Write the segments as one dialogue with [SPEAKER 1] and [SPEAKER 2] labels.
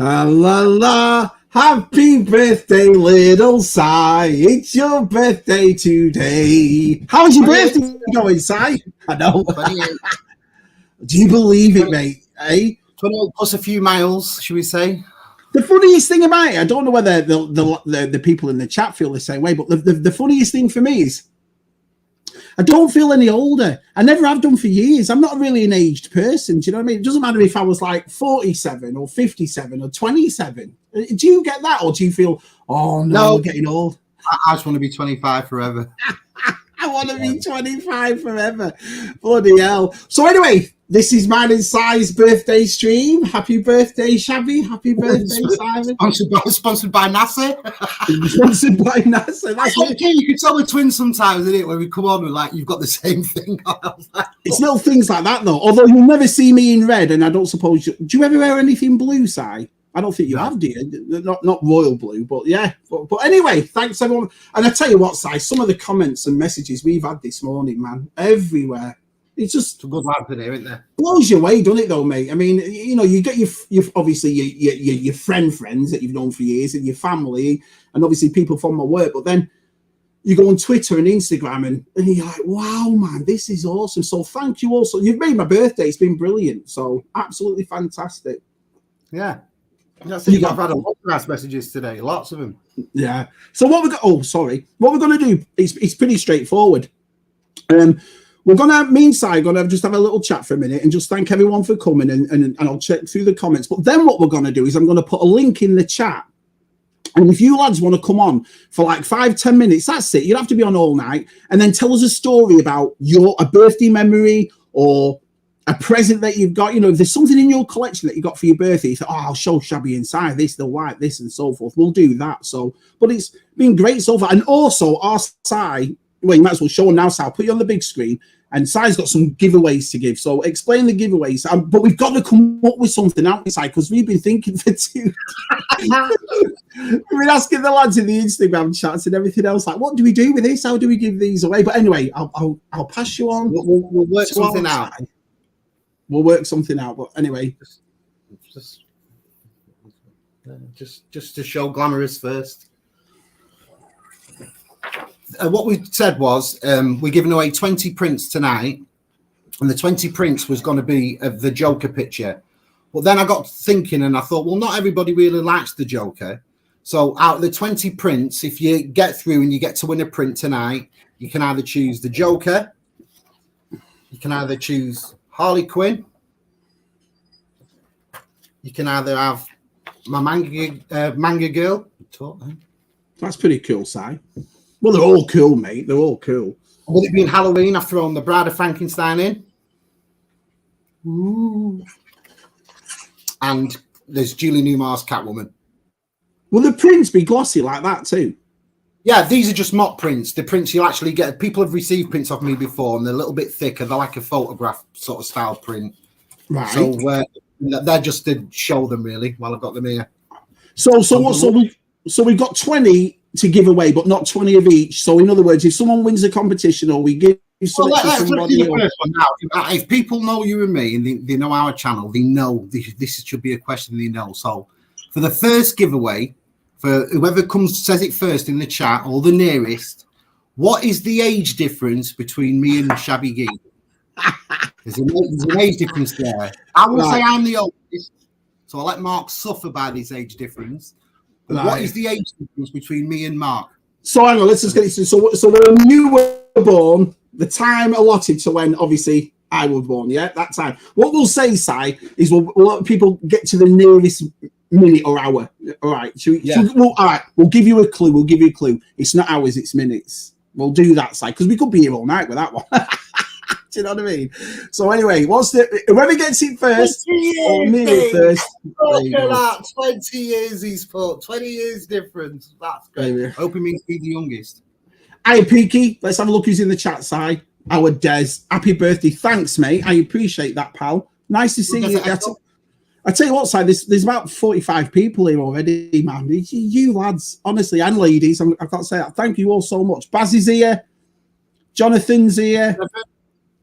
[SPEAKER 1] La la, happy birthday, little Si. It's your birthday today. How's your birthday going, Si? I know. Do you believe it, mate?
[SPEAKER 2] 28 plus a few miles, should we say?
[SPEAKER 1] The funniest thing about it, I don't know whether the people in the chat feel the same way, but the funniest thing for me is I don't feel any older. I never have done for years. I'm not really an aged person. Do you know what I mean? It doesn't matter if I was like 47 or 57 or 27. Do you get that? Or do you feel, oh, no, I'm getting old?
[SPEAKER 2] I just want to be 25 forever.
[SPEAKER 1] I want to be 25 forever. Bloody hell. So anyway, this is mine and Si's birthday stream. Happy birthday, Shabby. Happy birthday, Simon.
[SPEAKER 2] Sponsored by NASA.
[SPEAKER 1] Sponsored by NASA. That's
[SPEAKER 2] okay. You can tell we're twins sometimes, isn't it? When we come on, we're like, you've got the same thing on.
[SPEAKER 1] It's little things like that, though. Although you'll never see me in red, and I don't suppose do you ever wear anything blue, Si? I don't think you have, do you? Not royal blue, but yeah. But anyway, thanks everyone. And I tell you what, Si, some of the comments and messages we've had this morning, man, everywhere. It's just
[SPEAKER 2] a good lad today, isn't there?
[SPEAKER 1] Blows your way, doesn't it, though, mate? I mean, you know, you get your obviously your friends that you've known for years, and your family, and obviously people from my work. But then you go on Twitter and Instagram, and you're like, wow, man, this is awesome. So thank you also. You've made my birthday. It's been brilliant. So absolutely fantastic.
[SPEAKER 2] Yeah. I've had a lot of nice messages today, lots of them.
[SPEAKER 1] Yeah. So what we got? Oh, sorry. What we're going to do? It's pretty straightforward. We're gonna, me and Si, gonna just have a little chat for a minute and just thank everyone for coming, and I'll check through the comments. But then what we're gonna do is I'm gonna put a link in the chat, and if you lads want to come on for like 5-10 minutes, that's it. You don't have to be on all night, and then tell us a story about a birthday memory or a present that you've got. You know, if there's something in your collection that you got for your birthday, you say, oh, I'll show Shabby inside this, they'll like this, and so forth. We'll do that. So, but it's been great so far. And also our Si, well, you might as well show them now, Si. I'll put you on the big screen, and Si's got some giveaways to give. So explain the giveaways. But we've got to come up with something out, Si, because we've been thinking for 2 We've been asking the lads in the Instagram chats and everything else, like, what do we do with this? How do we give these away? But anyway, I'll pass you on.
[SPEAKER 2] We'll work something out.
[SPEAKER 1] We'll work something out. But anyway,
[SPEAKER 2] just to show glamorous first. What we said was we're giving away 20 prints tonight, and the 20 prints was going to be of the Joker picture. But then I got thinking, and I thought, well, not everybody really likes the Joker. So out of the 20 prints, if you get through and you get to win a print tonight, you can either choose the Joker, you can either choose Harley Quinn, you can either have my manga girl.
[SPEAKER 1] That's pretty cool, Si. Well, they're all cool, mate. They're all cool.
[SPEAKER 2] With it being Halloween, I've thrown the Bride of Frankenstein in.
[SPEAKER 1] Ooh.
[SPEAKER 2] And there's Julie Newmar's Catwoman.
[SPEAKER 1] Will the prints be glossy like that too?
[SPEAKER 2] Yeah, these are just mock prints. The prints you actually get. People have received prints off me before, and they're a little bit thicker. They're like a photograph sort of style print.
[SPEAKER 1] Right.
[SPEAKER 2] So they're just to show them, really, while I've got them here.
[SPEAKER 1] So we've got 20 to give away, but not 20 of each. So in other words, if someone wins a competition or we give somebody
[SPEAKER 2] if people know you and me and they know our channel, they know this should be a question they know. So for the first giveaway, for whoever says it first in the chat or the nearest, what is the age difference between me and Shabby Geek? There's an age difference there. I will say I'm the oldest, so I'll let Mark suffer by this age difference. But what is the age difference between me and Mark? So hang on, let's just get it. So
[SPEAKER 1] when you were born, the time allotted to when obviously I was born, yeah, that time. What we'll say, Si, is we'll let people get to the nearest minute or hour. All right. All right. We'll give you a clue. It's not hours, it's minutes. We'll do that, Si, because we could be here all night with that one. Do you know what I mean? So anyway, whoever gets it first, or me first.
[SPEAKER 2] Look at that, 20 years he's put, 20 years difference. That's great. Maybe. I hope he means be the youngest.
[SPEAKER 1] Hi, Peaky. Let's have a look who's in the chat, Si. Our Des. Happy birthday. Thanks, mate. I appreciate that, pal. Nice to see you. I tell you what, Si, there's about 45 people here already, man. You lads, honestly, and ladies, I've got to say that. Thank you all so much. Baz is here. Jonathan's here.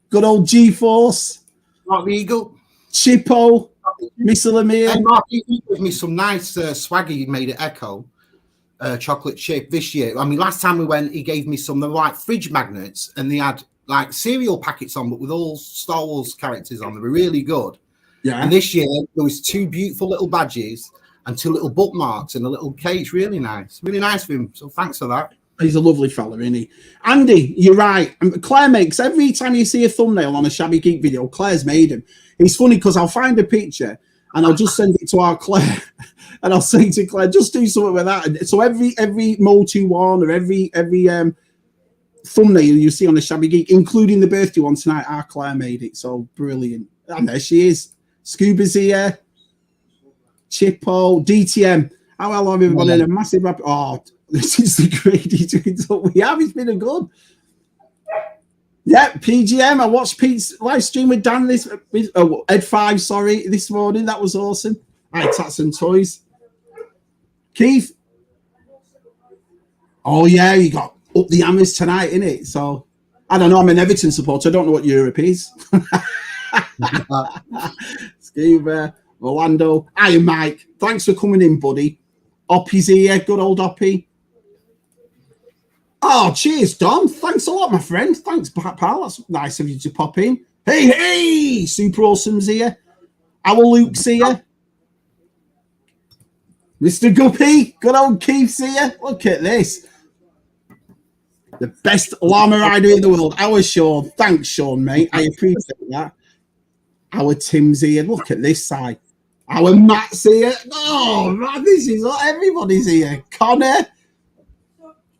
[SPEAKER 1] Good old G-Force.
[SPEAKER 2] Mark the Eagle.
[SPEAKER 1] Chippo. Miss Lamia.
[SPEAKER 2] And Mark, he gave me some nice swaggy made at Echo. Chocolate chip this year. I mean, last time we went, he gave me some. They were like fridge magnets, and they had like cereal packets on, but with all Star Wars characters on. They were really good.
[SPEAKER 1] Yeah.
[SPEAKER 2] And this year there was 2 beautiful little badges and 2 little bookmarks and a little case. Really nice of him. So thanks for that.
[SPEAKER 1] He's a lovely fella, isn't he? Andy, you're right. Claire makes every time you see a thumbnail on a Shabby Geek video, Claire's made him. It's funny because I'll find a picture and I'll just send it to our Claire. And I'll say to Claire, just do something with that. And so every Motu one or every thumbnail you see on the Shabby Geek, including the birthday one tonight, our Claire made it. So brilliant. And there she is. Scuba's here. Chippo, DTM. How well have we been in a massive rap? Oh, this is the greatest we have. It's been a good. Yeah, PGM. I watched Pete's live stream with Dan Ed 5, sorry, this morning. That was awesome. Right, Tats and Toys. Keith. Oh, yeah, you got up the hammers tonight, innit? So, I don't know. I'm an Everton supporter. I don't know what Europe is. Scuba, Orlando. Hi, Mike. Thanks for coming in, buddy. Oppie's here. Good old Oppie. Oh, cheers, Dom. Thanks a lot, my friend. Thanks, pal. That's nice of you to pop in. Hey, Super Awesome's here. Our Luke's here. Mr. Guppy, good old Keith's here. Look at this. The best llama rider in the world. Our Sean. Thanks, Sean, mate. I appreciate that. Our Tim's here. Look at this side. Our Matt's here. Oh, man, this is everybody's here. Connor.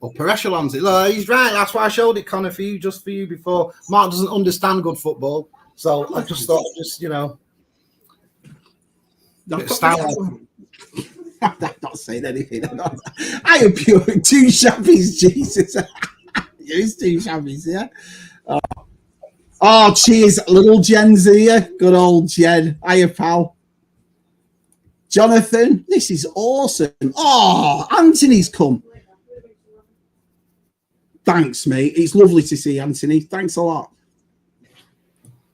[SPEAKER 2] Upper echelons. Look, he's right. That's why I showed it, Connor, just for you before. Mark doesn't understand good football. So I just thought, style.
[SPEAKER 1] I'm not saying anything. I appeal 2 Shabby's, Jesus. Use 2 Shabby's, yeah. Oh, cheers. Little Jen's here. Good old Jen. Hiya, pal. Jonathan, this is awesome. Oh, Anthony's come. Thanks, mate. It's lovely to see Anthony. Thanks a lot.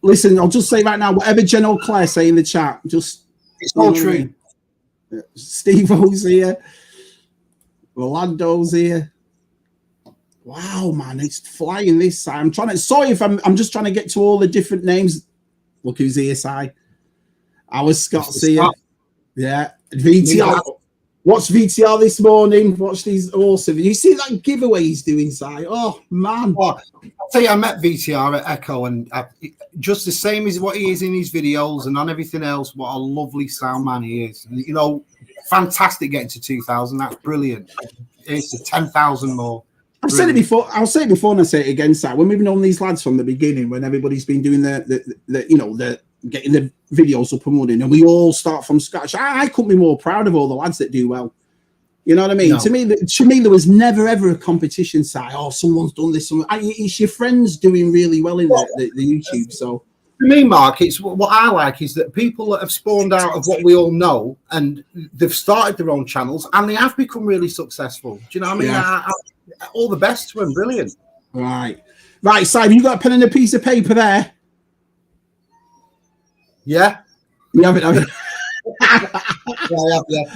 [SPEAKER 1] Listen, I'll just say right now, whatever Jen or Claire say in the chat, just...
[SPEAKER 2] It's all true.
[SPEAKER 1] Steve O's here. Rolando's here. Wow, man, it's flying this side. Sorry if I'm just trying to get to all the different names. Look who's here, Si. Our Scott's here. Yeah. VTR. Watch VTR this morning. Watch these awesome. You see that giveaway he's doing, Si? Oh, man.
[SPEAKER 2] I'll tell you, I met VTR at Echo, and just the same as what he is in his videos and on everything else, what a lovely sound man he is. And, fantastic getting to 2,000. That's brilliant. It's to 10,000 more.
[SPEAKER 1] I've said it before. I'll say it before and I say it again, Si. When we've known these lads from the beginning, when everybody's been doing the getting the videos up and running, and we all start from scratch. I couldn't be more proud of all the lads that do well. You know what I mean? No. To me, there was never ever a competition side. Oh, someone's done this. It's your friends doing really well in the YouTube. So
[SPEAKER 2] for me, Mark, it's what I like is that people that have spawned out of what we all know, and they've started their own channels, and they have become really successful. Do you know what I mean? Yeah. All the best to them. Brilliant.
[SPEAKER 1] Right, Simon. You got a pen and a piece of paper there?
[SPEAKER 2] Yeah.
[SPEAKER 1] We have it.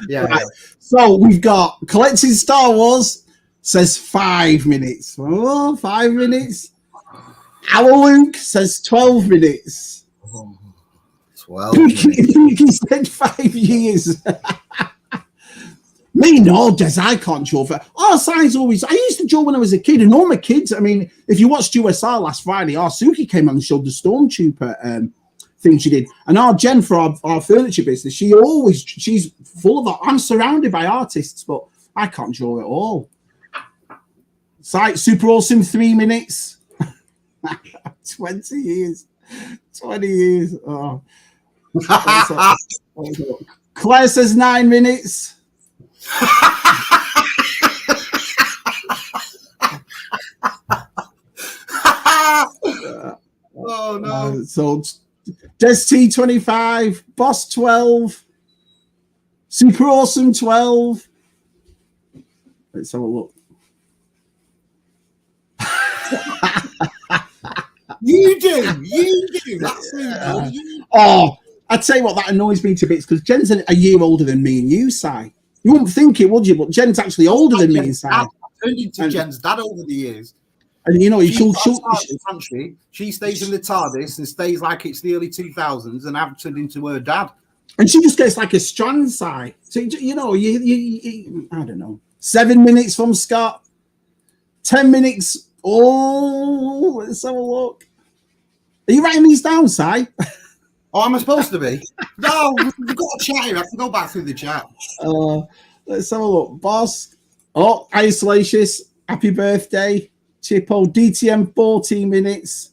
[SPEAKER 2] Yeah.
[SPEAKER 1] Right. So we've got collecting Star Wars says 5 minutes. Oh, 5 minutes. Our Luke says 12 minutes.
[SPEAKER 2] 12
[SPEAKER 1] He said 5 years. Me, no, Des, I can't draw. Our size always. I used to draw when I was a kid, and all my kids. I mean, if you watched USR last Friday, our Suki came on and showed the Stormtrooper thing she did, and our Jen for our furniture business. She's full of that. I'm surrounded by artists, but I can't draw at all. Site super awesome. 3 minutes. 20 years. 20 years. Oh. Claire says 9 minutes.
[SPEAKER 2] Oh no.
[SPEAKER 1] So Des T25, Boss 12, Super Awesome 12. Let's have a look.
[SPEAKER 2] You do. That's so good.
[SPEAKER 1] Oh, I'd say what that annoys me to bits because Jen's a year older than me and you, Si. You wouldn't think it, would you? But Jen's actually older than me and Si.
[SPEAKER 2] I've turned into Jen's dad over the years.
[SPEAKER 1] And you know, she
[SPEAKER 2] stays in the TARDIS and stays like it's the early 2000s, and I've turned into her dad.
[SPEAKER 1] And she just gets like a strand side. So, you know, you I don't know. 7 minutes from Scott. 10 minutes. Oh, let's have a look. Are you writing these down, Si?
[SPEAKER 2] Oh, am I supposed to be? No, we've got a chat here. I can go back through the chat.
[SPEAKER 1] Let's have a look. Boss. Oh, Isolacious. Happy birthday. Chippo. DTM 14 minutes.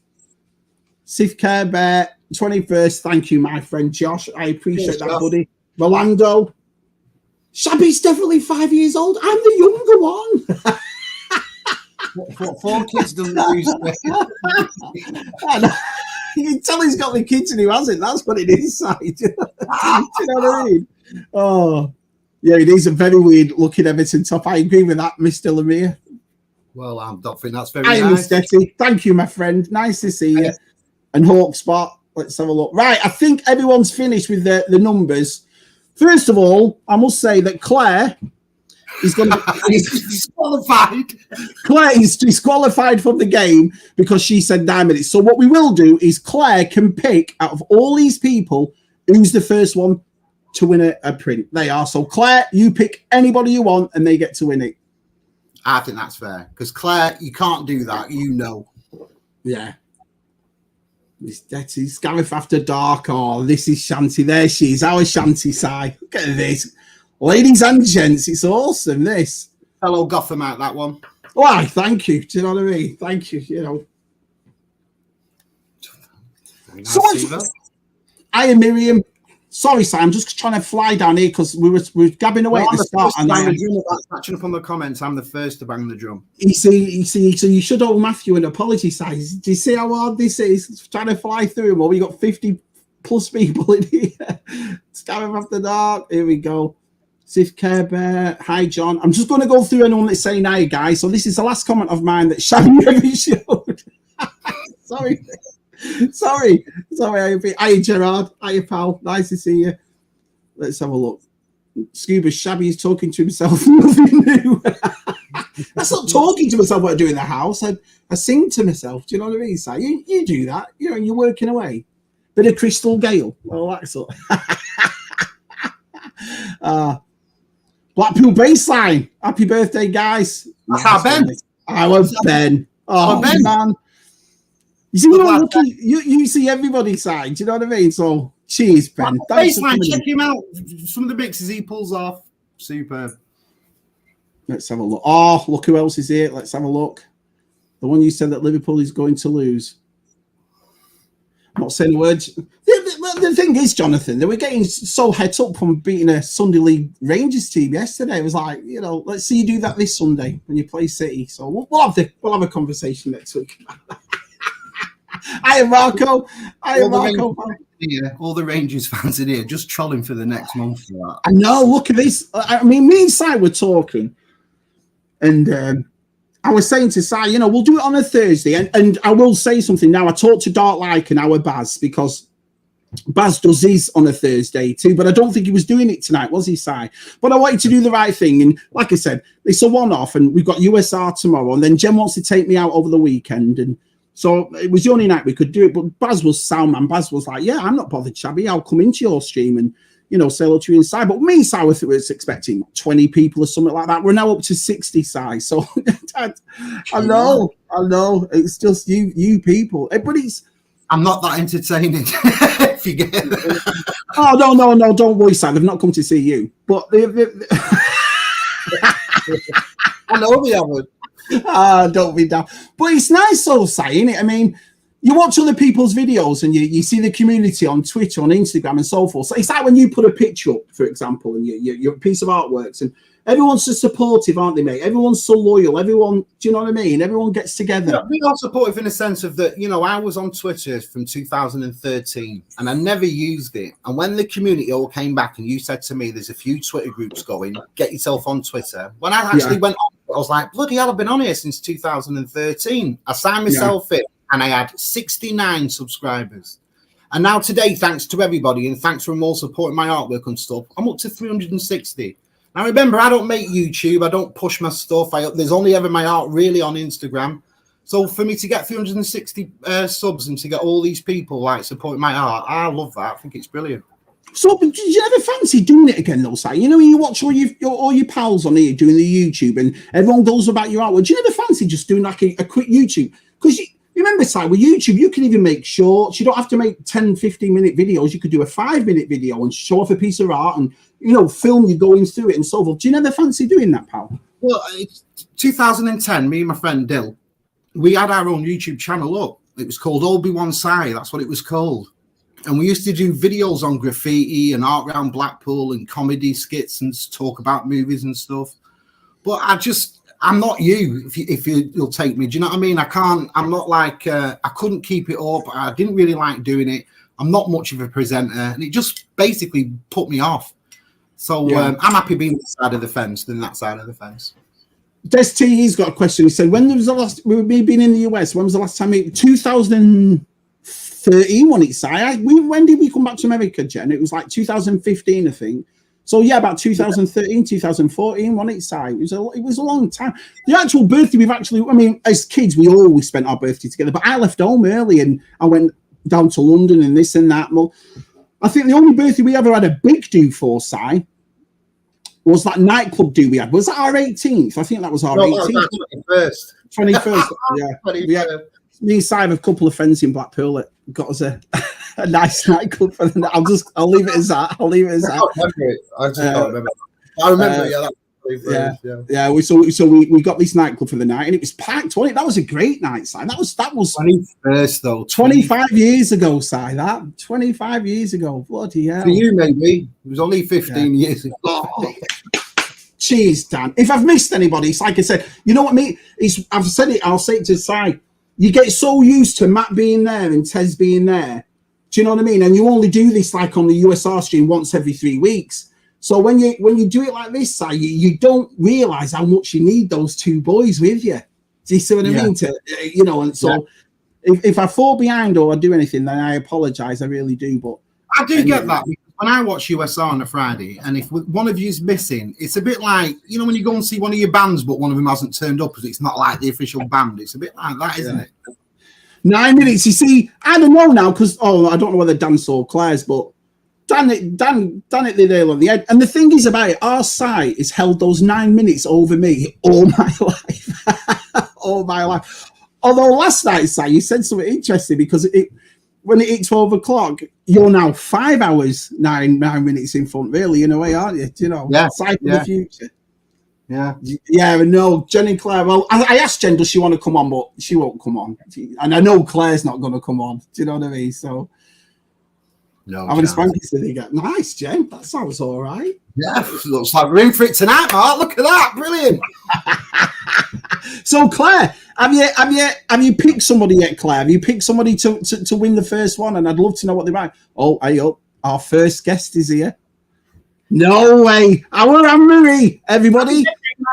[SPEAKER 1] Sif Care Bear. 21st. Thank you, my friend Josh. I appreciate that, buddy. Rolando. Shabby's definitely 5 years old. I'm the younger one.
[SPEAKER 2] Four kids doesn't lose.
[SPEAKER 1] You can tell he's got the kids and he hasn't. That's what it is. Do you know what I mean? Oh, yeah, it is a very weird looking Everton top. I agree with that, Mr. Lemire.
[SPEAKER 2] Well, I don't think that's very nice.
[SPEAKER 1] Steady. Thank you, my friend. Nice to see you. And Hawkspot. Let's have a look. Right, I think everyone's finished with the numbers. First of all, I must say that Claire is going to be
[SPEAKER 2] disqualified.
[SPEAKER 1] Claire is disqualified from the game because she said 9 minutes. So what we will do is Claire can pick out of all these people who's the first one to win a print. They are. So Claire, you pick anybody you want and they get to win it.
[SPEAKER 2] I think that's fair because Claire, you can't do that. You know.
[SPEAKER 1] Yeah. This is Gareth After Dark. Oh, this is Shanty. There she is. Our Shanty side. Look at this. Ladies and gents, it's awesome, this.
[SPEAKER 2] Hello, Gotham out, that one.
[SPEAKER 1] Why, thank you. Do you know what I mean? Thank you, you know. So I am Miriam. Sorry, Sam, I'm just trying to fly down here because we were gabbing away at the start. And
[SPEAKER 2] catching up on the comments, I'm the first to bang the drum.
[SPEAKER 1] You see, so you should owe Matthew an apology, size. Do you see how hard this is? Trying to fly through them all. We got 50 plus people in here. Scarab After Dark. Here we go. Sif Care Bear. Hi, John. I'm just going to go through anyone that's saying hi, guys. So this is the last comment of mine that Shabby ever showed. Sorry. Hi, Gerard. Hi, pal. Nice to see you. Let's have a look. Scuba Shabby is talking to himself. Nothing new. That's not talking to myself what I do in the house. I sing to myself. Do you know what I mean? So you do that. You know, you're working away. Bit of Crystal Gale. Well, that's all. Blackpool Baseline. Happy birthday, guys.
[SPEAKER 2] That's our Ben.
[SPEAKER 1] Our Ben. Oh, Ben. Man. You see, you see everybody's side. Do you know what I mean? So, cheers, Ben.
[SPEAKER 2] Baseline, check him out. Some of the mixes he pulls off. Superb.
[SPEAKER 1] Let's have a look. Oh, look who else is here. Let's have a look. The one you said that Liverpool is going to lose. I'm not saying the words. The thing is, Jonathan, they were getting so heads up from beating a Sunday League Rangers team yesterday. It was like, you know, let's see you do that this Sunday when you play City. So we'll have a conversation next week. I am Marco.
[SPEAKER 2] All the Rangers fans in here just trolling for the next month for that.
[SPEAKER 1] I know. Look at this. I mean, me and Si were talking, and I was saying to Si, you know, we'll do it on a Thursday, and I will say something now. I talked to Dark Like and our Baz because Baz does his on a Thursday too, but I don't think he was doing it tonight, was he, Si? But I wanted to do the right thing, and like I said, it's a one-off, and we've got USR tomorrow, and then Jen wants to take me out over the weekend, and so it was the only night we could do it. But Baz was sound, man. Baz was like, yeah, I'm not bothered, Shabby. I'll come into your stream and, you know, say hello to you inside. But me and Si was expecting 20 people or something like that. We're now up to 60, Si. So I know. It's just you people. But
[SPEAKER 2] I'm not that entertaining. If you get it.
[SPEAKER 1] Oh, no. Don't worry, Si. They've not come to see you. But
[SPEAKER 2] I know they haven't.
[SPEAKER 1] Don't be down. But it's nice, so saying it. I mean, you watch other people's videos and you see the community on Twitter, on Instagram, and so forth. So it's like when you put a picture up, for example, and your piece of artworks, and everyone's so supportive, aren't they, mate? Everyone's so loyal. Everyone, do you know what I mean? Everyone gets together.
[SPEAKER 2] Yeah, we are supportive in the sense of that, you know, I was on Twitter from 2013 and I never used it. And when the community all came back and you said to me, there's a few Twitter groups going, get yourself on Twitter. When I actually went on, I was like, bloody hell, I've been on here since 2013. I signed myself in and I had 69 subscribers. And now today, thanks to everybody, and thanks for them all supporting my artwork and stuff, I'm up to 360. Now remember, I don't make YouTube, I don't push my stuff. There's only ever my art really on Instagram. So for me to get 360 subs and to get all these people like supporting my art, I love that. I think it's brilliant.
[SPEAKER 1] So, but did you ever fancy doing it again, though, Si? You know, when you watch all your pals on here doing the YouTube and everyone goes about your artwork, do you ever fancy just doing like a quick YouTube? Because you remember, Si, with YouTube, you can even make shorts. You don't have to make 10, 15-minute videos. You could do a 5-minute video and show off a piece of art and, you know, film you going through it and so forth. Do you never fancy doing that, pal?
[SPEAKER 2] Well, 2010, me and my friend Dill, we had our own YouTube channel up. It was called Obi-Wan Si. That's what it was called. And we used to do videos on graffiti and art around Blackpool and comedy skits and talk about movies and stuff. But I'm not you if you'll take me. Do you know what I mean? I'm not like, I couldn't keep it up. I didn't really like doing it. I'm not much of a presenter. And it just basically put me off. So I'm happy being this side of the fence than that side of the fence.
[SPEAKER 1] Des T, he's got a question. He said, when was the last, we've been in the US, when was the last time, 2013, wasn't it, Si? When did we come back to America, Jen? It was like 2015, I think. So, yeah, about 2013, 2014, wasn't it, Si? It was a long time. The actual birthday, as kids, we always spent our birthday together, but I left home early and I went down to London and this and that. Well, I think the only birthday we ever had a big do for, Si, was that nightclub do we had. Was that our 18th? I think that was our 18th. 21st. Yeah. Me and Si have a couple of friends in Blackpool that got us a nice nightclub for the night. I'll leave it as that.
[SPEAKER 2] I can't remember it. I just can't remember. I remember,
[SPEAKER 1] So we got this nightclub for the night and it was packed, wasn't it? That was a great night, Si. That was
[SPEAKER 2] 21st though.
[SPEAKER 1] 25 years ago, Si. That 25 years ago. Bloody hell.
[SPEAKER 2] For you, maybe. It was only 15 years ago.
[SPEAKER 1] Oh. Cheers, Dan. If I've missed anybody, it's like I said, you know what I mean? I've said it, I'll say it to Si. You get so used to Matt being there and Tez being there. Do you know what I mean? And you only do this like on the USR stream once every 3 weeks. So when you do it like this, Si, you don't realise how much you need those two boys with you. Do you see what I mean? And so if I fall behind or I do anything, then I apologise. I really do. But
[SPEAKER 2] I do get that. When I watch USR on a Friday, and if one of you's missing, it's a bit like, you know, when you go and see one of your bands, but one of them hasn't turned up because it's not like the official band. It's a bit like that, isn't it?
[SPEAKER 1] 9 minutes. You see, I don't know now because I don't know whether Dan saw Claire's, but Dan hit the nail on the head. And the thing is about it, our site has held those 9 minutes over me all my life, all my life. Although last night, Si, you said something interesting because when it hit 12 o'clock, you're now 5 hours, 9 minutes in front, really, in a way, aren't you? Do you know?
[SPEAKER 2] Yeah.
[SPEAKER 1] Sight of the future.
[SPEAKER 2] Yeah.
[SPEAKER 1] Yeah, no, Jen and Claire. Well, I asked Jen, does she want to come on? But she won't come on. And I know Claire's not going to come on. Do you know what I mean? So,
[SPEAKER 2] no.
[SPEAKER 1] Having a spanky city get nice, Jen. That sounds all right.
[SPEAKER 2] Yeah, looks like we're in for it tonight, Mark. Look at that. Brilliant.
[SPEAKER 1] So, Claire, have you picked somebody yet, Claire? Have you picked somebody to win the first one? And I'd love to know what they might. Oh, hey up. Our first guest is here. No way. Our Anne-Marie, everybody.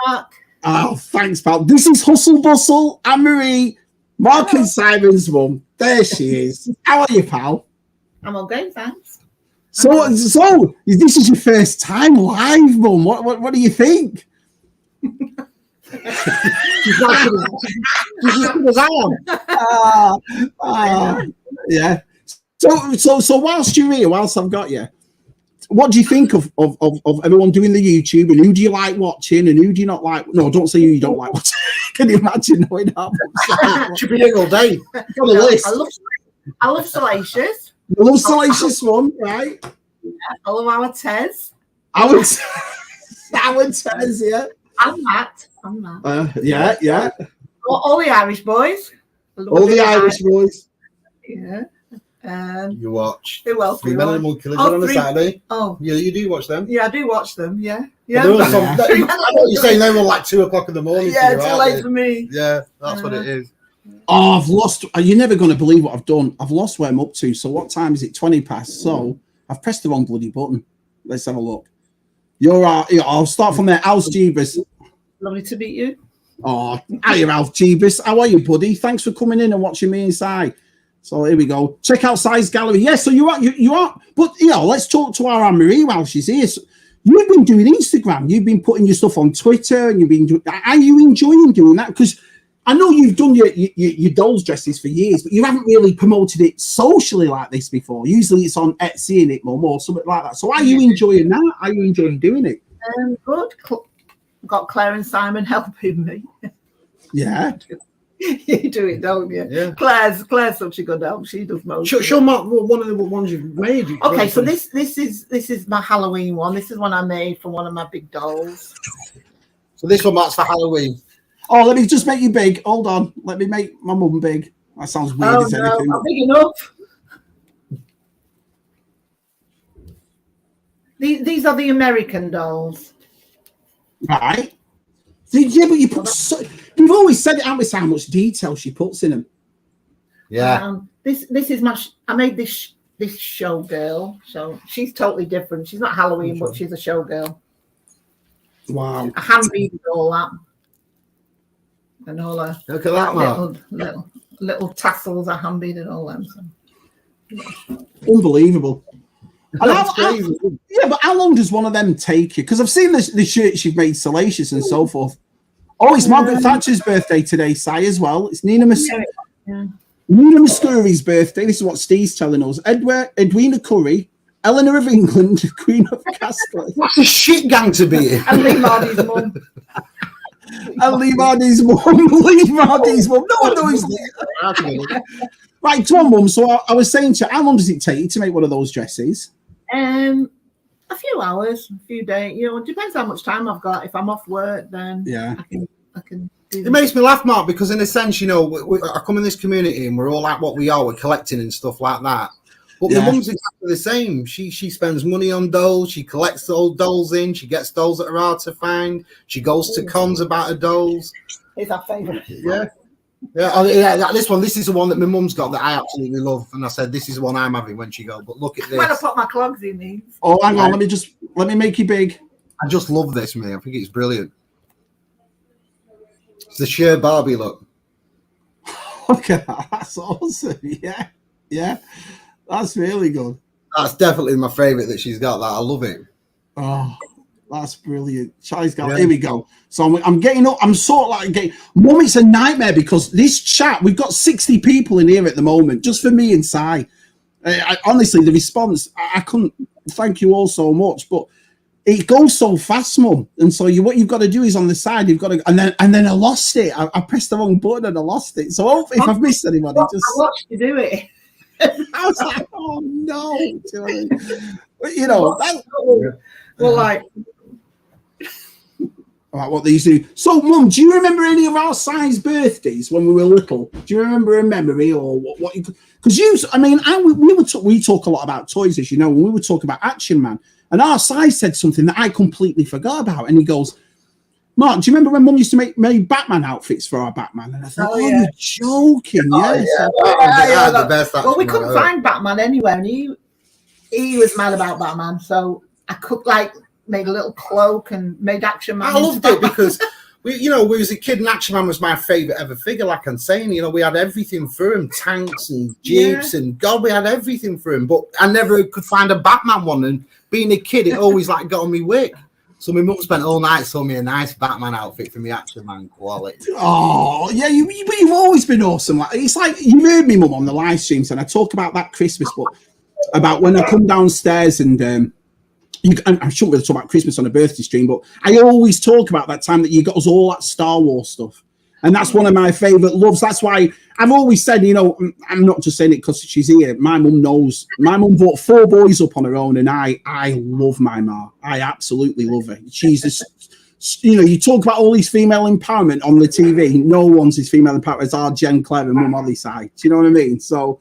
[SPEAKER 3] Mark.
[SPEAKER 1] Oh, thanks, pal. This is Hustle Bustle, Anne-Marie, Mark and Simon's mum. There she is. How are you, pal?
[SPEAKER 3] I'm okay, thanks.
[SPEAKER 1] So this is your first time live, mum. What do you think?
[SPEAKER 2] She's as good as I am.
[SPEAKER 1] Yeah. So whilst you're here, whilst I've got you, what do you think of everyone doing the YouTube, and who do you like watching and who do you not like? No, don't say who you don't like watching. Can you imagine knowing that?
[SPEAKER 2] Should be here all day. On the list.
[SPEAKER 3] I love Salacious.
[SPEAKER 1] You love Salacious one, right?
[SPEAKER 3] Yeah, I love our Tez.
[SPEAKER 1] Our Tez, yeah.
[SPEAKER 3] I'm Matt.
[SPEAKER 1] Yeah.
[SPEAKER 3] All the Irish boys.
[SPEAKER 1] All the Irish boys.
[SPEAKER 3] Yeah.
[SPEAKER 2] You watch.
[SPEAKER 3] Who else?
[SPEAKER 2] Three Men and a Monkey on a Saturday.
[SPEAKER 3] Oh,
[SPEAKER 2] yeah, you do watch them.
[SPEAKER 3] Yeah, I do watch them. Yeah.
[SPEAKER 2] You're saying they were like 2 o'clock in the morning.
[SPEAKER 3] Yeah, too late for me.
[SPEAKER 2] Yeah, that's what it is.
[SPEAKER 1] Oh, I've lost. You're never going to believe what I've done. I've lost where I'm up to. So what time is it? 20 past. So I've pressed the wrong bloody button. Let's have a look. I'll start from there. How's Jeebus?
[SPEAKER 3] Lovely to meet you.
[SPEAKER 1] Oh, hiya, Alf Jeebus. How are you, buddy? Thanks for coming in and watching me inside. So here we go. Check out Size Gallery. Yeah, so you are. But let's talk to our Anne Marie while she's here. So you've been doing Instagram. You've been putting your stuff on Twitter, and you've been. Are you enjoying doing that? Because I know you've done your dolls dresses for years, but you haven't really promoted it socially like this before. Usually it's on Etsy and it or something like that. So are you enjoying that? Are you enjoying doing it?
[SPEAKER 3] Good. Got Claire and Simon helping me.
[SPEAKER 1] Yeah.
[SPEAKER 3] You do it, don't you?
[SPEAKER 2] Yeah.
[SPEAKER 3] Claire's such a good help. She does most.
[SPEAKER 2] Show Mark one of the ones you've made.
[SPEAKER 3] Okay, so this is my Halloween one. This is one I made for one of my big dolls.
[SPEAKER 2] So this one Mark's for Halloween.
[SPEAKER 1] Oh, let me just make you big. Hold on. Let me make my mum big. That sounds weird as anything.
[SPEAKER 3] Not big enough. These are the American dolls.
[SPEAKER 1] Right. Yeah, but you put you've always said it, haven't we, how much detail she puts in them.
[SPEAKER 2] Yeah.
[SPEAKER 3] This is I made this showgirl. So she's totally different. She's not Halloween, but she's a showgirl.
[SPEAKER 1] Wow.
[SPEAKER 3] I hand-weaved all that. And all her
[SPEAKER 2] Look at that, Mark.
[SPEAKER 3] little tassels, I hand-weaved all them. So.
[SPEAKER 1] Unbelievable.
[SPEAKER 2] That's crazy.
[SPEAKER 1] Yeah, but how long does one of them take you? Because I've seen the shirts you've made salacious and so forth. Oh, it's Margaret Thatcher's birthday today, Si, as well. It's Nina Muscuri's birthday. This is what Steve's telling us. Edwina Curry, Eleanor of England, Queen of Castile.
[SPEAKER 2] What's a shit gang to be here?
[SPEAKER 3] And Lee Mardy's mum.
[SPEAKER 1] And Lee Mardy's mum. Lee Mardy's mum. No one knows Lee. Right, come on, Mum. So I was saying to you, how long does it take you to make one of those dresses?
[SPEAKER 3] A few hours, a few days. It depends how much time I've got. If I'm off work, then I can do.
[SPEAKER 2] It makes me laugh, Mark, because in a sense, I come in this community and we're all like what we are. We're collecting and stuff like that. But my mum's exactly the same. She spends money on dolls. She collects old dolls in. She gets dolls that are hard to find. She goes to cons about her dolls.
[SPEAKER 3] It's our favourite.
[SPEAKER 2] Yeah. This is the one that my mum's got that I absolutely love, and I said this is the one I'm having when she goes. But look at this.
[SPEAKER 3] When I put my clogs in these.
[SPEAKER 1] Oh, hang on, let me make you big.
[SPEAKER 2] I just love this, man. I think it's brilliant. It's the sheer Barbie look.
[SPEAKER 1] Look at that. That's awesome. Yeah, that's really good.
[SPEAKER 2] That's definitely my favourite that she's got. That I love it.
[SPEAKER 1] Oh, that's brilliant. Here we go. So I'm getting up. I'm sort of like getting. Mum, it's a nightmare because this chat, we've got 60 people in here at the moment, just for me and Si. Honestly, the response, I couldn't thank you all so much, but it goes so fast, Mum. And so what you've got to do is on the side, you've got to, and then I lost it. I pressed the wrong button and I lost it. So if I've missed anybody,
[SPEAKER 3] I watched you do it.
[SPEAKER 1] I was like, oh no.
[SPEAKER 3] Well, like.
[SPEAKER 1] All right, what these do. So, Mum, do you remember any of our size birthdays when we were little? Do you remember a memory or what? Because we talk a lot about toys, as you know, when we were talking about Action Man, and our size said something that I completely forgot about, and he goes, "Mark, do you remember when Mum used to make Batman outfits for our Batman?" And I thought, you're joking, yes.
[SPEAKER 2] The best.
[SPEAKER 3] Well, we couldn't find Batman anywhere, and he was mad about Batman, so I could made a little cloak and made Action Man.
[SPEAKER 2] I loved it because we as a kid, and Action Man was my favourite ever figure. Like I'm saying, we had everything for him, tanks and jeeps, and God, we had everything for him. But I never could find a Batman one, and being a kid, it always got on me wick. So my mum spent all night saw me a nice Batman outfit for me Action Man quality.
[SPEAKER 1] Oh yeah, you've always been awesome. It's like you heard me, Mum, on the live streams, and I talk about that Christmas, but about when I come downstairs and. I shouldn't really talk about Christmas on a birthday stream, but I always talk about that time that you got us all that Star Wars stuff. And that's one of my favourite loves. That's why I've always said, I'm not just saying it because she's here. My mum knows. My mum brought 4 boys up on her own, and I love my ma. I absolutely love her. She's just, you talk about all these female empowerment on the TV. No one's as female empowerment as our Jen, Claire, and Mum Holly side. Do you know what I mean? So,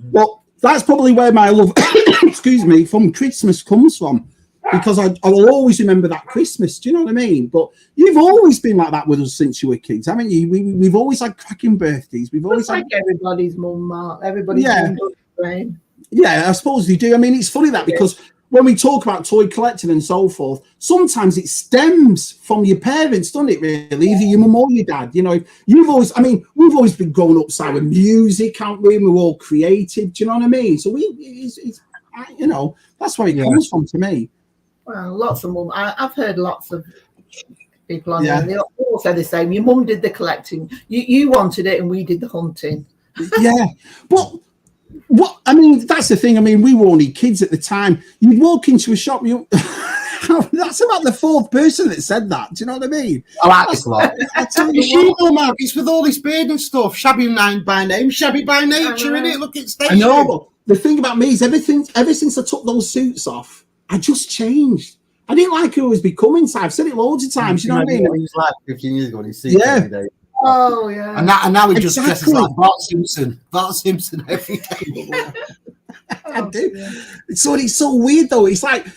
[SPEAKER 1] well, that's probably where my love, excuse me, from Christmas comes from, because I will always remember that Christmas. Do you know what I mean? But you've always been like that with us since you were kids, haven't you? We've always had cracking birthdays. We've always had
[SPEAKER 3] everybody's mum, Mark. Everybody's mum.
[SPEAKER 1] Yeah, I suppose you do. I mean, it's funny that because when we talk about toy collecting and so forth, sometimes it stems from your parents, doesn't it, really? Either your mum or your dad. You know, we've always been growing up so with music, haven't we? And we're all creative, do you know what I mean? So you know, that's where it comes from to me.
[SPEAKER 3] Well, lots of mum. I've heard lots of people on there. They all say the same. Your mum did the collecting. You wanted it, and we did the hunting.
[SPEAKER 1] Yeah, but what I mean, that's the thing. I mean, we were only kids at the time. You'd walk into a shop. That's about the fourth person that said that. Do you know what I mean?
[SPEAKER 2] I like this a lot. You know, Mark, it's with all this beard and stuff. Shabby by name, shabby by nature, innit? Look, it's
[SPEAKER 1] I know, but the thing about me is ever since I took those suits off, I just changed. I didn't like who I was becoming. So I've said it loads of times. You know what I mean?
[SPEAKER 2] He was like 15 years ago when he sees every day.
[SPEAKER 3] Oh yeah.
[SPEAKER 2] And now he just dresses like Bart Simpson every day.
[SPEAKER 1] I do. So it's so weird though. It's like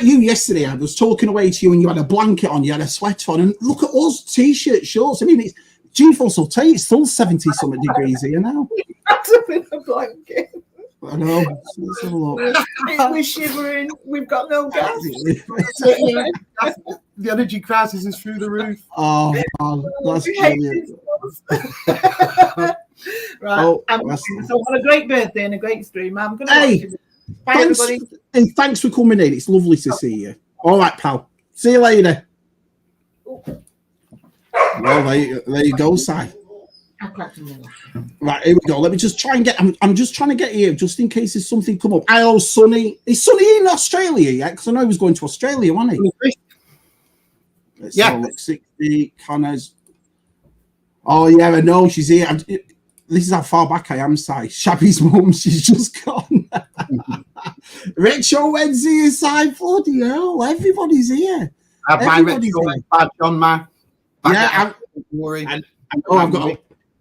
[SPEAKER 1] you yesterday. I was talking away to you and you had a blanket on, you had a sweater on, and look at us, t-shirt, shorts. I mean, it's G-Force will tell you it's still 70 something degrees here now.
[SPEAKER 3] That's a bit of a blanket.
[SPEAKER 1] I know. Let's have a look.
[SPEAKER 3] We're shivering. We've got no gas.
[SPEAKER 2] The energy crisis is through the roof.
[SPEAKER 1] Oh, man, that's brilliant.
[SPEAKER 3] Right. So on a great birthday and a great stream. I'm going to watch it. Bye, everybody.
[SPEAKER 1] And thanks for coming in. It's lovely to see you. All right, pal. See you later. Well, there you go, Si. Right, here we go. Let me just try and get. I'm just trying to get here, just in case there's something come up. Hello, Sonny. Is Sonny in Australia yet? Because I know he was going to Australia, wasn't he? Let's have a look. 60 Connors. Oh yeah, I know she's here. This is how far back I am, Si. Shabby's mum, she's just gone. Retro Wednesday is Si. Bloody hell, everybody's here.
[SPEAKER 2] I have my retro badge on my.
[SPEAKER 1] Yeah,
[SPEAKER 2] don't worry.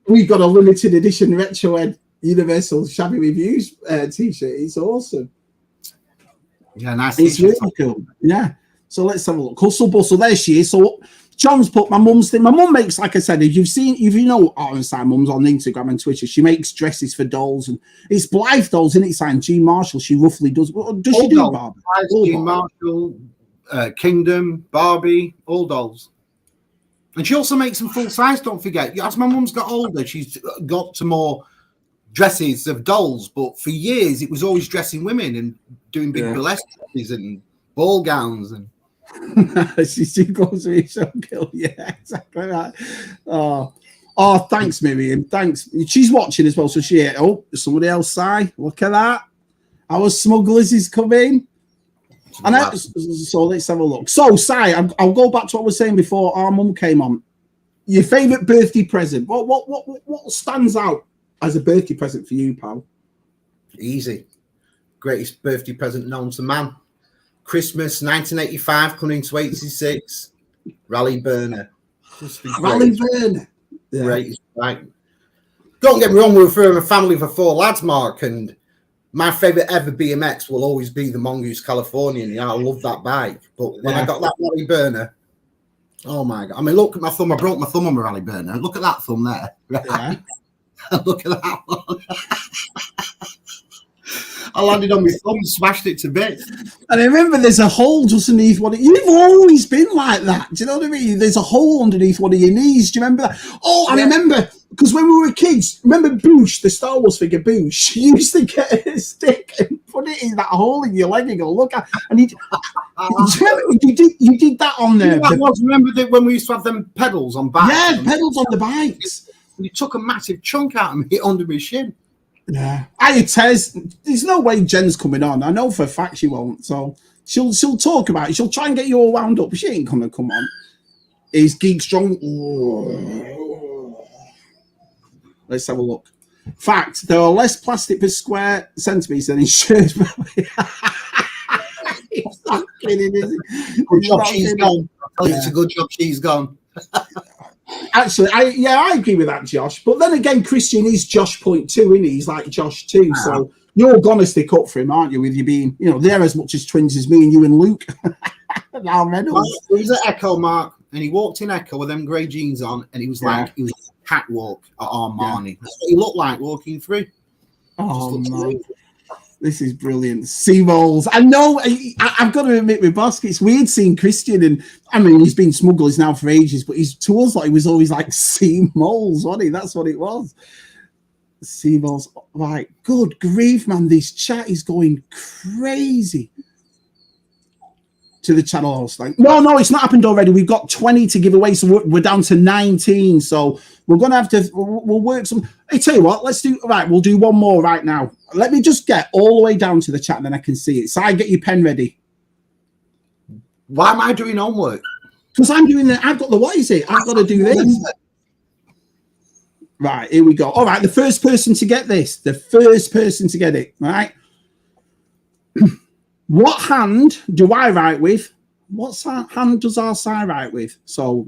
[SPEAKER 1] We've got a limited edition Retro Ed Universal Shabby Reviews t-shirt. It's awesome.
[SPEAKER 2] Yeah, nice.
[SPEAKER 1] It's really cool. Yeah. So let's have a look. Hustle Bustle. There she is. So John's put my mum's thing. My mum makes, like I said, if you know Simon Mum's on Instagram and Twitter, she makes dresses for dolls, and it's Blythe dolls, isn't it? Signed Jean Marshall. She roughly does. What does she do, Barbie?
[SPEAKER 2] Jean Marshall, Kingdom, Barbie, all dolls. And she also makes them full size, don't forget. As my mum's got older, she's got to more dresses of dolls, but for years it was always dressing women and doing big burlesque dresses and ball gowns. And
[SPEAKER 1] she goes with so cool. Yeah, exactly right. Oh, thanks, Miriam. Thanks. She's watching as well, so somebody else, Si. Look at that. Our smugglers is coming. And so let's have a look. So, Si, I'll go back to what I was saying before our mum came on. Your favourite birthday present. What stands out as a birthday present for you, pal?
[SPEAKER 2] Easy. Greatest birthday present known to man. Christmas 1985 coming into 86. Raleigh Burner.
[SPEAKER 1] Raleigh Burner.
[SPEAKER 2] Yeah. Greatest. Right. Don't get me wrong, we're from a family of 4 lads, Mark, and my favourite ever BMX will always be the Mongoose Californian. Yeah, I love that bike. But when I got that Raleigh Burner, oh my God. I mean, look at my thumb. I broke my thumb on my Raleigh Burner. Look at that thumb there. Right? Yeah. Look at that one. I landed on my thumb, smashed it to bits.
[SPEAKER 1] And I remember there's a hole just underneath one. You've always been like that. Do you know what I mean? There's a hole underneath one of your knees. Do you remember that? Oh, I remember, because when we were kids, remember Boosh, the Star Wars figure Boosh? You used to get a stick and put it in that hole in your leg and go, look at. And you did that on there.
[SPEAKER 2] Remember that when we used to have them pedals on bikes?
[SPEAKER 1] Yeah, pedals on the bikes.
[SPEAKER 2] You took a massive chunk out of me under my shin.
[SPEAKER 1] Yeah, Tez, there's no way Jen's coming on. I know for a fact she won't. So she'll talk about it. She'll try and get you all wound up, but she ain't gonna come on. Is Geek Strong? Let's have a look. Fact: there are less plastic per square centimetre than in shirts. It's not kidding, is it?
[SPEAKER 2] Good job she's gone. It's a good job she's gone.
[SPEAKER 1] Actually, I agree with that, Josh. But then again, Christian is Josh point two, isn't he? He's like Josh too. So you're gonna stick up for him, aren't you? With you being, they're as much as twins as me and you and Luke. Now Reynolds.
[SPEAKER 2] He was at Echo, Mark, and he walked in Echo with them grey jeans on, and he was like, he was a catwalk at Armani. That's what he looked like walking through.
[SPEAKER 1] Oh man. This is brilliant. Sea moles. I know. I've got to admit, with Bosk, it's weird seeing Christian, and I mean, he's been smugglers now for ages, but he's to us like he was always like sea moles, wasn't he? That's what it was. Sea moles. Right. Good grief, man. This chat is going crazy. To the channel host, like, no, it's not happened already. We've got 20 to give away, so we're down to 19. So we're gonna have to. We'll work some. Hey, tell you what, let's do. Right, we'll do one more right now. Let me just get all the way down to the chat, and then I can see it. So I get your pen ready.
[SPEAKER 2] Why am I doing homework?
[SPEAKER 1] Because I'm doing the. I've got the. What is it? I've got to do this. Right, here we go. All right, the first person to get this. The first person to get it. Right. What hand do I write with? What hand does our side write with? So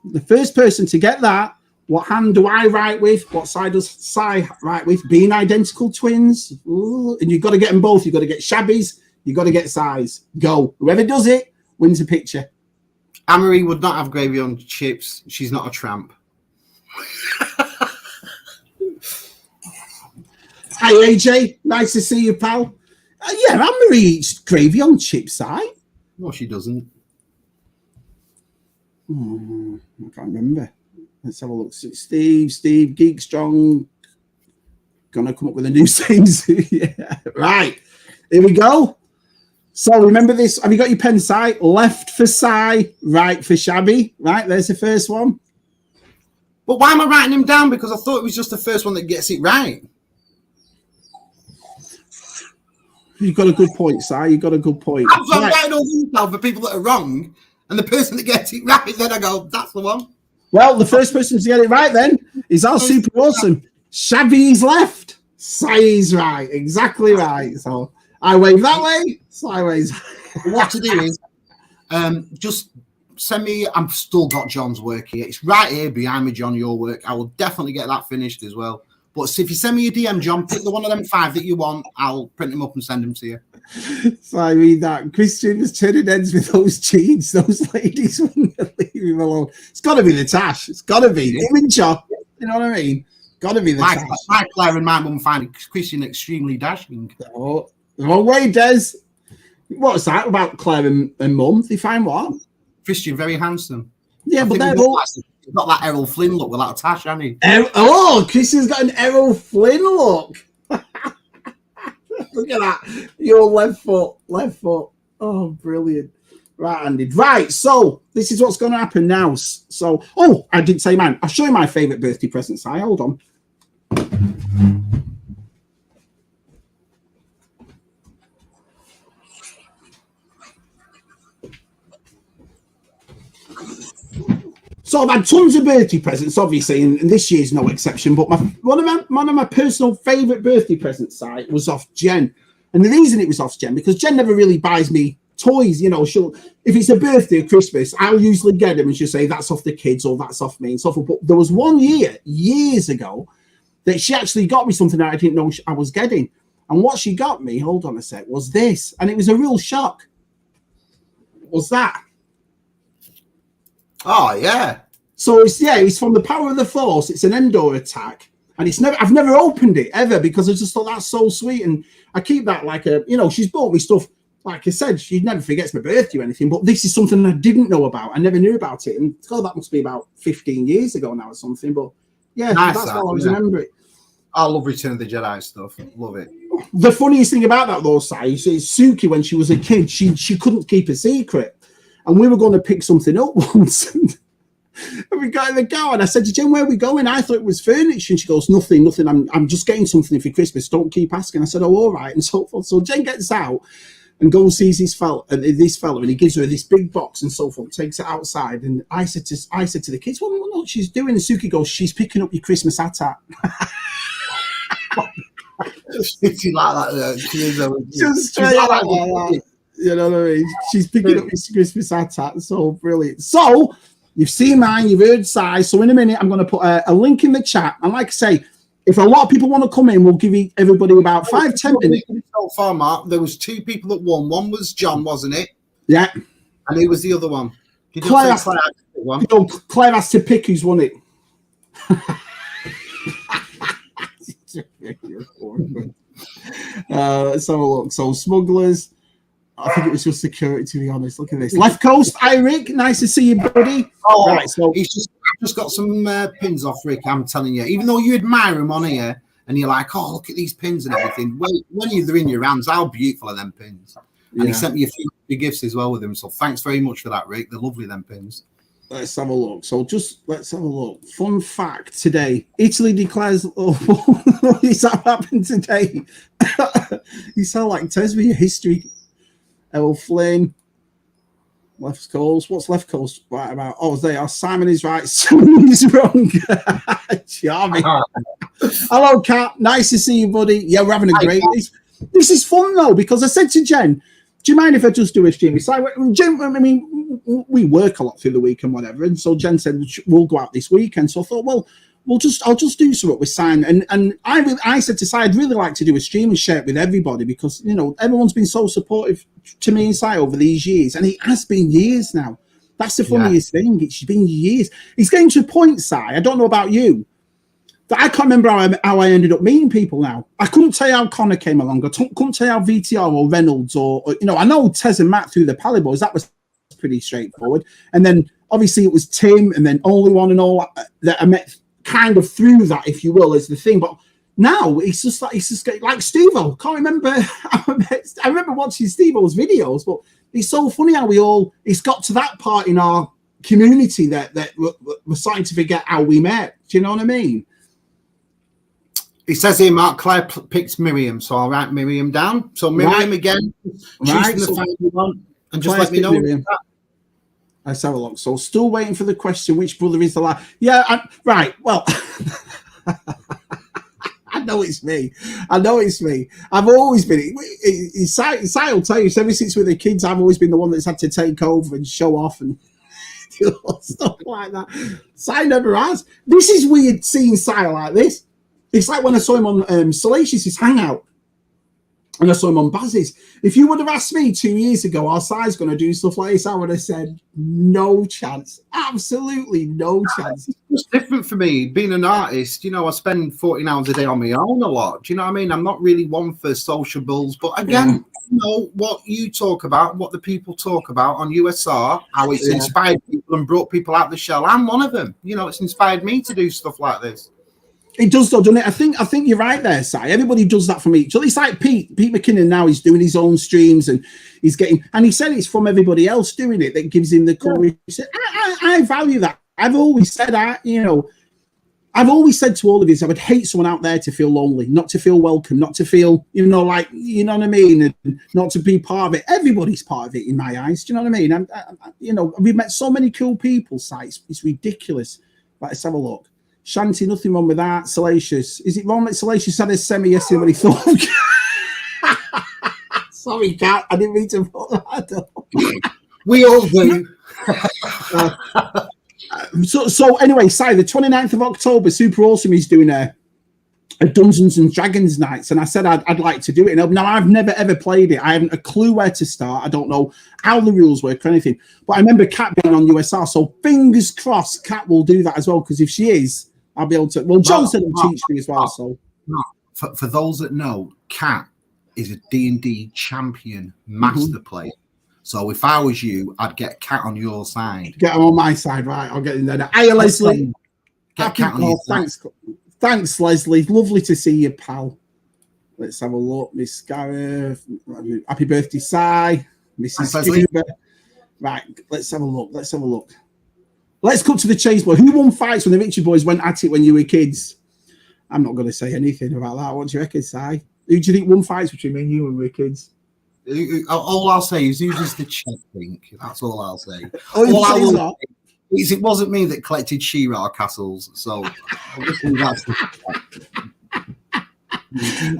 [SPEAKER 1] the first person to get that, what hand do I write with? What side does Sai write with? Being identical twins. Ooh, and you've got to get them both. You've got to get Shabby's. You've got to get Sai's. Go. Whoever does it wins a picture.
[SPEAKER 2] Amory would not have gravy on chips. She's not a tramp.
[SPEAKER 1] Hi, AJ. Nice to see you, pal. Yeah, Anne-Marie eats gravy on chips, I.
[SPEAKER 2] No, she doesn't.
[SPEAKER 1] I can't remember. Let's have a look. Steve, Geek Strong. Gonna come up with a new saying. Yeah, right. Here we go. So remember this. Have you got your pen, Si? Left for Si, right for Shabby. Right, there's the first one.
[SPEAKER 2] But why am I writing him down? Because I thought it was just the first one that gets it right.
[SPEAKER 1] You've got a good point, Si. You've got a good point.
[SPEAKER 2] I'm writing all these down for people that are wrong, and the person that gets it right, then I go, that's the one.
[SPEAKER 1] Well, the first person to get it right then is our super awesome. Shabby's left. Si's right. Exactly right. So I wave that way. Si waves.
[SPEAKER 2] What to do is just send me. I've still got John's work here. It's right here behind me, John, your work. I will definitely get that finished as well. But if you send me a DM, John, pick the one of them 5 that you want. I'll print them up and send them to you.
[SPEAKER 1] So I read that. Christian was turning heads with those jeans. Those ladies wouldn't leave him alone. It's got to be the Tash. It's got to be. Him and John. You know what I mean? Got to be the Tash.
[SPEAKER 2] My Claire and my mum find Christian extremely dashing.
[SPEAKER 1] Oh, the wrong way, Des. What's that about Claire and mum? They find what?
[SPEAKER 2] Christian, very handsome.
[SPEAKER 1] Yeah, but they're all...
[SPEAKER 2] He's got that Errol Flynn look without a Tash, hasn't he?
[SPEAKER 1] Oh, Christian's got an Errol Flynn look. Look at that. Your left foot. Oh, brilliant. Right, Andy. Right, so this is what's going to happen now. So, oh, I didn't say mine. I'll show you my favourite birthday presents. Hold on. So I've had tons of birthday presents, obviously, and this year's no exception. But one of my personal favourite birthday presents was off Jen, and the reason it was off Jen because Jen never really buys me toys. You know, if it's a birthday or Christmas, I'll usually get them and she'll say that's off the kids or that's off me and so forth. But there was one year, years ago, that she actually got me something that I didn't know I was getting, and what she got me, hold on a sec, was this, and it was a real shock. Was that?
[SPEAKER 2] Oh yeah.
[SPEAKER 1] So it's from the Power of the Force. It's an Endor attack, and I've never opened it ever because I just thought that's so sweet, and I keep that like she's bought me stuff. Like I said, she never forgets my birthday or anything, but this is something I didn't know about. I never knew about it, and God, that must be about 15 years ago now or something. But yeah,
[SPEAKER 2] nice,
[SPEAKER 1] that's how I always remember it.
[SPEAKER 2] I love Return of the Jedi stuff. Love it.
[SPEAKER 1] The funniest thing about that though, Si, is Suki when she was a kid, she couldn't keep a secret, and we were going to pick something up once. And we got in the car and I said to Jen, where are we going? I thought it was furniture. And she goes, nothing. I'm just getting something for Christmas. Don't keep asking. I said, oh, all right. And so forth. So Jen gets out and goes sees this fella and he gives her this big box and so forth, takes it outside. And I said to the kids, well, what she's doing? And Suki goes, she's picking up your Christmas hat.
[SPEAKER 2] Just like that.
[SPEAKER 1] Just straight like that. You know what I mean? She's picking up your Christmas hat. So brilliant. So you've seen mine, you've heard size. So in a minute, I'm going to put a link in the chat. And like I say, if a lot of people want to come in, we'll give everybody about 5-10 minutes.
[SPEAKER 2] So far, Mark, there was 2 people that won. One was John, wasn't it?
[SPEAKER 1] Yeah.
[SPEAKER 2] And who was the other one?
[SPEAKER 1] Claire has to pick who's won it. Let's have a look. So smugglers. I think it was just security, to be honest. Look at this. Left Coast, hi Rick. Nice to see you, buddy.
[SPEAKER 2] Oh,
[SPEAKER 1] right, so
[SPEAKER 2] he's just got some pins off, Rick. I'm telling you. Even though you admire him on here, and you're like, oh, look at these pins and everything. When they're in your hands, how beautiful are them pins? And he sent me a few gifts as well with them. So thanks very much for that, Rick. They're lovely, them pins. Let's
[SPEAKER 1] have a look. So let's have a look. Fun fact today. Italy declares is that happened today? You sound like Tesby, your history. El Flynn. Left Coast. What's Left Coast right about? Oh, they are. Simon is right. Simon is wrong. Charming. Hello, Kat. Nice to see you, buddy. Yeah, we're having a great. This is fun though, because I said to Jen, do you mind if I just do a stream? It's like, Jen, I mean, we work a lot through the week and whatever. And so Jen said, we'll go out this weekend. So I thought, well, I'll just do something with Simon. And I said to Si, I'd really like to do a stream and share it with everybody because, you know, everyone's been so supportive to me and Si over these years. And it has been years now. That's the funniest thing. It's been years. It's getting to a point, Si, I don't know about you, that I can't remember how I ended up meeting people now. I couldn't tell you how Connor came along. I couldn't tell you how VTR or Reynolds or you know, I know Tez and Matt through the Pally Boys. That was pretty straightforward. And then obviously it was Tim and then Only One and all that I met kind of through that, if you will, is the thing. But now it's just like Steve-O. Can't remember. I remember watching Steve-O's videos, but it's so funny how it's got to that part in our community that we're starting to forget how we met. Do you know what I mean?
[SPEAKER 2] It says here, Mark Claire picked Miriam, so I'll write Miriam down. So Miriam again,
[SPEAKER 1] right.
[SPEAKER 2] The family one, and just let me know.
[SPEAKER 1] Let's have a look. So still waiting for the question, which brother is the last? Yeah, right. Well, I know it's me. I've always been. Si will tell you, ever since we're the kids, I've always been the one that's had to take over and show off and do stuff like that. Si never has. This is weird seeing Si like this. It's like when I saw him on Salacious' Hangout and I saw him on Baz's. If you would have asked me 2 years ago, our Si's going to do stuff like this, I would have said, no chance. Absolutely no chance.
[SPEAKER 2] It's different for me. Being an artist, you know, I spend 14 hours a day on my own a lot. Do you know what I mean? I'm not really one for social bulls. But again, you know, what you talk about, what the people talk about on USR, how it's inspired people and brought people out of the shell. I'm one of them. You know, it's inspired me to do stuff like this.
[SPEAKER 1] It does though, doesn't it? I think you're right there, Si. Everybody does that from each other. It's like Pete McKinnon now. He's doing his own streams and he's getting. And he said it's from everybody else doing it that gives him the courage. I value that. I've always said I've always said to all of you, I would hate someone out there to feel lonely, not to feel welcome, not to feel, you know, like, you know what I mean, and not to be part of it. Everybody's part of it in my eyes. Do you know what I mean? You know, we've met so many cool people, Si. It's ridiculous. Let's have a look. Shanty, nothing wrong with that. Salacious. Is it wrong that Salacious had a semi yesterday when he thought? Sorry, Kat. I didn't mean to put that up.
[SPEAKER 2] We all do.
[SPEAKER 1] So anyway, Si, the 29th of October, Super Awesome is doing a Dungeons and Dragons nights, and I said I'd like to do it. Now, I've never ever played it. I haven't a clue where to start. I don't know how the rules work or anything. But I remember Kat being on USR, so fingers crossed Kat will do that as well, because if she is, I'll be able to. Well, John said he'll teach me as well. So,
[SPEAKER 2] for those that know, Kat is a D&D champion master player. So if I was you, I'd get Kat on your side.
[SPEAKER 1] Get him on my side, right? I'll get in there. Hey, Leslie.
[SPEAKER 2] Get Kat on your side.
[SPEAKER 1] Thanks, Leslie. Lovely to see you, pal. Let's have a look. Miss Gareth. Happy birthday, Si. Mrs. Cuba. Right, let's have a look. Let's cut to the chase, boy. Who won fights when the Richard boys went at it when you were kids? I'm not going to say anything about that. What do you reckon, Si? Who do you think won fights between me and you when we were kids?
[SPEAKER 2] All I'll say is who does the check think? That's all I'll say. It wasn't me that collected She-Ra castles, so obviously that's
[SPEAKER 1] You've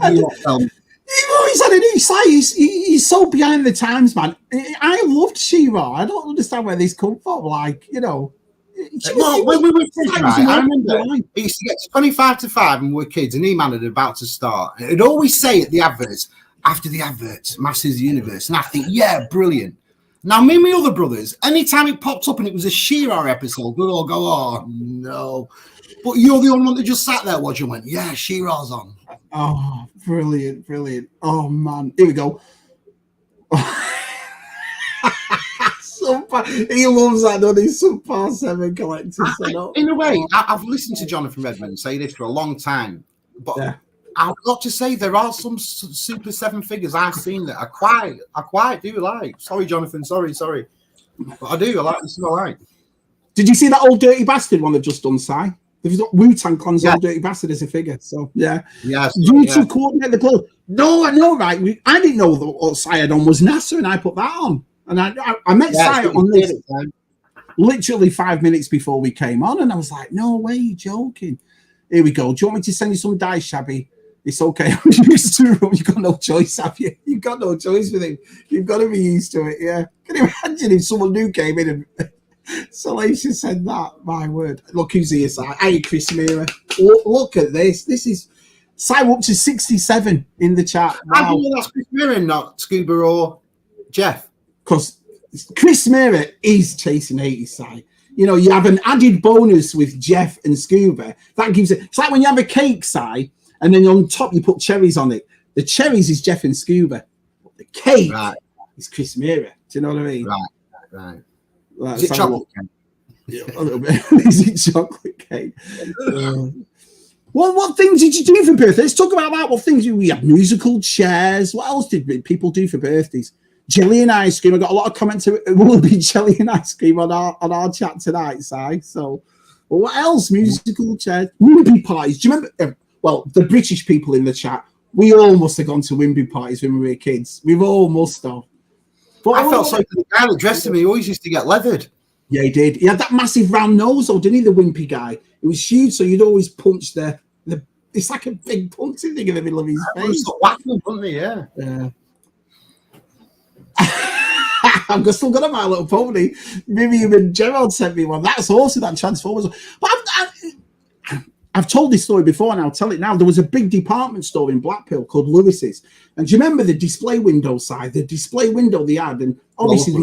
[SPEAKER 1] always had a new site. He's so behind the times, man. I loved She-Ra. I don't understand where this come from. Like, you know.
[SPEAKER 2] When we were kids, I remember he used to get 25 to 5 and we were kids, and E-Man had about to start. It'd always say at the adverts, after the adverts, Masters of the Universe. And I think, yeah, brilliant. Now, me and my other brothers, anytime it popped up and it was a She-Ra episode, we'd all go, oh, no. But you're the only one that just sat there watching and went, yeah, She-Ra's on.
[SPEAKER 1] Oh, brilliant, brilliant. Oh, man. Here we go. He loves that, doesn't he? Some Part 7 collectors.
[SPEAKER 2] In a way, I've listened to Jonathan Redmond say this for a long time, but I've got to say there are some Super 7 figures I've seen that I quite do like. Sorry, Jonathan. Sorry. But I do. I like this. All right.
[SPEAKER 1] Did you see that old Dirty Bastard one they've just done, Si? They've got Wu-Tang Clan's old Dirty Bastard as a figure. So, yeah.
[SPEAKER 2] Yes.
[SPEAKER 1] You two coordinate the clothes. No, I know, right? I didn't know that what Si had on was NASA, and I put that on. And I met Si on this literally 5 minutes before we came on, and I was like, no way, you're joking. Here we go. Do you want me to send you some dice, Shabby? It's okay. I'm used to it. You've got no choice, have you? You've got no choice with him. You've got to be used to it, yeah. Can you imagine if someone new came in and Salacious said that? My word. Look who's here, Si. Hey, Chris Mira. Look at this. This is Si up to 67 in the chat.
[SPEAKER 2] Wow. How do you know that's Chris Mira, not Scuba or Jeff?
[SPEAKER 1] Because Chris Mira is chasing 80, Si. You know, you have an added bonus with Jeff and Scuba. That gives it. It's like when you have a cake, Si, and then on top you put cherries on it. The cherries is Jeff and Scuba. But the cake is Chris Mira. Do you know what I mean?
[SPEAKER 2] Right.
[SPEAKER 1] Is
[SPEAKER 2] it chocolate cake?
[SPEAKER 1] Yeah, a little bit. Is it chocolate cake? What things did you do for birthdays? Let's talk about that. What things we had? Musical chairs. What else did people do for birthdays? Jelly and ice cream. I got a lot of comments. Will it be jelly and ice cream on our chat tonight, Si? So, well, what else? Musical chairs, Wimpy parties. Do you remember? Well, the British people in the chat, we all must have gone to Wimpy parties when we were kids. We've all must have.
[SPEAKER 2] But I felt sorry for the guy that dressed him. He always used to get leathered. Yeah,
[SPEAKER 1] he did. He had that massive round nose, though, didn't he? The Wimpy guy. It was huge, so you'd always punch the. It's like a big punching thing in the middle of his face.
[SPEAKER 2] Whacking, wasn't he? Yeah.
[SPEAKER 1] I've still got a My Little Pony. Miriam and Gerald sent me one. That's awesome, that Transformers. But I've told this story before, and I'll tell it now. There was a big department store in Blackpool called Lewis's. And do you remember the display window side? The display window they had, and obviously,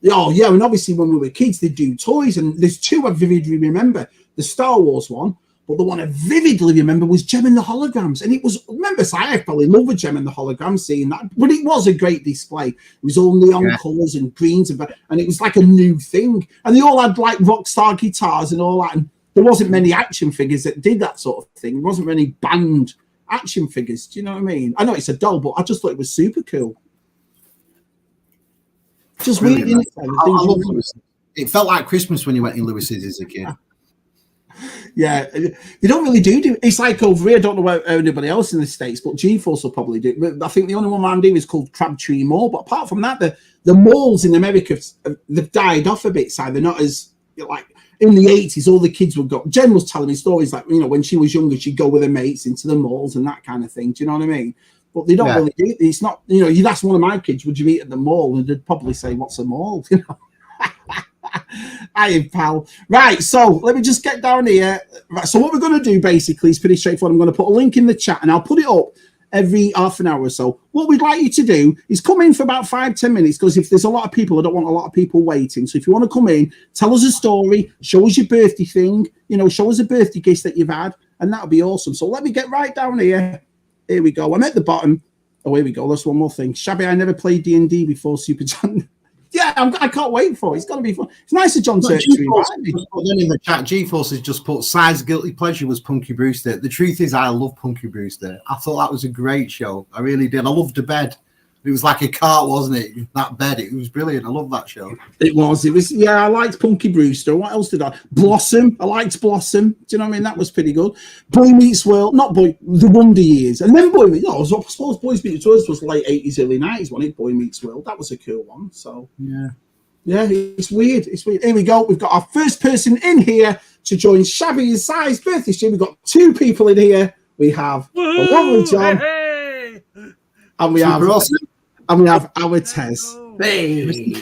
[SPEAKER 1] and obviously when we were kids, they do toys. And there's two I vividly remember: the Star Wars one, but the one I vividly remember was Gem and the Holograms. And it was, remember, I fell in love with Gem and the Holograms, seeing that. But it was a great display. It was all neon colours and greens, and it was like a new thing. And they all had like rock star guitars and all that. And there wasn't many action figures that did that sort of thing. There wasn't many band action figures. Do you know what I mean? I know it's a doll, but I just thought it was super cool. Just weird.
[SPEAKER 2] It felt like Christmas when you went in Lewis's as a kid.
[SPEAKER 1] Yeah, they don't really do. It's like over here. I don't know about anybody else in the States, but G-Force will probably do. But I think the only one around here is called Crabtree Mall. But apart from that, the malls in America, they've died off a bit. So they're not as like in the 80s. All the kids would go. Jen was telling me stories like, you know, when she was younger, she'd go with her mates into the malls and that kind of thing. Do you know what I mean? But they don't really do it. It's not, you know, you'd ask one of my kids, would you eat at the mall? And they'd probably say, what's a mall? You know. Hi, pal. Right, so let me just get down here. Right, so what we're going to do basically is pretty straightforward. I'm going to put a link in the chat and I'll put it up every half an hour or so. What we'd like you to do is come in for about 5-10 minutes, because if there's a lot of people, I don't want a lot of people waiting. So if you want to come in, tell us a story, show us your birthday thing, you know, show us a birthday gift that you've had, and that'll be awesome. So let me get right down here. Here we go. I'm at the bottom. Oh, here we go. That's one more thing. Shabby, I never played D&D before Super John. Yeah, I can't wait for it. It's going to be fun. It's nice of John to invite me.
[SPEAKER 2] Then in the chat, G-Force has just put size guilty pleasure was Punky Brewster. The truth is, I love Punky Brewster. I thought that was a great show. I really did. I loved the bed. It was like a cart, wasn't it? That bed. It was brilliant. I love that show.
[SPEAKER 1] It was. Yeah, I liked Punky Brewster. What else did I? Blossom. I liked Blossom. Do you know what I mean? That was pretty good. Boy Meets World. Not Boy. The Wonder Years. And then Boy Meets. No, I suppose Boy Meets World was late 80s, early 90s, wasn't it? Boy Meets World. That was a cool one. So yeah, it's weird. It's weird. Here we go. We've got our first person in here to join Shabbys'S birthday stream. We've got two people in here. We have the lovely John, and we have our Tez.
[SPEAKER 2] Hey,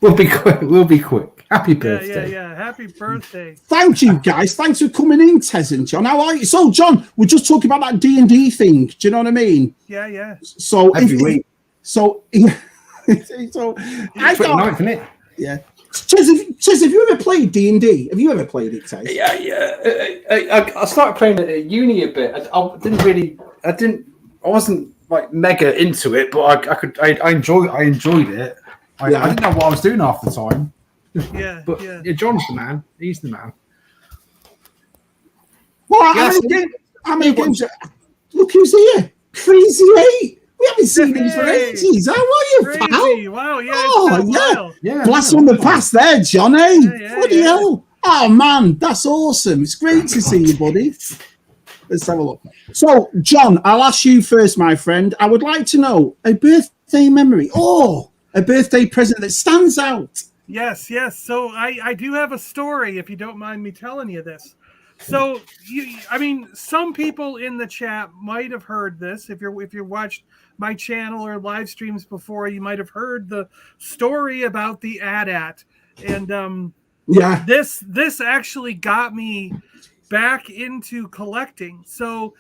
[SPEAKER 2] we'll be quick. Happy birthday.
[SPEAKER 4] Yeah. Happy birthday.
[SPEAKER 1] Thank you, guys. Thanks for coming in, Tez and John. How are you? So, John, we're just talking about that D&D thing. Do you know what I mean?
[SPEAKER 4] Yeah.
[SPEAKER 1] So
[SPEAKER 2] every week.
[SPEAKER 1] So I got. Yeah. Ches, have you ever played D&D? Have you ever played it, Ches?
[SPEAKER 4] Yeah. I started playing it at uni a bit. I wasn't like mega into it, but I enjoyed it. I didn't know what I was doing half the time. But John's the man. He's the man.
[SPEAKER 1] Well, how many games? Look who's here. Crazy 8. We haven't seen him for ages. How are you,
[SPEAKER 5] Crazy.
[SPEAKER 1] pal?
[SPEAKER 5] Wow, yeah.
[SPEAKER 1] Oh,
[SPEAKER 5] yeah.
[SPEAKER 1] Blast on the past there, Johnny. Bloody hell. Oh, man, that's awesome. It's great to see you, buddy. Let's have a look. So, John, I'll ask you first, my friend. I would like to know a birthday memory. Oh, a birthday present that stands out.
[SPEAKER 5] Yes. So I do have a story, if you don't mind me telling you this. So some people in the chat might have heard this. If you watched my channel or live streams before, you might have heard the story about the AT-AT. And this actually got me back into collecting. So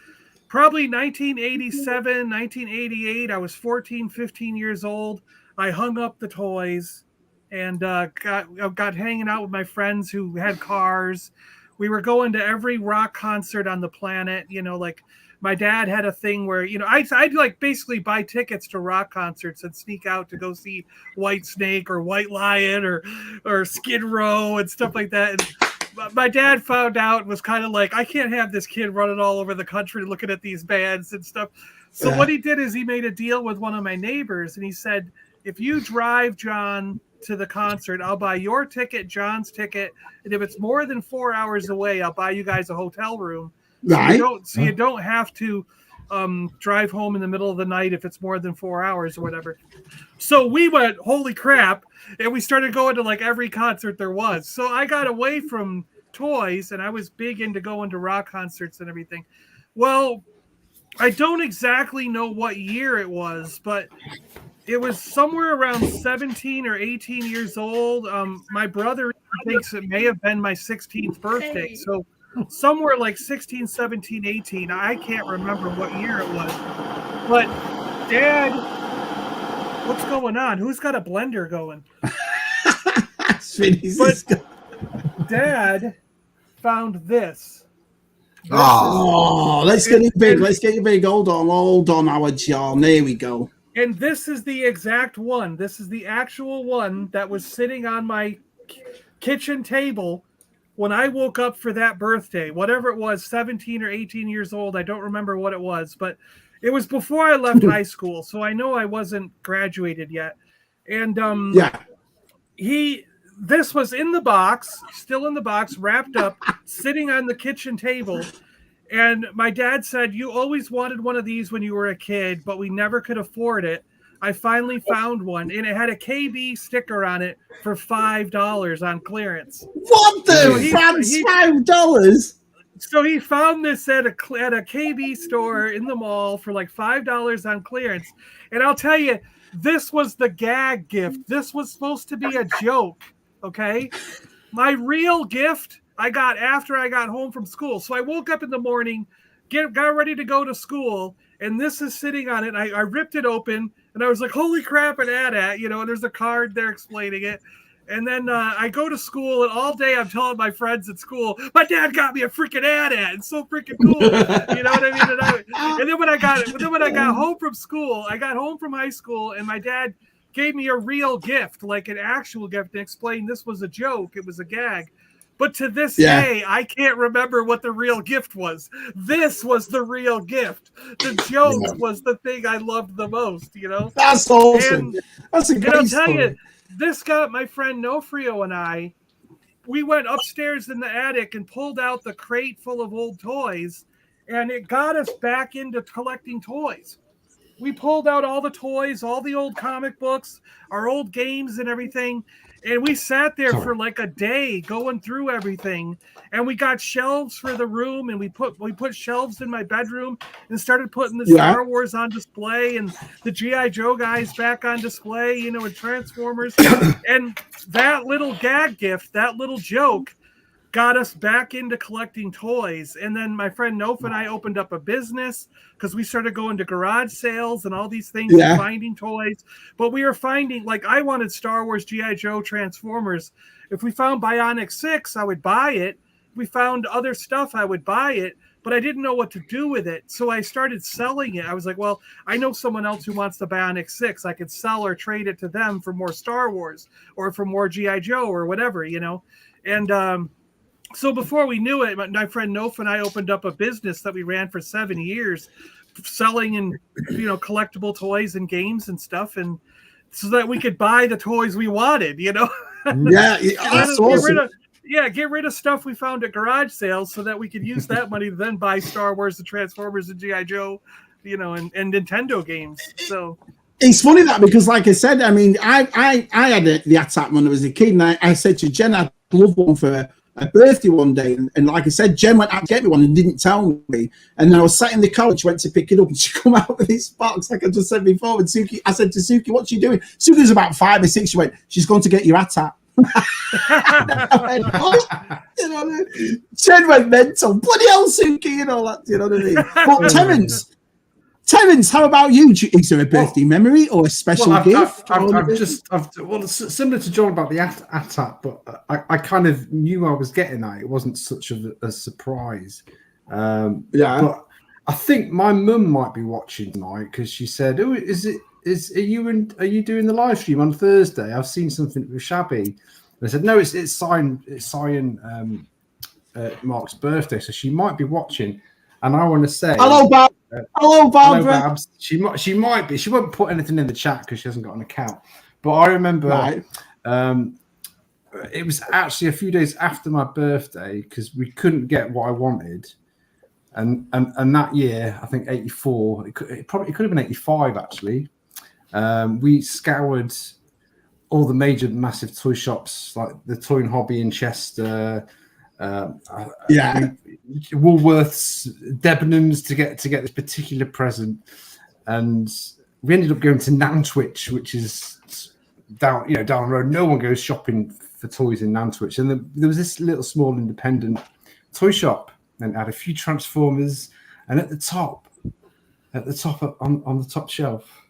[SPEAKER 5] probably 1987, 1988, I was 14, 15 years old. I hung up the toys and got hanging out with my friends who had cars. We were going to every rock concert on the planet. Like my dad had a thing where, I'd like basically buy tickets to rock concerts and sneak out to go see White Snake or White Lion or Skid Row and stuff like that. And my dad found out and was kind of like, I can't have this kid running all over the country looking at these bands and stuff. So what he did is he made a deal with one of my neighbors and he said, if you drive John to the concert, I'll buy your ticket, John's ticket, and if it's more than 4 hours away, I'll buy you guys a hotel room.
[SPEAKER 1] Right.
[SPEAKER 5] So you don't have to drive home in the middle of the night if it's more than 4 hours or whatever. So we went, holy crap, and we started going to like every concert there was. So I got away from toys, and I was big into going to rock concerts and everything. Well, I don't exactly know what year it was, but it was somewhere around 17 or 18 years old. My brother thinks it may have been my 16th birthday. So somewhere like 16, 17, 18. I can't remember what year it was. But Dad, what's going on? Who's got a blender going? But Dad found this.
[SPEAKER 1] Let's get it big. Let's get it big. Hold on, our John. There we go.
[SPEAKER 5] And this is the exact one. This is the actual one that was sitting on my kitchen table when I woke up for that birthday. Whatever it was, 17 or 18 years old. I don't remember what it was, but it was before I left high school. So I know I wasn't graduated yet. And this was in the box, still in the box, wrapped up, sitting on the kitchen table. And my dad said, you always wanted one of these when you were a kid, but we never could afford it. I finally found one, and it had a KB sticker on it for $5 on clearance.
[SPEAKER 1] What the? $5?
[SPEAKER 5] So he found this at a KB store in the mall for like $5 on clearance. And I'll tell you, this was the gag gift. This was supposed to be a joke, okay? My real gift I got after I got home from school. So I woke up in the morning, got ready to go to school, and this is sitting on it. I ripped it open, and I was like, holy crap, an AT-AT, and there's a card there explaining it. And then I go to school, and all day I'm telling my friends at school, my dad got me a freaking AT-AT. It's so freaking cool. You know what I mean? And then when I got home from school, I got home from high school, and my dad gave me a real gift, like an actual gift, and explained this was a joke. It was a gag. But to this day, I can't remember what the real gift was. This was the real gift. The joke was the thing I loved the most,
[SPEAKER 1] That's awesome. That's a great
[SPEAKER 5] I'll
[SPEAKER 1] story.
[SPEAKER 5] tell you, this got my friend Nofrio and I, we went upstairs in the attic and pulled out the crate full of old toys, and it got us back into collecting toys. We pulled out all the toys, all the old comic books, our old games and everything. And we sat there for like a day going through everything. And we got shelves for the room, and we put shelves in my bedroom and started putting the Star Wars on display and the G.I. Joe guys back on display, and Transformers. And that little gag gift, that little joke, got us back into collecting toys. And then my friend Nof and I opened up a business because we started going to garage sales and all these things and finding toys. But we were finding, like, I wanted Star Wars, G.I. Joe, Transformers. If we found Bionic 6, I would buy it. If we found other stuff, I would buy it. But I didn't know what to do with it. So I started selling it. I was like, well, I know someone else who wants the Bionic 6. I could sell or trade it to them for more Star Wars or for more G.I. Joe or whatever, you know. And so before we knew it, my friend Nof and I opened up a business that we ran for 7 years, selling and, you know, collectible toys and games and stuff, and so that we could buy the toys we wanted, you know.
[SPEAKER 1] Yeah, that's awesome.
[SPEAKER 5] Get rid of stuff we found at garage sales so that we could use that money to then buy Star Wars and Transformers and G.I. Joe, you know, and Nintendo games. So
[SPEAKER 1] it's funny that, because like I said, I mean, I had the ATAT when I was a kid, and I said to Jen, I'd love one for a birthday one day, and like I said, Jen went out to get me one and didn't tell me, and then I was sat in the car, she went to pick it up, and she come out with this box, like I just said before, and Suki, I said to Suki, what's she doing? Suki was about 5 or 6, she went, she's going to get your ATAT. I went, oh, you know, Jen went mental, bloody hell, Suki, you know, that, you know what I mean? But Terence, how about you? Is there a birthday memory or a special gift?
[SPEAKER 4] It's similar to John about the ATAT, but I kind of knew I was getting that. It wasn't such a surprise. But I think my mum might be watching tonight because she said, "Oh, are you doing the live stream on Thursday? I've seen something with Shabby." And I said, "No, it's Cyan Mark's birthday, so she might be watching." And I want to say,
[SPEAKER 1] hello, Bob. Hello, Barbara.
[SPEAKER 4] Hello, Babs. She might be. She won't put anything in the chat because she hasn't got an account. But I remember it was actually a few days after my birthday because we couldn't get what I wanted, and that year, I think 84. It could have been 85 actually. We scoured all the major massive toy shops like the Toy and Hobby in Chester. Woolworths, Debenhams to get this particular present, and we ended up going to Nantwich, which is down the road. No one goes shopping for toys in Nantwich, and there was this little small independent toy shop, and it had a few Transformers, and at the top on the top shelf,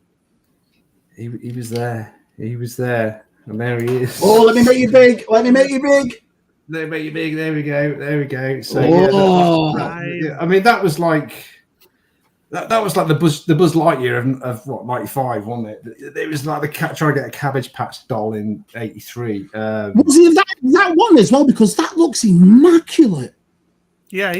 [SPEAKER 4] he was there, and there he is.
[SPEAKER 1] Oh, let me make you big.
[SPEAKER 4] They make you big. There we go. So I mean, that was like the Buzz Lightyear of what 95, wasn't it? It was like the trying to get a Cabbage Patch doll in 83.
[SPEAKER 1] Was it that one as well? Because that looks immaculate.
[SPEAKER 5] Yeah.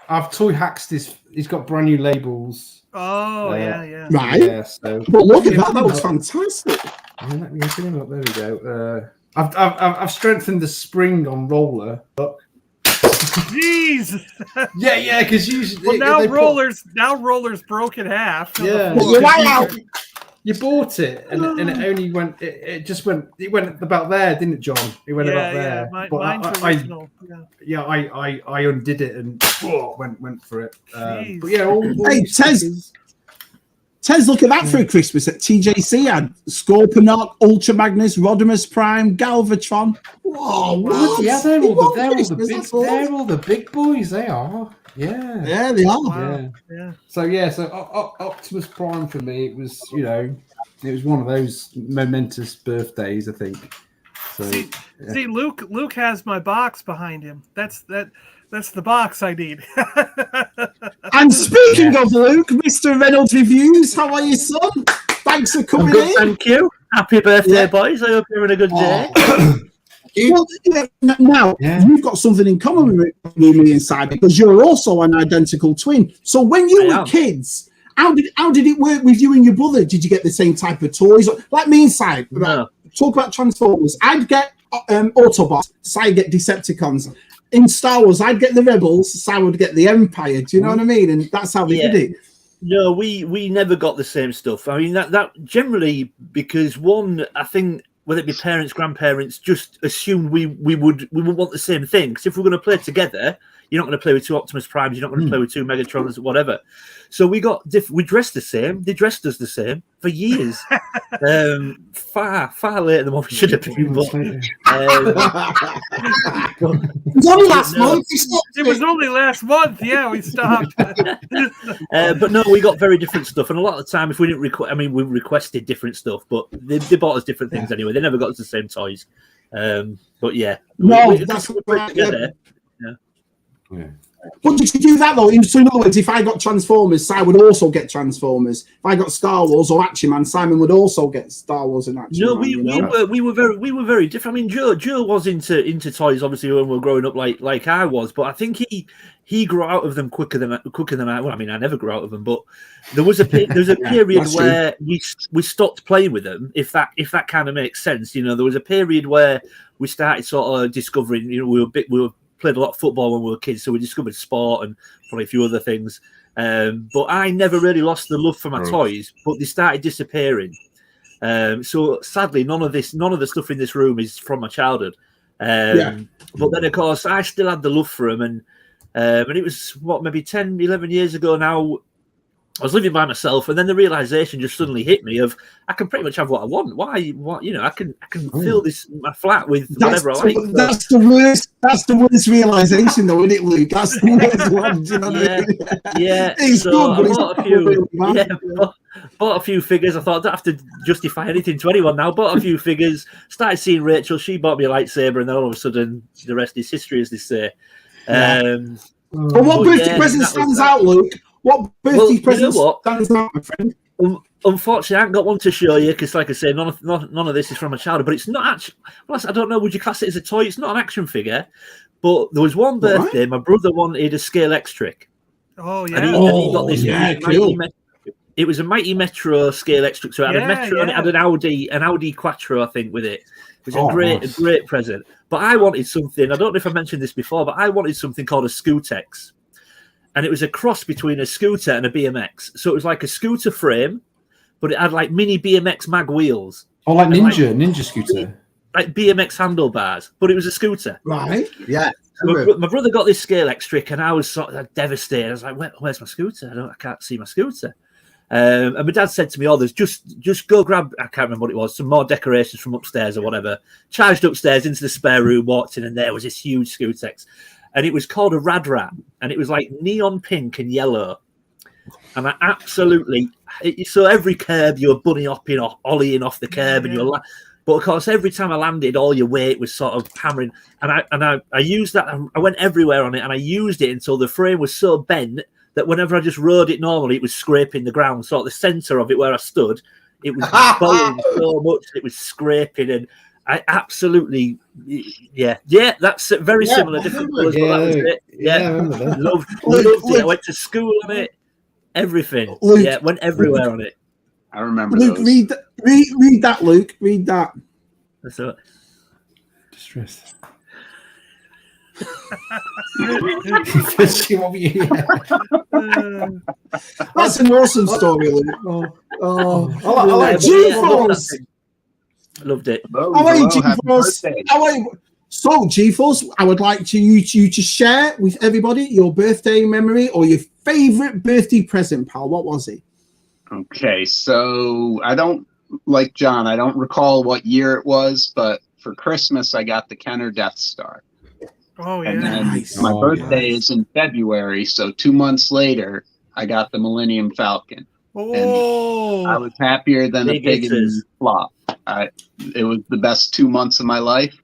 [SPEAKER 4] I've toy hacked this. He's got brand new labels.
[SPEAKER 5] Oh yeah.
[SPEAKER 1] Right.
[SPEAKER 4] Yeah, so,
[SPEAKER 1] but look at that. That was fantastic.
[SPEAKER 4] Let me open him up. There we go. I've strengthened the spring on roller. Look.
[SPEAKER 5] Jeez.
[SPEAKER 4] Yeah, because usually
[SPEAKER 5] now roller's broke in half.
[SPEAKER 4] Yeah. You bought it and it only went. It went about there, didn't it, John? It went about there.
[SPEAKER 5] Mine's original.
[SPEAKER 4] I undid it and went for it. But
[SPEAKER 1] hey, Tez, look at that for Christmas at TJC. Had Scorponok, Ultra Magnus, Rodimus Prime, Galvatron. Whoa, what?
[SPEAKER 4] Yeah, they're all the big boys. They are. Yeah,
[SPEAKER 1] they are.
[SPEAKER 5] Wow. Yeah.
[SPEAKER 4] So Optimus Prime for me, it was it was one of those momentous birthdays, I think. So
[SPEAKER 5] see, Luke has my box behind him. That's the box I need.
[SPEAKER 1] And speaking of Luke, Mr. Reynolds Reviews, how are you, son? Thanks for coming in.
[SPEAKER 6] Thank you. Happy birthday, boys. I hope you're having a good day.
[SPEAKER 1] Well, now you've got something in common with me inside because you're also an identical twin. So when you were kids, how did it work with you and your brother? Did you get the same type of toys? Like me inside,
[SPEAKER 6] no.
[SPEAKER 1] Talk about Transformers. I'd get Autobots, so I'd get Decepticons. In Star Wars, I'd get the Rebels, so I would get the Empire. Do you know what I mean? And that's how we did it.
[SPEAKER 6] No, we never got the same stuff. I mean, that generally because one, I think, whether it be parents, grandparents, just assumed we would want the same thing. Because if we're going to play together, you're not going to play with two Optimus Primes, you're not going to play with two Megatrons, whatever. So we got we dressed the same. They dressed us the same. for years. Far later than what we should have been. But,
[SPEAKER 2] It was only last month.
[SPEAKER 5] It was only last month. Yeah, we stopped.
[SPEAKER 6] But no, we got very different stuff, and a lot of the time, if we didn't request, I mean, we requested different stuff, but they bought us different things anyway. They never got us the same toys. But yeah,
[SPEAKER 1] that's right. Yeah. But did you do that though? So in other words, if I got Transformers, Si would also get Transformers. If I got Star Wars or Action Man, Simon would also get Star Wars and Action
[SPEAKER 6] No,
[SPEAKER 1] Man.
[SPEAKER 6] we were very different. I mean, Joe was into toys obviously when we were growing up, like I was, but I think he grew out of them quicker than I. Well, I mean, I never grew out of them, but there was a period where we stopped playing with them. If that kind of makes sense, you know, there was a period where we started sort of discovering. You know, we were played a lot of football when we were kids, so we discovered sport and probably a few other things. But I never really lost the love for my toys, but they started disappearing. So sadly, none of the stuff in this room is from my childhood. But then, of course, I still had the love for them, and it was maybe 10, 11 years ago now. I was living by myself, and then the realization just suddenly hit me of I can pretty much have what I want. What you know, I can fill my flat with whatever I like.
[SPEAKER 1] That's the worst. That's the worst realization, though, isn't it, Luke? That's the worst one. Do you know what I mean?
[SPEAKER 6] Yeah.
[SPEAKER 1] It's
[SPEAKER 6] so
[SPEAKER 1] good,
[SPEAKER 6] I bought a few figures. I thought I don't have to justify anything to anyone now. Bought a few figures. Started seeing Rachel. She bought me a lightsaber, and then all of a sudden, the rest is history, as they say.
[SPEAKER 1] But what birthday present stands out, Luke? What birthday present stands out, my friend?
[SPEAKER 6] Unfortunately, I haven't got one to show you because, like I say, none of this is from a childhood. But it's not actually. Well, I don't know. Would you class it as a toy? It's not an action figure. But there was one birthday. My brother wanted a Scale X-Trick.
[SPEAKER 5] Oh yeah.
[SPEAKER 6] And he got this.
[SPEAKER 1] Cool.
[SPEAKER 6] It was a Mighty Metro Scale X-Trick. So it had a Metro and it had an Audi Quattro, I think, with it. It was a great present. But I wanted something. I don't know if I mentioned this before, but I wanted something called a Scootex. And it was a cross between a scooter and a BMX. So it was like a scooter frame, but it had like mini BMX mag wheels.
[SPEAKER 4] Oh, like Ninja scooter.
[SPEAKER 6] Like BMX handlebars, but it was a scooter.
[SPEAKER 1] Right. Yeah.
[SPEAKER 6] So my brother got this Scale X-Trick, and I was sort of devastated. I was like, where's my scooter? I can't see my scooter. And my dad said to me, there's just go grab, I can't remember what it was, some more decorations from upstairs or whatever. Charged upstairs into the spare room, walked in, and there was this huge Scootex. And it was called a Rad Rat, and it was like neon pink and yellow. And I absolutely, so every curb you were bunny hopping or ollieing off the curb, and you're but of course every time I landed, all your weight was sort of hammering. And I used that. I went everywhere on it, and I used it until the frame was so bent that whenever I just rode it normally, it was scraping the ground. So at the centre of it where I stood, it was bowing so much it was scraping, and I absolutely, that's very similar, different colours, but that was it. Loved it. I went to school on it, everything.
[SPEAKER 1] Luke,
[SPEAKER 6] went everywhere on it.
[SPEAKER 7] I remember
[SPEAKER 1] Luke,
[SPEAKER 7] those.
[SPEAKER 1] read that, Luke. Read that.
[SPEAKER 6] That's it.
[SPEAKER 4] Distress.
[SPEAKER 1] That's an awesome story, Luke. I like G-Force.
[SPEAKER 6] Loved it.
[SPEAKER 1] G-Force. So, G-Force, I would like you to share with everybody your birthday memory or your favorite birthday present, pal. What was it?
[SPEAKER 7] Okay, so I don't, like John, I don't recall what year it was, but for Christmas, I got the Kenner Death Star.
[SPEAKER 5] Oh, yeah.
[SPEAKER 7] And then my birthday is in February, so 2 months later, I got the Millennium Falcon.
[SPEAKER 5] Oh,
[SPEAKER 7] and I was happier than a pig in the flop. It was the best 2 months of my life.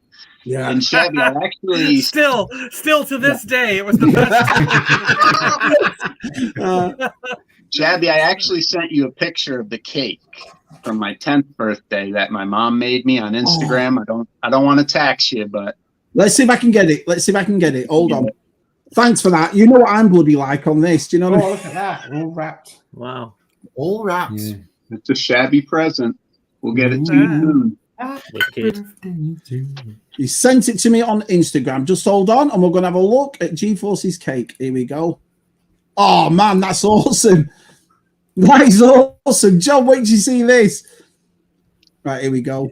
[SPEAKER 1] Yeah.
[SPEAKER 7] And Shabby, I actually
[SPEAKER 5] still to this day, it was the best.
[SPEAKER 7] Shabby, I actually sent you a picture of the cake from my 10th birthday that my mom made me on Instagram. I don't want to tax you, but
[SPEAKER 1] let's see if I can get it. Hold on. Thanks for that. You know what I'm bloody like on this. Do you know what I mean?
[SPEAKER 4] Look at that. All wrapped.
[SPEAKER 6] Wow.
[SPEAKER 2] All wrapped.
[SPEAKER 4] Yeah.
[SPEAKER 7] It's a Shabby present. We'll get it to you soon.
[SPEAKER 6] Wicked.
[SPEAKER 1] He sent it to me on Instagram. Just hold on, and we're going to have a look at G-Force's cake. Here we go. Oh, man, that's awesome. That is awesome. John, wait till you see this. Right, here we go.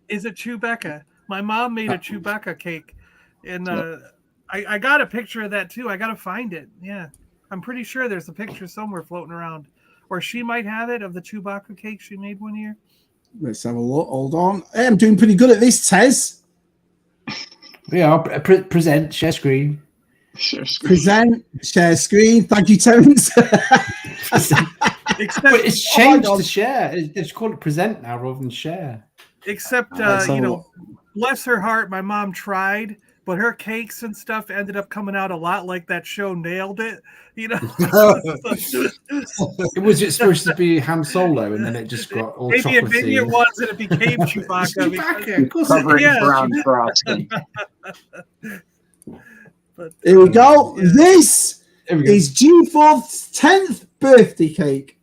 [SPEAKER 5] Is it Chewbacca? My mom made a Chewbacca cake, and I got a picture of that too. I got to find it. Yeah, I'm pretty sure there's a picture somewhere floating around. or she might have it, of the Chewbacca cake she made one year?
[SPEAKER 1] Let's have a look. Hold on. Hey, I'm doing pretty good at this, Tez.
[SPEAKER 4] Yeah, I'll present, share screen.
[SPEAKER 1] Present, share screen. Thank you, Terence.
[SPEAKER 5] Except,
[SPEAKER 4] But it's changed to share. It's called it present now rather than share.
[SPEAKER 5] except bless her heart, my mom tried, but her cakes and stuff ended up coming out a lot like that show Nailed It.
[SPEAKER 4] It was supposed to be Han Solo, and then it just got all
[SPEAKER 5] maybe it
[SPEAKER 4] chocolatey.
[SPEAKER 5] was, and it became Chewbacca.
[SPEAKER 4] Chewbacca, of course.
[SPEAKER 7] Covered in
[SPEAKER 5] Yeah.
[SPEAKER 7] brown frosting.
[SPEAKER 5] But,
[SPEAKER 1] Here we go.
[SPEAKER 5] Yeah.
[SPEAKER 1] This
[SPEAKER 4] There we go.
[SPEAKER 1] is G4's 10th birthday cake.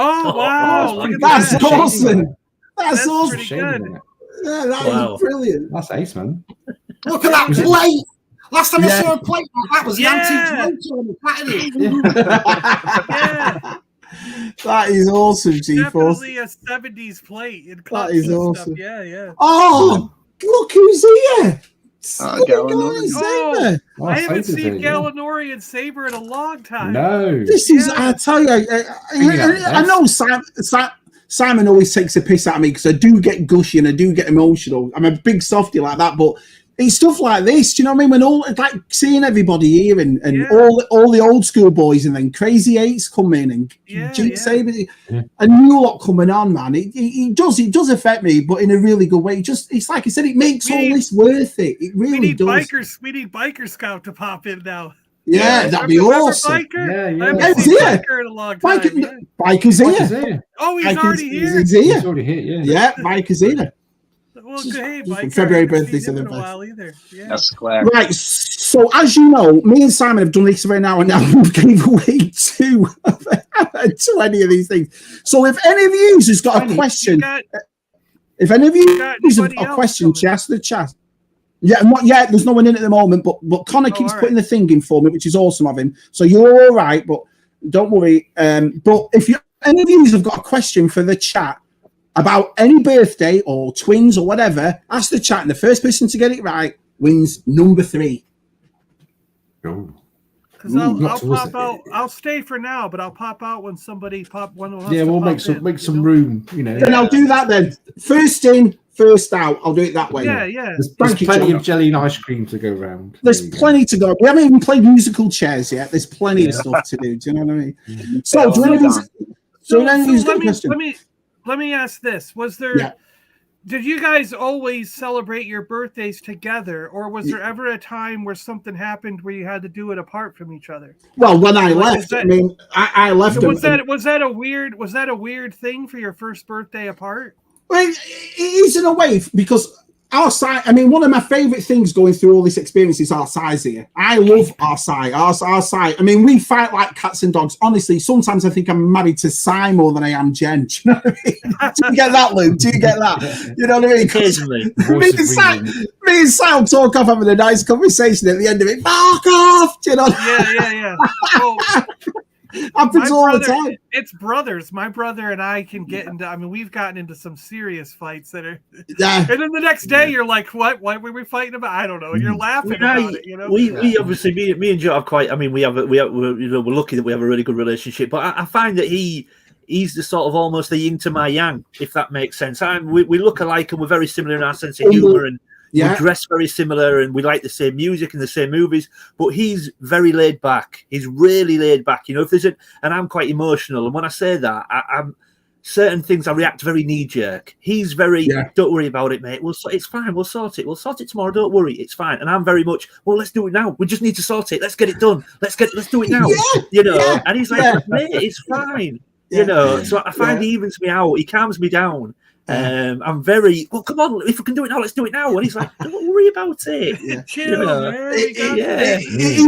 [SPEAKER 5] Oh wow! Look at
[SPEAKER 1] That's
[SPEAKER 5] that.
[SPEAKER 1] awesome. That's
[SPEAKER 5] That's
[SPEAKER 1] awesome.
[SPEAKER 5] pretty
[SPEAKER 4] Shame,
[SPEAKER 5] good.
[SPEAKER 4] isn't it?
[SPEAKER 1] Yeah, that
[SPEAKER 6] Wow.
[SPEAKER 1] is brilliant.
[SPEAKER 4] That's ace, man.
[SPEAKER 2] Look at that plate. Last time I
[SPEAKER 1] Yeah.
[SPEAKER 2] saw a plate, that was the
[SPEAKER 5] Yeah.
[SPEAKER 2] antique motor on the
[SPEAKER 5] Yeah,
[SPEAKER 1] That is awesome, G4.
[SPEAKER 5] definitely a '70s plate in cups
[SPEAKER 1] is
[SPEAKER 5] and
[SPEAKER 1] awesome.
[SPEAKER 5] stuff. Yeah.
[SPEAKER 1] Oh, look who's here.
[SPEAKER 7] Gallinori.
[SPEAKER 1] Saber.
[SPEAKER 4] Oh,
[SPEAKER 5] I haven't
[SPEAKER 4] Saber's
[SPEAKER 5] seen
[SPEAKER 4] here, yeah.
[SPEAKER 5] Gallinori and Saber in a long time.
[SPEAKER 4] No.
[SPEAKER 1] This is,
[SPEAKER 5] Yeah.
[SPEAKER 1] I tell you, I know Simon always takes a piss out of me because I do get gushy and I do get emotional. I'm a big softie like that, but it's stuff like this. Do you know what I mean? When it's like seeing everybody here and
[SPEAKER 5] Yeah.
[SPEAKER 1] all the old school boys and then Crazy Eights come in and
[SPEAKER 5] Yeah,
[SPEAKER 1] Jake
[SPEAKER 5] yeah.
[SPEAKER 1] Saber, a new lot coming on, man. It does affect me, but in a really good way. It's like I said, it makes
[SPEAKER 5] We
[SPEAKER 1] all
[SPEAKER 5] need-
[SPEAKER 1] this worth it. It
[SPEAKER 5] We
[SPEAKER 1] really
[SPEAKER 5] need
[SPEAKER 1] does.
[SPEAKER 5] bikers. We need Biker Scout to pop in now.
[SPEAKER 1] Yeah, that'd be
[SPEAKER 5] Remember
[SPEAKER 1] awesome.
[SPEAKER 5] Biker?
[SPEAKER 4] Yeah, yeah.
[SPEAKER 5] I haven't
[SPEAKER 1] Yeah,
[SPEAKER 5] seen
[SPEAKER 1] he's here.
[SPEAKER 5] Biker in a long time.
[SPEAKER 1] Biker's
[SPEAKER 5] yeah.
[SPEAKER 1] Biker's
[SPEAKER 4] He's
[SPEAKER 1] here.
[SPEAKER 4] here.
[SPEAKER 5] Oh, he's
[SPEAKER 1] Biker's-
[SPEAKER 5] already here.
[SPEAKER 1] He's here.
[SPEAKER 4] He's already here, yeah.
[SPEAKER 1] Yeah, Biker's here.
[SPEAKER 5] Well, hey,
[SPEAKER 1] Just
[SPEAKER 5] Biker.
[SPEAKER 1] February
[SPEAKER 5] I haven't
[SPEAKER 1] birthday
[SPEAKER 5] seen him in a
[SPEAKER 1] celebration.
[SPEAKER 5] while either. Yeah.
[SPEAKER 7] That's Claire.
[SPEAKER 1] Right, so as you know, me and Simon have done this right now, and now we gave away two any of these things. So if any of you has got a
[SPEAKER 5] You
[SPEAKER 1] question,
[SPEAKER 5] got,
[SPEAKER 1] if any of you
[SPEAKER 5] got
[SPEAKER 1] have
[SPEAKER 5] anybody
[SPEAKER 1] a
[SPEAKER 5] else
[SPEAKER 1] question,
[SPEAKER 5] coming?
[SPEAKER 1] just the chat. Yeah, not yet. There's no one in at the moment, but Connor keeps
[SPEAKER 5] all right.
[SPEAKER 1] putting the thing in for me, which is awesome of him. So you're all right, but don't worry. But if any of you have got a question for the chat about any birthday or twins or whatever, ask the chat, and the first person to get it right wins number 3.
[SPEAKER 4] Oh.
[SPEAKER 5] Because I'll
[SPEAKER 4] not towards
[SPEAKER 5] pop
[SPEAKER 4] it.
[SPEAKER 5] out. I'll stay for now, but I'll pop out when somebody pop one.
[SPEAKER 4] Yeah, we'll make some room, you know.
[SPEAKER 1] Then I'll do that then. First in, first out. I'll do it that way.
[SPEAKER 5] Yeah.
[SPEAKER 4] There's
[SPEAKER 1] Thank you,
[SPEAKER 4] plenty
[SPEAKER 1] John.
[SPEAKER 4] of jelly and ice cream to go round.
[SPEAKER 1] There's
[SPEAKER 4] There you go.
[SPEAKER 1] plenty to go. We haven't even played musical chairs yet. There's plenty of stuff to do. Do you know what I mean? So, do any of these?
[SPEAKER 5] So
[SPEAKER 1] any of these got a
[SPEAKER 5] let
[SPEAKER 1] question?
[SPEAKER 5] me ask this: Was there?
[SPEAKER 1] Yeah.
[SPEAKER 5] Did you guys always celebrate your birthdays together, or was there ever a time where something happened where you had to do it apart from each other?
[SPEAKER 1] Well, when I
[SPEAKER 5] Like,
[SPEAKER 1] left, I mean, I left.
[SPEAKER 5] Was
[SPEAKER 1] them-
[SPEAKER 5] that a weird thing for your first birthday apart?
[SPEAKER 1] Well, it is in a way because our side. I mean, one of my favorite things going through all this experience is our size here. I love our side. Our side. I mean, we fight like cats and dogs. Honestly, sometimes I think I'm married to Si more than I am Jen. Do you know what I mean? Do you get that, Luke? Do you get that? You know what I mean? 'Cause
[SPEAKER 6] Occasionally.
[SPEAKER 1] me and Si will talk off having a nice conversation at the end of it. Fuck off! Do you know?
[SPEAKER 5] Yeah. Well,
[SPEAKER 1] Happens all the time.
[SPEAKER 5] It's brothers. My brother and I can get into. I mean, we've gotten into some serious fights that are.
[SPEAKER 1] Yeah.
[SPEAKER 5] And then the next day, you're like, "What? What were we fighting about?" I don't know. And you're laughing about it. You know.
[SPEAKER 6] We obviously me and Joe have quite. I mean, we're lucky that we have a really good relationship. But I find that he's the sort of almost the yin to my yang, if that makes sense. We look alike and we're very similar in our sense of humor and.
[SPEAKER 1] Yeah.
[SPEAKER 6] We dress very similar and we like the same music and the same movies, but he's very laid back. He's really laid back. You know, if there's and I'm quite emotional. And when I say that, I'm certain things I react very knee jerk. He's very, don't worry about it, mate. It's fine. We'll sort it. We'll sort it tomorrow. Don't worry. It's fine. And I'm very much, well, let's do it now. We just need to sort it. Let's get it done. Let's do it now. You know, and he's like, mate, it's fine. You know, so I find he evens me out. He calms me down. I'm very well. Come on, if we can do it now, let's do it now. And he's like, "Don't worry about it."
[SPEAKER 5] Chill, man.
[SPEAKER 1] It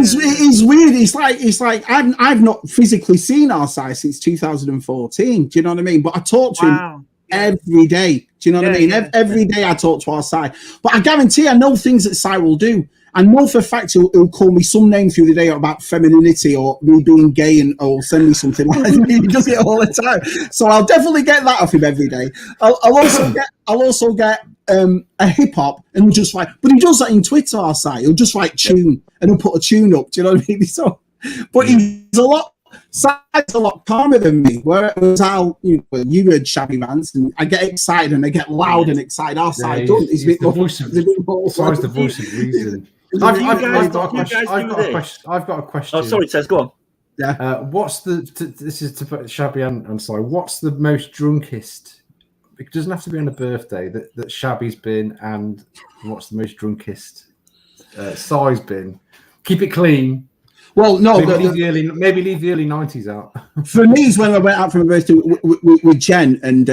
[SPEAKER 1] is weird. It's like I've not physically seen our size since 2014. Do you know what I mean? But I talk to him every day. Do you know what I mean? Every day I talk to our Si. But I guarantee I know things that Si will do. I know for a fact he'll call me some name through the day about femininity or me being gay or send me something like that. He does it all the time. So I'll definitely get that off him every day. I'll also get a hip hop and he'll just like, but he does that in Twitter, our side. He'll just like tune and he'll put a tune up. Do you know what I mean? So, but he's a lot. Si's a lot calmer than me. Whereas you heard Shabby Rants, and I get excited and I get loud and excited. Our side doesn't.
[SPEAKER 4] He's the voice of reason. I've got a question.
[SPEAKER 6] Oh, sorry, Tez, go on.
[SPEAKER 1] Yeah.
[SPEAKER 4] This is to put Shabby and Si. What's the most drunkest? It doesn't have to be on a birthday that Shabby's been, and what's the most drunkest Si's been? Keep it clean.
[SPEAKER 1] Well, no,
[SPEAKER 4] maybe leave the early 90s out.
[SPEAKER 1] For me, is when I went out from university with Jen, and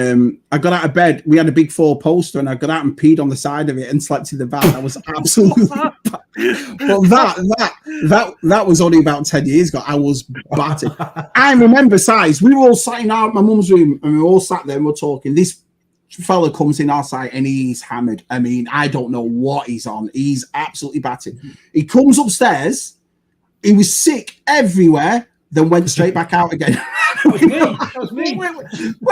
[SPEAKER 1] I got out of bed. We had a big 4 poster, and I got out and peed on the side of it and slept in the van. That was absolutely. But that was only about 10 years ago. I was battered. I remember, size. We were all sat in my mum's room, and we were all sat there and we're talking. This fella comes in our site and he's hammered. I mean, I don't know what he's on. He's absolutely battered. He comes upstairs. He was sick everywhere, then went straight back out again.
[SPEAKER 4] That was me.
[SPEAKER 1] Where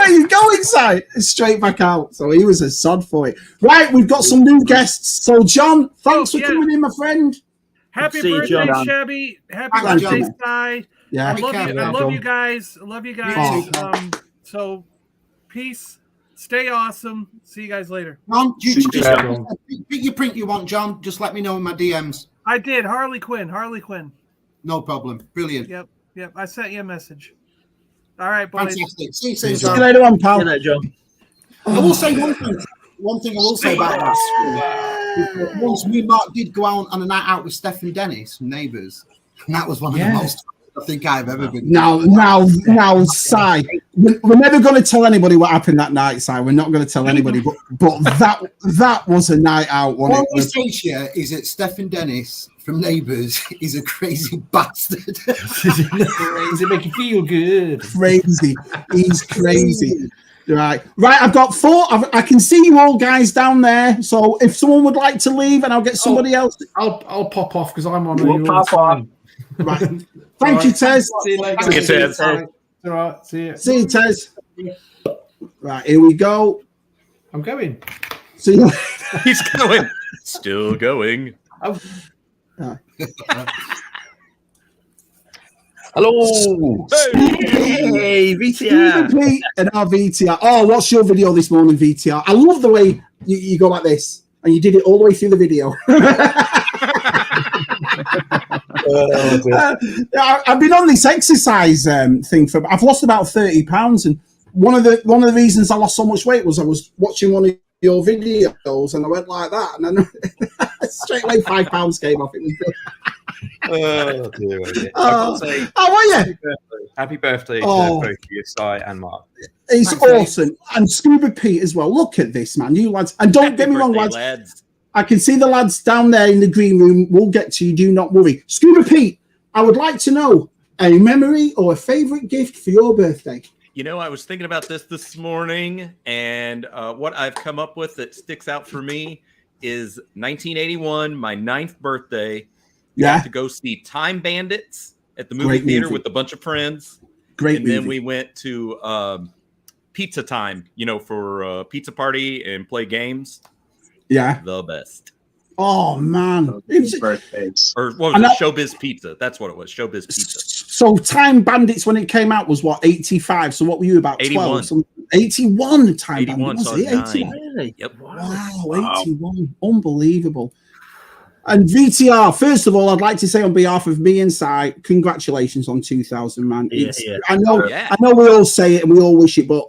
[SPEAKER 1] are you going, Si? Straight back out. So he was a sod for it. Right, we've got some new guests. So, John, thanks for coming in, my friend.
[SPEAKER 5] Happy birthday, Shabby. Happy birthday, Si.
[SPEAKER 1] Yeah.
[SPEAKER 5] I love you guys. I love you guys. So, peace. Stay awesome. See you guys later.
[SPEAKER 2] John, pick your print you want, John. Just let me know in my DMs.
[SPEAKER 5] I did. Harley Quinn.
[SPEAKER 2] No problem. Brilliant.
[SPEAKER 5] Yep. I sent you a message. All right, boys.
[SPEAKER 2] Fantastic. See you soon,
[SPEAKER 1] See you later on, pal.
[SPEAKER 6] See you later, John.
[SPEAKER 2] I will say one thing. One thing I will say about that. Once me and Mark did go out on a night out with Steph and Dennis from Neighbours, and that was one of the most I think I've ever been.
[SPEAKER 1] Now, Si, we're never going to tell anybody what happened that night, Si. We're not going to tell anybody, but that was a night out.
[SPEAKER 2] What I always say here is that Stephen Dennis from Neighbours is a crazy bastard.
[SPEAKER 4] Crazy, make you feel good.
[SPEAKER 1] Crazy, he's crazy. Right. I've got 4. I can see you all guys down there. So if someone would like to leave, and I'll get somebody else.
[SPEAKER 4] I'll pop off because I'm on.
[SPEAKER 6] We'll pop on.
[SPEAKER 1] Right. Thank you, Tez.
[SPEAKER 4] See you later.
[SPEAKER 6] Thank you, Tez.
[SPEAKER 4] All right. See you.
[SPEAKER 1] See you, Tez. Right, here we go.
[SPEAKER 4] I'm going.
[SPEAKER 1] See you.
[SPEAKER 8] He's going. Still going.
[SPEAKER 6] Hello. Hey, VTR.
[SPEAKER 1] Pete and our VTR. Oh, what's your video this morning, VTR? I love the way you go like this, and you did it all the way through the video. I've been on this exercise thing for. I've lost about 30 pounds, and one of the reasons I lost so much weight was I was watching one of your videos, and I went like that, and then straight away 5 pounds came off. It was good.
[SPEAKER 9] Oh dear!
[SPEAKER 1] How are you?
[SPEAKER 9] Happy birthday to both of you, Si and Mark.
[SPEAKER 1] It's awesome, and Scuba Pete as well. Look at this, man, you lads, and don't get me wrong, lads. I can see the lads down there in the green room. We'll get to you. Do not worry. Scuba Pete, I would like to know a memory or a favourite gift for your birthday.
[SPEAKER 8] You know, I was thinking about this morning, and what I've come up with that sticks out for me is 1981, my 9th birthday.
[SPEAKER 1] Yeah.
[SPEAKER 8] To go see Time Bandits at the movie theater with a bunch of friends.
[SPEAKER 1] Great
[SPEAKER 8] and
[SPEAKER 1] movie.
[SPEAKER 8] Then we went to Pizza Time, for a pizza party and play games.
[SPEAKER 1] Yeah.
[SPEAKER 8] The best.
[SPEAKER 1] Oh, man.
[SPEAKER 7] Birthdays.
[SPEAKER 8] Or what was it? Showbiz Pizza. That's what it was. Showbiz Pizza.
[SPEAKER 1] So Time Bandits, when it came out, was what, 85? So what were you, about 12? 81 Time
[SPEAKER 8] 81,
[SPEAKER 1] Bandits.
[SPEAKER 8] So
[SPEAKER 1] 81.
[SPEAKER 6] Really? Yep.
[SPEAKER 1] Wow, 81. Unbelievable. And VTR, first of all, I'd like to say on behalf of me and Si, congratulations on 2000, man.
[SPEAKER 6] Yeah.
[SPEAKER 1] I know we all say it and we all wish it, but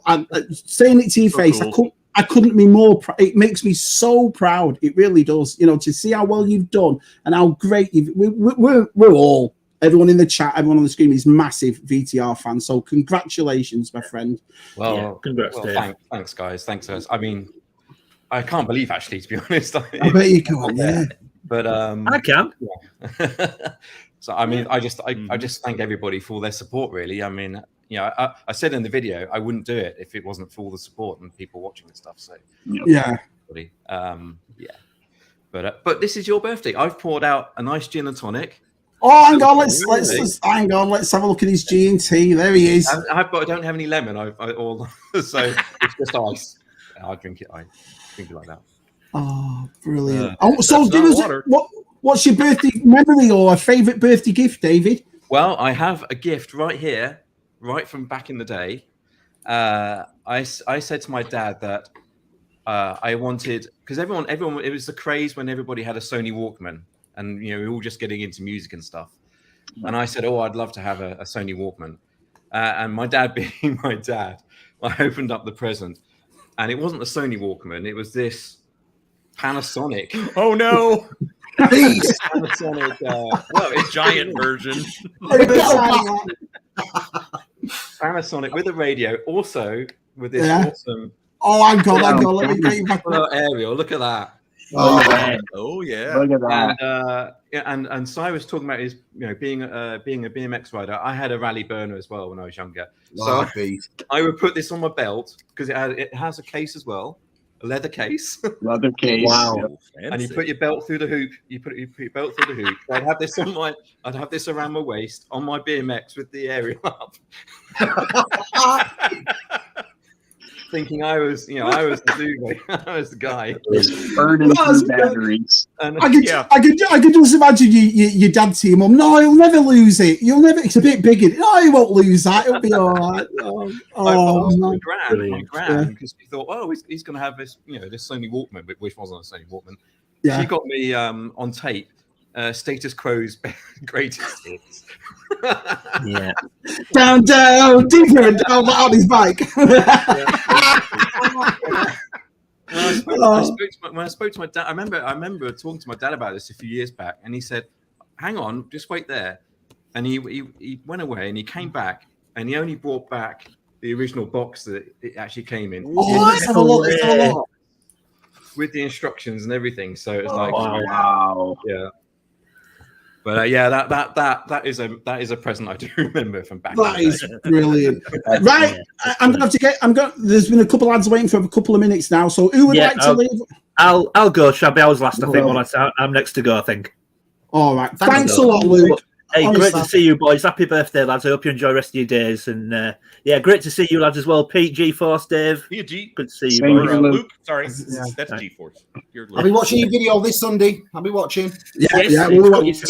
[SPEAKER 1] saying it to your face, cool. I couldn't be more proud. It makes me so proud. It really does. To see how well you've done and how great we're all, everyone in the chat, everyone on the screen is massive VTR fans. So congratulations, my friend.
[SPEAKER 9] Well,
[SPEAKER 6] congrats, Dave.
[SPEAKER 9] Thanks, guys. Thanks, guys. I mean, I can't believe, actually, to be honest.
[SPEAKER 1] I bet you can. Yeah.
[SPEAKER 9] But
[SPEAKER 6] I can.
[SPEAKER 9] Yeah. So I mean, I just thank everybody for their support. Really, I mean, I said in the video I wouldn't do it if it wasn't for all the support and people watching and stuff. So
[SPEAKER 1] yeah.
[SPEAKER 9] But this is your birthday. I've poured out a nice gin and tonic.
[SPEAKER 1] Oh, hang on. Let's hang on. Let's have a look at his G&T. There he is.
[SPEAKER 9] I don't have any lemon. So it's just ice. I drink it. I drink it like that.
[SPEAKER 1] Oh, brilliant! So, give us what's your birthday memory or a favourite birthday gift, David?
[SPEAKER 9] Well, I have a gift right here right from back in the day, I said to my dad that I wanted, because everyone, it was the craze when everybody had a Sony Walkman, and we were all just getting into music and stuff. And I said, "Oh, I'd love to have a Sony Walkman." And my dad, being my dad, I opened up the present, and it wasn't a Sony Walkman; it was this Panasonic.
[SPEAKER 8] Oh no!
[SPEAKER 9] Panasonic,
[SPEAKER 8] A giant version.
[SPEAKER 9] Panasonic with a radio, also with this awesome.
[SPEAKER 1] Oh, hang on. Let me get you back.
[SPEAKER 9] Ariel, look at that.
[SPEAKER 8] Oh yeah.
[SPEAKER 7] Look at that.
[SPEAKER 9] And Si was talking about his, being a BMX rider. I had a rally burner as well when I was younger. So I would put this on my belt because it has a case as well, a leather case.
[SPEAKER 7] Leather case.
[SPEAKER 9] Wow. And you put your belt through the hoop. You put your belt through the hoop. I'd have this around my waist on my BMX with the aerial up. Thinking I was the dude, I was the guy.
[SPEAKER 7] Burning through batteries.
[SPEAKER 9] And,
[SPEAKER 1] I could just imagine your dad to your mum. No, he'll never lose it. You'll never. It's a bit bigger. No, he won't lose that. It'll be all right.
[SPEAKER 9] My gran, because she thought, oh, he's going to have this, this Sony Walkman, which wasn't a Sony Walkman.
[SPEAKER 1] Yeah.
[SPEAKER 9] She got me on tape. Status Quo's greatest hits.
[SPEAKER 6] Yeah.
[SPEAKER 1] Down, deeper and down on his bike.
[SPEAKER 9] When I spoke to my dad, I remember talking to my dad about this a few years back, and he said, "Hang on, just wait there." And he went away, and he came back, and he only brought back the original box that it actually came in.
[SPEAKER 1] Let's have a look.
[SPEAKER 9] With the instructions and everything. So it was
[SPEAKER 7] Wow.
[SPEAKER 9] Yeah. But that is a present I do remember from back.
[SPEAKER 1] That is brilliant. Right, I'm gonna have to get. There's been a couple of lads waiting for a couple of minutes now. So who would like to leave?
[SPEAKER 6] I'll go, Shabby. I was last. I think. I'm next to go. I think.
[SPEAKER 1] All right. Thanks a lot, Luke.
[SPEAKER 6] Hey, great to see you, boys. Happy birthday, lads. I hope you enjoy the rest of your days. And great to see you, lads, as well. Pete, G-Force, Dave.
[SPEAKER 8] Yeah, G.
[SPEAKER 6] Good to see you, boys.
[SPEAKER 8] Luke. Sorry, that's G-Force.
[SPEAKER 2] I'll be watching your video this Sunday. I'll be watching.
[SPEAKER 6] It's a good one. It's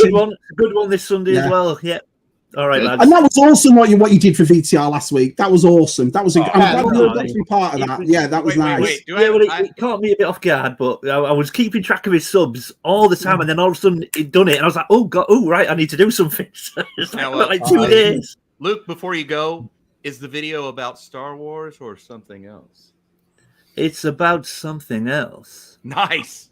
[SPEAKER 6] a good one this Sunday as well. Yeah. All right, lads.
[SPEAKER 1] And that was awesome what you did for VTR last week. That was awesome. That was. I'm glad you got to be part of that. Yeah, that was nice.
[SPEAKER 6] It caught me a bit off guard, but I was keeping track of his subs all the time, and then all of a sudden he'd done it, and I was like, "Oh God, right, I need to do something." So it's like 2 days.
[SPEAKER 8] Luke, before you go, is the video about Star Wars or something else?
[SPEAKER 6] It's about something else.
[SPEAKER 8] Nice.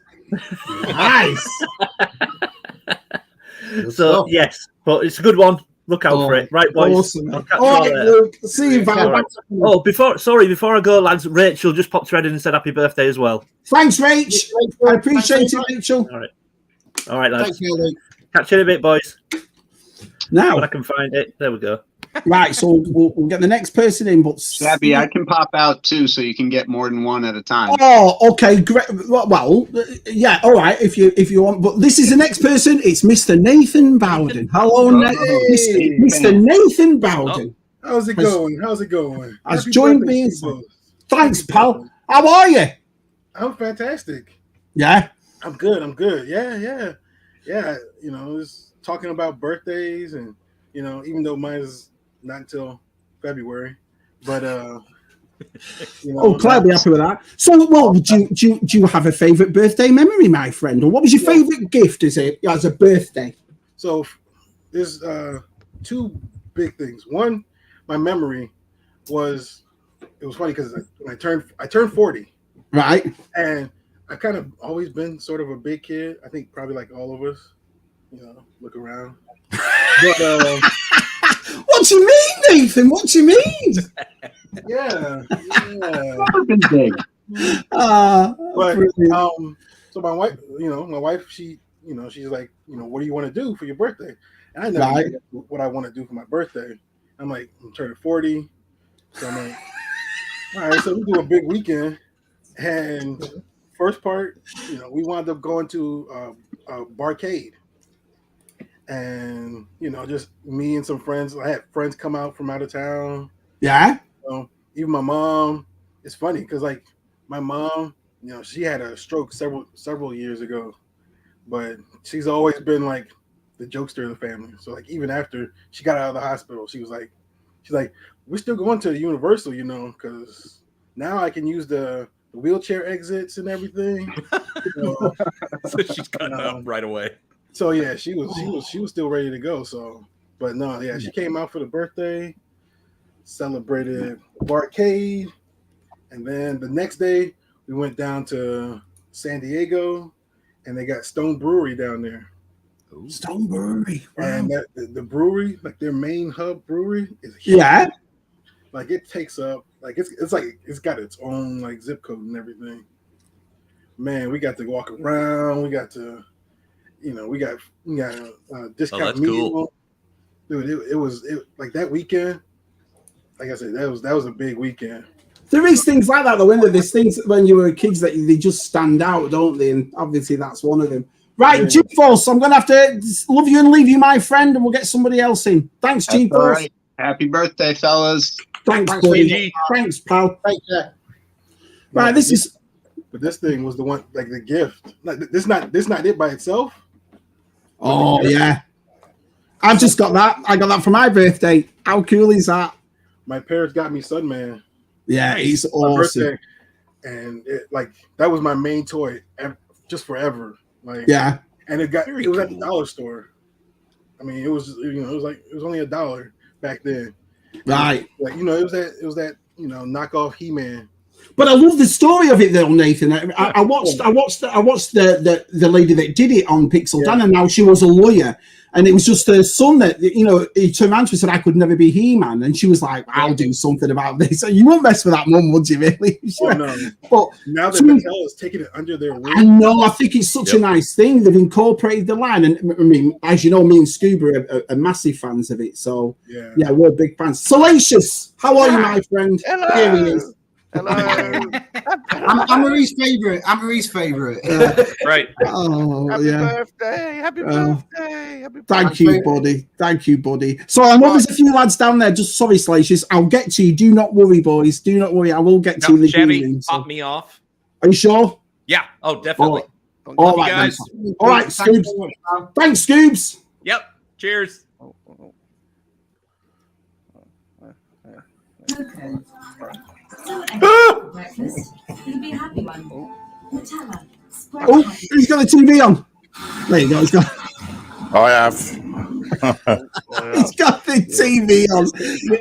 [SPEAKER 6] So yes, but it's a good one. Look out for it, right, boys?
[SPEAKER 1] Awesome. All right, Luke. See you, Val.
[SPEAKER 6] Right. Oh, before I go, lads, Rachel just popped her head in and said happy birthday as well.
[SPEAKER 1] Thanks, Rach. I appreciate it, Rachel.
[SPEAKER 6] All right, lads.
[SPEAKER 2] Thank you, Luke.
[SPEAKER 6] Catch you in a bit, boys.
[SPEAKER 1] Now,
[SPEAKER 6] when I can find it, there we go.
[SPEAKER 1] Right, so we'll get the next person in, but
[SPEAKER 7] Shabby, I can pop out too, so you can get more than one at a time.
[SPEAKER 1] Oh, okay, great. Well, yeah, all right, if you want. But this is the next person. It's Mr. Nathan Bowden. Hello, Mr. Nathan Bowden.
[SPEAKER 10] How's it going?
[SPEAKER 1] Has joined me. Thanks, pal. How are you?
[SPEAKER 10] I'm fantastic.
[SPEAKER 1] Yeah,
[SPEAKER 10] I'm good. Yeah. Just talking about birthdays, and even though mine is not until February, but
[SPEAKER 1] Claire will be happy with that. So, well, do you have a favorite birthday memory, my friend, or what was your favorite gift as a birthday?
[SPEAKER 10] So, there's two big things. One, my memory was funny because I turned 40,
[SPEAKER 1] right,
[SPEAKER 10] and I kind of always been sort of a big kid. I think probably like all of us, look around. But
[SPEAKER 1] what do you mean, Nathan? What do you mean?
[SPEAKER 10] Yeah.
[SPEAKER 7] Never been big.
[SPEAKER 10] So my wife, she, she's like, what do you want to do for your birthday? And I never knew what I want to do for my birthday. I'm like, I'm turning 40. So I'm like, all right, so we do a big weekend. And first part, we wound up going to a barcade. And just me and some friends. I had friends come out from out of town.
[SPEAKER 1] Yeah.
[SPEAKER 10] Even my mom. It's funny because like my mom, she had a stroke several years ago, but she's always been like the jokester of the family. So like even after she got out of the hospital, she's like, we're still going to the Universal, you know, because now I can use the wheelchair exits and everything. So
[SPEAKER 8] she's cutting up right away.
[SPEAKER 10] So yeah, she was still ready to go. So, but no, yeah, she came out for the birthday, celebrated Barcade, and then the next day we went down to San Diego, and they got Stone Brewery down there.
[SPEAKER 1] Ooh. Stone Brewery, wow.
[SPEAKER 10] And that, the brewery, like their main hub brewery, is
[SPEAKER 1] huge. Yeah.
[SPEAKER 10] Like it takes up, like it's like it's got its own like zip code and everything. Man, we got to walk around. We got to, you know, we got a discount meal. Cool. Dude, it was like that weekend. Like I said, that was a big weekend.
[SPEAKER 1] There is things like that though, isn't there? There's things when you were kids that they just stand out, don't they? And obviously that's one of them. Right, yeah. G-Force, I'm going to have to love you and leave you, my friend, and we'll get somebody else in. Thanks, G-Force.
[SPEAKER 7] Right. Happy birthday, fellas.
[SPEAKER 1] Thanks, buddy. Thanks, pal.
[SPEAKER 10] Thank you.
[SPEAKER 1] Right,
[SPEAKER 10] But this thing was the one, like the gift. Like this not it by itself.
[SPEAKER 1] Oh, yeah. I've just got that. I got that for my birthday. How cool is that?
[SPEAKER 10] My parents got me Sunman.
[SPEAKER 1] Yeah, he's awesome. Birthday,
[SPEAKER 10] and that was my main toy just forever. Like,
[SPEAKER 1] yeah,
[SPEAKER 10] and it was at the dollar store. I mean, it was it was only $1 back then.
[SPEAKER 1] Right.
[SPEAKER 10] Like, you know, it was that you know, knockoff He-Man.
[SPEAKER 1] But I love the story of it though, Nathan. I watched the lady that did it on Pixel Dan, and now she was a lawyer. And it was just her son that, you know, he turned around to her and said, I could never be He-Man. And she was like, I'll do something about this. So you won't mess with that mum, would you, really?
[SPEAKER 10] Oh, no.
[SPEAKER 1] But
[SPEAKER 10] now that Mattel is taking it under their wing.
[SPEAKER 1] I know. I think it's such a nice thing. They've incorporated the line. And I mean, as you know, me and Scuba are massive fans of it. So, yeah, we're big fans. Salacious, how are you, my friend?
[SPEAKER 11] Hello.
[SPEAKER 1] Here he is.
[SPEAKER 11] Hello.
[SPEAKER 2] I'm Marie's favorite.
[SPEAKER 8] Right.
[SPEAKER 1] Oh,
[SPEAKER 11] happy birthday. Happy birthday.
[SPEAKER 1] Thank you, buddy. Thank you, buddy. So I know there's a few lads down there. Just sorry, Salacious. I'll get to you. Do not worry, boys. Do not worry. I will get to you in the
[SPEAKER 8] Chevy, pop me off.
[SPEAKER 1] Are you sure?
[SPEAKER 8] Yeah. Oh, definitely.
[SPEAKER 1] All right, guys. All right, Scoobs. Thanks, Scoobs.
[SPEAKER 8] Yep. Cheers.
[SPEAKER 12] Okay. So, breakfast. It'll be a happy one. Nutella.
[SPEAKER 1] Oh, he's got the TV on. There you go. He's got.
[SPEAKER 11] I have.
[SPEAKER 1] He's got the TV on. You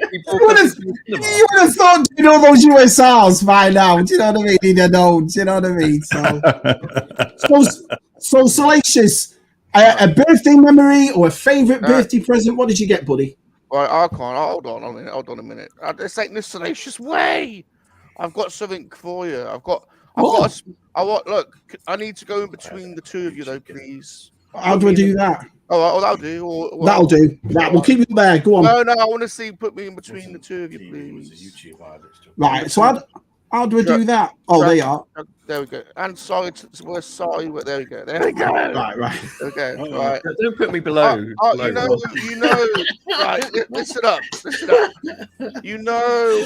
[SPEAKER 1] would have thought, you know, those USRs by now. Do you know what I mean? You know what I mean? So Salacious, a birthday memory or a favorite birthday present? What did you get, buddy?
[SPEAKER 11] Right, I can't. Hold on a minute. This ain't the Salacious way. I've got something for you. Look, I need to go in between the two of you, though, please.
[SPEAKER 1] How do I do that?
[SPEAKER 11] Oh, that'll do.
[SPEAKER 1] That'll do. That we'll keep it there. Go on.
[SPEAKER 11] No, I want to see. Put me in between the two of you, please.
[SPEAKER 1] Right. So how do I do that? Oh, there you are.
[SPEAKER 11] There we go. And sorry, we're sorry. There we go. There we go.
[SPEAKER 1] Right.
[SPEAKER 11] Okay. Right.
[SPEAKER 9] Don't put me below.
[SPEAKER 11] You know. Right. Listen up. You know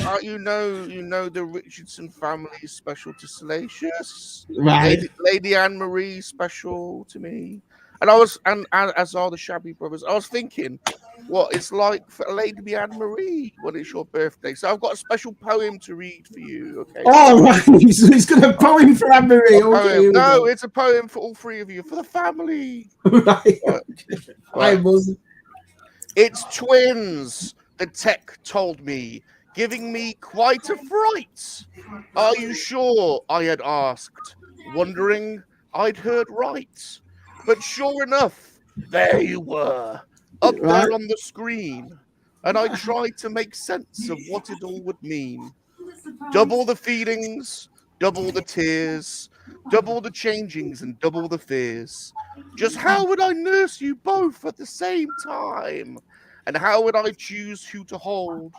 [SPEAKER 11] the Richardson family is special to Salacious.
[SPEAKER 1] Right.
[SPEAKER 11] Lady Anne Marie special to me. And I was, and as are the Shabby brothers. I was thinking, what it's like for Lady Anne Marie when it's your birthday. So I've got a special poem to read for you. Okay.
[SPEAKER 1] Oh, right. He's got a poem for Anne Marie. Okay,
[SPEAKER 11] no, it's a poem for all three of you, for the family.
[SPEAKER 1] Right.
[SPEAKER 11] It's twins. The tech told me, giving me quite a fright. Are you sure? I had asked, wondering I'd heard right. But sure enough, there you were, up there on the screen. And I tried to make sense of what it all would mean. Double the feelings, double the tears, double the changings and double the fears. Just how would I nurse you both at the same time? And how would I choose who to hold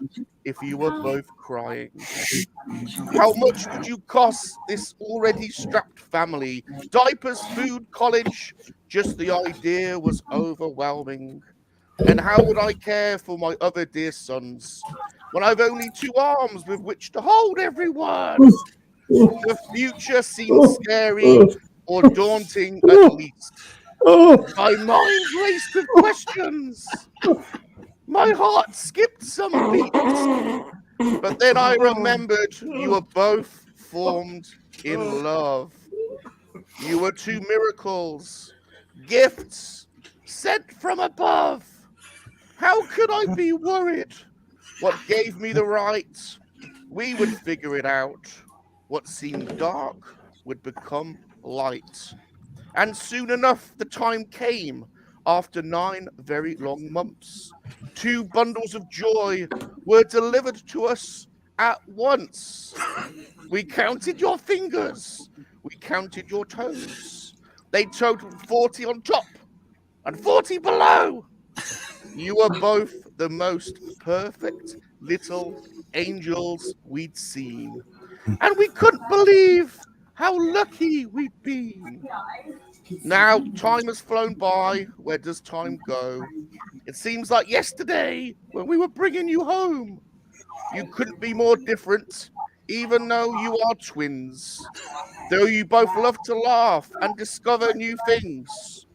[SPEAKER 11] if you were both crying? How much would you cost this already strapped family? Diapers, food, college, just the idea was overwhelming. And how would I care for my other dear sons when I've only 2 arms with which to hold everyone? The future seems scary or daunting at least. My mind raced with questions. My heart skipped some beats. But then I remembered you were both formed in love. You were two miracles, gifts sent from above. How could I be worried? What gave me the right? We would figure it out. What seemed dark would become light. And soon enough, the time came. After 9 very long months, 2 bundles of joy were delivered to us at once. We counted your fingers. We counted your toes. They totaled 40 on top and 40 below. You were both the most perfect little angels we'd seen. And we couldn't believe how lucky we'd been. Now, time has flown by. Where does time go? It seems like yesterday when we were bringing you home. You couldn't be more different, even though you are twins. Though you both love to laugh and discover new things.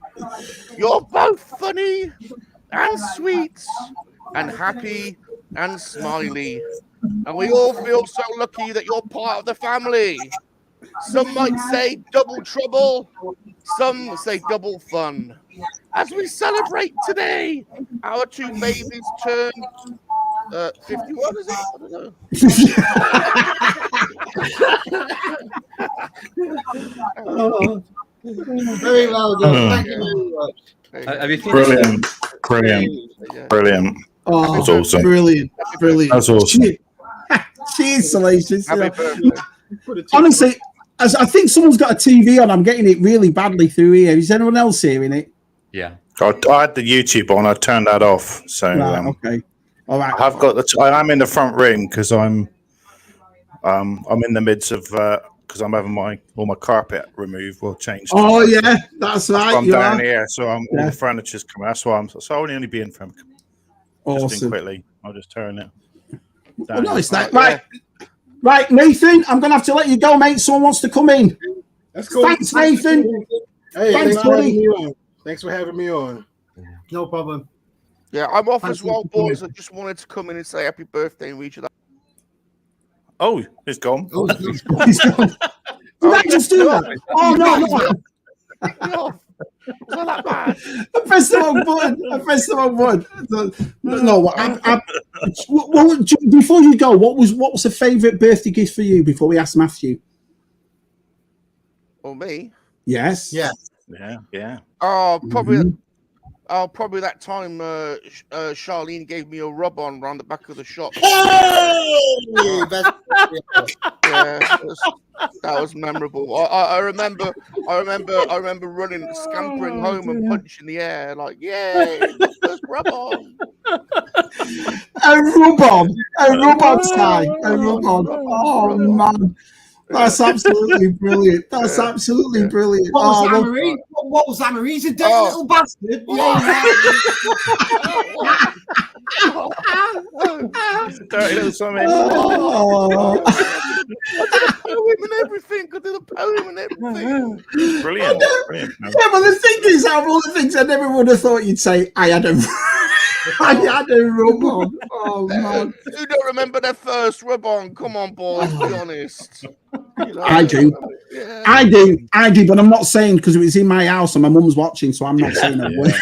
[SPEAKER 11] You're both funny and sweet and happy and smiley. And we all feel so lucky that you're part of the family. Some might say double trouble, some say double fun. As we celebrate today, our 2 babies turn 51, is it? I don't know.
[SPEAKER 2] Very well done. Thank you very much.
[SPEAKER 13] Brilliant.
[SPEAKER 1] Oh,
[SPEAKER 13] that's awesome.
[SPEAKER 1] Brilliant.
[SPEAKER 13] That's awesome.
[SPEAKER 1] Cheers, Salacious.
[SPEAKER 11] Happy birthday.
[SPEAKER 1] Honestly, as I think someone's got a TV on, I'm getting it really badly through here. Is anyone else hearing it?
[SPEAKER 9] Yeah.
[SPEAKER 13] I had the YouTube on. I turned that off. So
[SPEAKER 1] right, okay. All right.
[SPEAKER 13] I've got I am in the front ring because I'm in the midst of because I'm having all my carpet removed. Well, changed.
[SPEAKER 1] Oh yeah, that's right.
[SPEAKER 13] I'm down here, so all the furniture's coming. That's why I'll only be in from.
[SPEAKER 1] Awesome.
[SPEAKER 13] Just in quickly. I'll just turn it.
[SPEAKER 1] Well, no, it's that right. Right, Nathan, I'm gonna have to let you go, mate. Someone wants to come in.
[SPEAKER 10] That's cool.
[SPEAKER 1] Thanks, Nathan.
[SPEAKER 10] Hey,
[SPEAKER 1] thanks, buddy.
[SPEAKER 10] Thanks for having me on.
[SPEAKER 2] No problem.
[SPEAKER 11] Yeah, I'm off as well, boys. I just wanted to come in and say happy birthday and reach you that.
[SPEAKER 13] Oh, he's gone.
[SPEAKER 1] Oh, he's gone. Did I just do that? Oh no.
[SPEAKER 11] Not that bad.
[SPEAKER 1] I pressed the wrong button. No, well, before you go, what was a favourite birthday gift for you before we asked Matthew?
[SPEAKER 11] Or me?
[SPEAKER 1] Yes.
[SPEAKER 13] Yeah.
[SPEAKER 11] Oh, probably that time Charlene gave me a rub on round the back of the shop. That was memorable. I remember running, scampering home and punching the air like, yay, first rub on.
[SPEAKER 1] A rub on time. Oh man. That's absolutely brilliant. That's absolutely brilliant.
[SPEAKER 2] What was that, Marie? What was that, Marie? He's a dirty little bastard.
[SPEAKER 13] Dirty little something.
[SPEAKER 11] I did a poem and everything.
[SPEAKER 13] Brilliant.
[SPEAKER 1] Yeah, but the thing is, out of all the things, I never would have thought you'd say, I had a rub on. Oh, man.
[SPEAKER 11] Who don't remember their first rub on? Come on, boys, be honest.
[SPEAKER 1] I do. Yeah. I do, but I'm not saying because it was in my house and my mum's watching, so I'm not saying a word.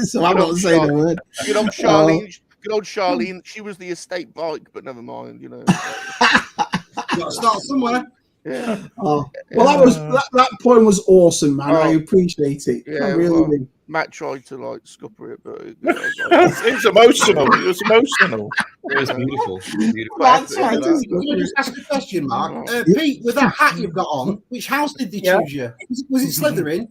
[SPEAKER 1] So I'm not saying a word.
[SPEAKER 11] Good old Charlene. She was the estate bike, but never mind,
[SPEAKER 2] Got to start somewhere.
[SPEAKER 11] Yeah.
[SPEAKER 1] Oh. Well, that point was awesome, man. I appreciate it.
[SPEAKER 11] Yeah,
[SPEAKER 1] I really do.
[SPEAKER 11] Matt tried to scupper it, but
[SPEAKER 13] it's emotional. It was emotional.
[SPEAKER 9] It was beautiful.
[SPEAKER 2] That's right. Can I just ask a question, Mark? Pete, with that hat you've got on, which house did they choose you? Was it Slytherin?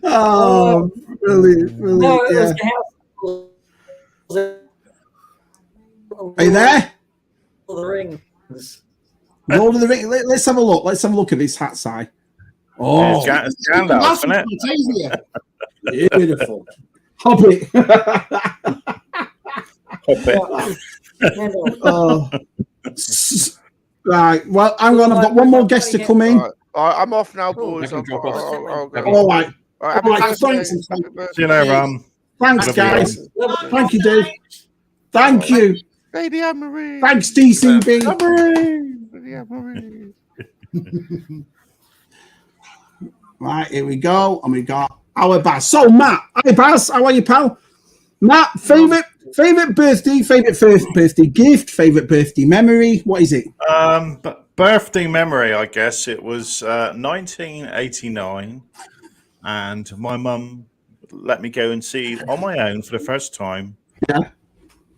[SPEAKER 1] Oh, brilliant.
[SPEAKER 14] No, it was the house.
[SPEAKER 1] Are you there?
[SPEAKER 14] The Rings.
[SPEAKER 1] Lord of the Rings. Let's have a look. Let's have a look at this hat, Si. Oh,
[SPEAKER 13] it's Gandalf, isn't
[SPEAKER 1] it? Beautiful. Hobbit. Oh. Right. Well, hang on. I've got one more guest to come in.
[SPEAKER 11] I'm off now, boys.
[SPEAKER 1] All right.
[SPEAKER 11] Right,
[SPEAKER 1] All right, thanks.
[SPEAKER 13] See you later,
[SPEAKER 1] Thanks,
[SPEAKER 13] Love
[SPEAKER 1] guys.
[SPEAKER 13] you.
[SPEAKER 1] Thank you, Dave. Thank you.
[SPEAKER 11] Lady Anne-Marie.
[SPEAKER 1] Thanks, DCB.
[SPEAKER 11] Lady Anne-Marie.
[SPEAKER 1] Right, here we go. And we got our Baz. So, Matt. Hi, Baz. How are you, pal? Matt, favorite birthday, favorite first birthday gift, favorite birthday memory. What is it?
[SPEAKER 13] Birthday memory, I guess. It was 1989. And my mum let me go and see on my own for the first time.
[SPEAKER 1] Yeah.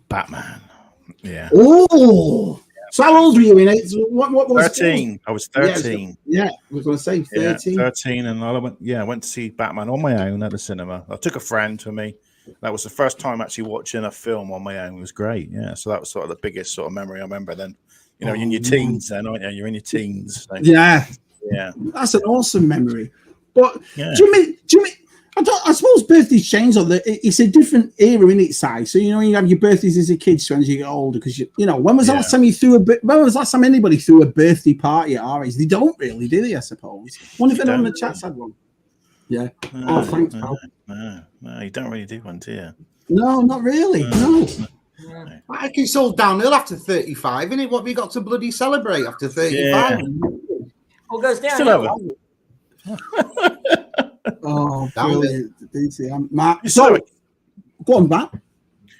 [SPEAKER 13] Batman. Yeah.
[SPEAKER 1] Oh. So how old were you in it? What was
[SPEAKER 13] 13. I was 13.
[SPEAKER 1] Yeah, I was going to say 13.
[SPEAKER 13] Yeah, 13, and I went to see Batman on my own at the cinema. I took a friend with me. That was the first time actually watching a film on my own. It was great. Yeah, so that was sort of the biggest sort of memory I remember. Then, you're in your teens, then, aren't you? You're in your teens. So.
[SPEAKER 1] Yeah. That's an awesome memory. But
[SPEAKER 13] yeah.
[SPEAKER 1] do you mean? I suppose birthdays change. It's a different era in its size. So you have your birthdays as a kid, so as you get older, because when was the last time when was the last time anybody threw a birthday party at our age? They don't really, do they? I suppose. Wonder if anyone in the chat's had one. Yeah.
[SPEAKER 13] No,
[SPEAKER 1] thanks, pal.
[SPEAKER 13] No, you don't really do one, do you?
[SPEAKER 1] No, not really. No.
[SPEAKER 2] I think it's all downhill after 35, isn't it? What have you got to bloody celebrate after 35?
[SPEAKER 14] All goes down.
[SPEAKER 13] Still
[SPEAKER 1] Oh, brilliant. Matt. So, go on, Matt.
[SPEAKER 13] You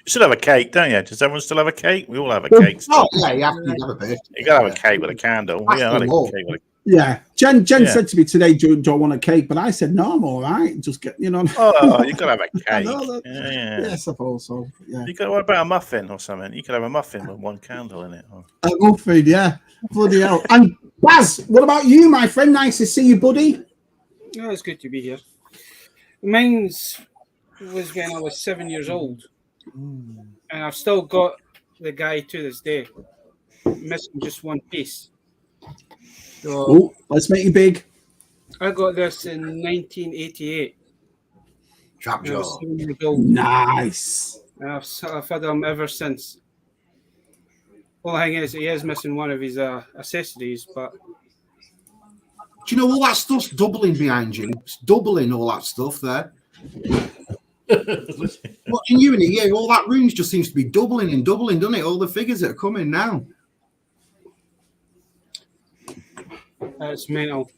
[SPEAKER 13] still have a cake, don't you? Does everyone still have a cake? We all have a cake.
[SPEAKER 2] Oh, yeah, you have to have a birthday.
[SPEAKER 13] You got to have a cake with a candle. Yeah, I had a cake with a
[SPEAKER 1] Yeah, Jen said to me today, do I want a cake? But I said, no, I'm all right. Just get,
[SPEAKER 13] Oh, you got to have a cake.
[SPEAKER 1] Yeah, I suppose so. Yeah.
[SPEAKER 13] What about a muffin or something? You could have a muffin with one candle in it.
[SPEAKER 1] A muffin, yeah. Bloody hell. And Baz, what about you, my friend? Nice to see you, buddy.
[SPEAKER 15] Oh, it's good to be here. Mine's was when I was 7 years old. And I've still got the guy to this day. Missing just one piece. So
[SPEAKER 1] let's make it big.
[SPEAKER 15] I got this in 1988.
[SPEAKER 2] Trap jaw.
[SPEAKER 1] Nice.
[SPEAKER 15] And I've had him ever since. Well, the thing is, he is missing one of his accessories, but...
[SPEAKER 2] Do you know all that stuff's doubling behind you? It's doubling all that stuff there. Watching you in a year, all that room just seems to be doubling and doubling, doesn't it? All the figures that are coming now.
[SPEAKER 15] It's mental.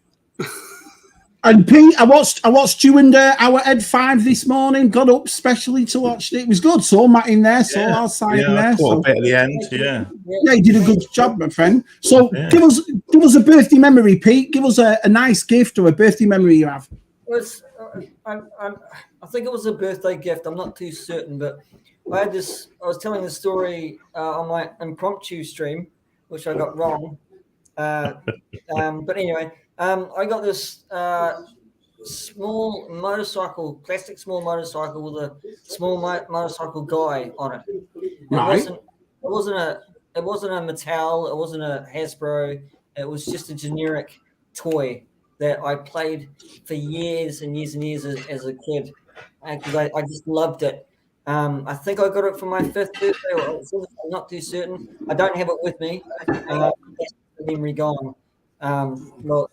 [SPEAKER 1] And Pete, I watched you and our Ed 5 this morning. Got up specially to watch it. It was good. Saw Matt in there, saw outside in there.
[SPEAKER 13] A bit at the end, yeah.
[SPEAKER 1] Yeah, you did a good job, my friend. So give us a birthday memory, Pete. Give us a nice gift or a birthday memory you have.
[SPEAKER 14] I think it was a birthday gift. I'm not too certain, but I was telling the story on my impromptu stream, which I got wrong. But anyway, I got this small motorcycle, plastic small motorcycle with a small motorcycle guy on it.
[SPEAKER 1] Right.
[SPEAKER 14] It wasn't a Mattel. It wasn't a Hasbro. It was just a generic toy that I played for years and years and years as a kid, because I just loved it. I think I got it for my 5th birthday, or I'm not too certain. I don't have it with me. Memory gone. But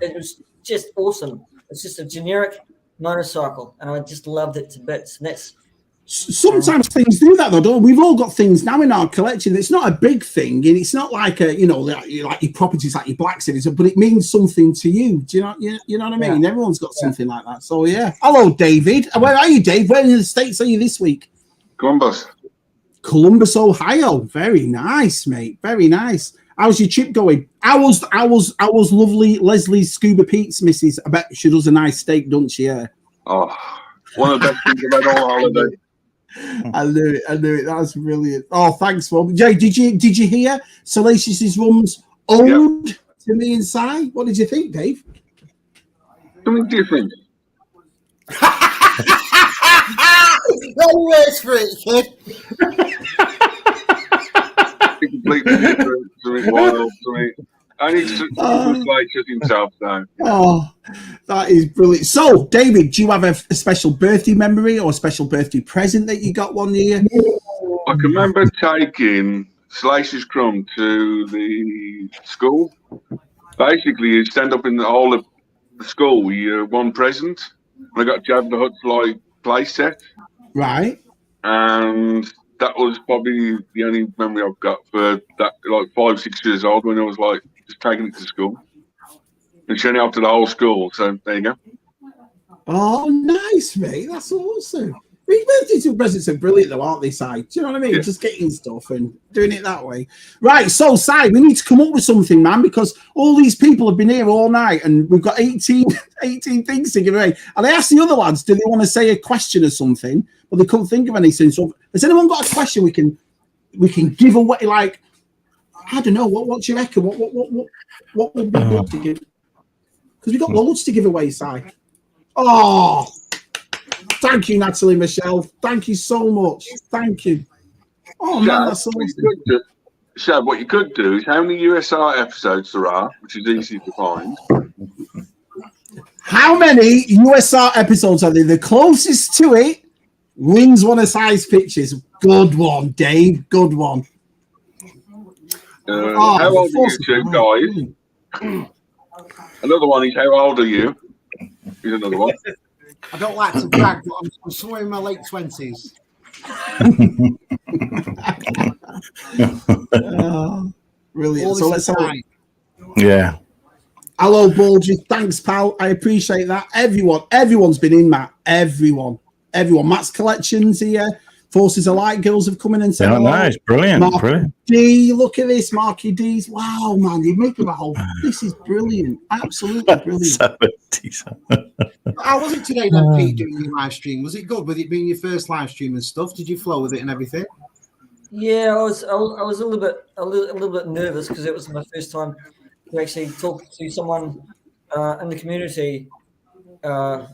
[SPEAKER 14] it was just awesome. It's just a generic motorcycle, and I just loved it to bits. And that's
[SPEAKER 1] sometimes things do that though, don't we? We've all got things now in our collection. It's not a big thing, and it's not like like your properties, like your black cities, but it means something to you. Do you know? You know what I mean? Yeah. Everyone's got something like that. So yeah. Hello, David. Where are you, Dave? Where in the States are you this week? Columbus, Ohio. Very nice, mate. Very nice. How's your trip going? I was lovely Leslie's Scuba Pete's missus. I bet she does a nice steak, doesn't she? Yeah.
[SPEAKER 16] Oh, one of the best things I've had all holiday.
[SPEAKER 1] I knew it. That was brilliant. Oh, thanks, Mum. Jay, did you hear Salacious's Rum's ode to me inside? What did you think, Dave?
[SPEAKER 16] Something different.
[SPEAKER 2] No words for it, kid.
[SPEAKER 16] Completely different, something wild, something. And he's just like himself now.
[SPEAKER 1] Oh, that is brilliant. So, David, do you have a special birthday memory or a special birthday present that you got one year?
[SPEAKER 16] I can remember taking Slice's Crumb to the school. Basically, you stand up in the hall of the school, we won present. I got Jabba the Hutt's like play set.
[SPEAKER 1] Right.
[SPEAKER 16] And that was probably the only memory I've got for that, like 5, 6 years old, when I was like just taking it to school and showing it off to the whole school. So there you go.
[SPEAKER 1] Oh, nice, mate. That's awesome. Birthday presents are brilliant, though, aren't they, Si? Do you know what I mean?
[SPEAKER 16] Yeah.
[SPEAKER 1] Just getting stuff and doing it that way. Right, so, Si, we need to come up with something, man, because all these people have been here all night and we've got 18 things to give away. And I asked the other lads, do they want to say a question or something? But they couldn't think of anything. So has anyone got a question we can give away? Like, I don't know. What do you reckon? What would be good to give? Because we've got loads to give away, Si. Oh, thank you, Natalie Michelle. Thank you so much. Thank you. Oh, man, that's so awesome.
[SPEAKER 16] Shab, what you could do is how many USR episodes there are, which is easy to find.
[SPEAKER 1] How many USR episodes are there? The closest to it wins one of Si's pictures. Good one, Dave. Good one.
[SPEAKER 16] How old are you two guys? Another one is how old are you? Here's another one.
[SPEAKER 2] I don't like to brag, but I'm somewhere in my late 20s.
[SPEAKER 1] Brilliant. So let's have it.
[SPEAKER 13] Yeah.
[SPEAKER 1] Hello, Bulgy. Thanks, pal. I appreciate that. Everyone's been in, Matt. Everyone. Matt's collections here. Forces of Light girls have come in and said,
[SPEAKER 13] Oh, nice. Brilliant.
[SPEAKER 1] Marky
[SPEAKER 13] Brilliant.
[SPEAKER 1] D, look at this, Marky D's. Wow, man, you're making a whole. This is brilliant. Absolutely brilliant.
[SPEAKER 2] How was it today, then, Pete, doing your live stream? Was it good with it being your first live stream and stuff? Did you flow with it and everything?
[SPEAKER 14] Yeah, I was a little bit nervous because it was my first time to actually talk to someone in the community and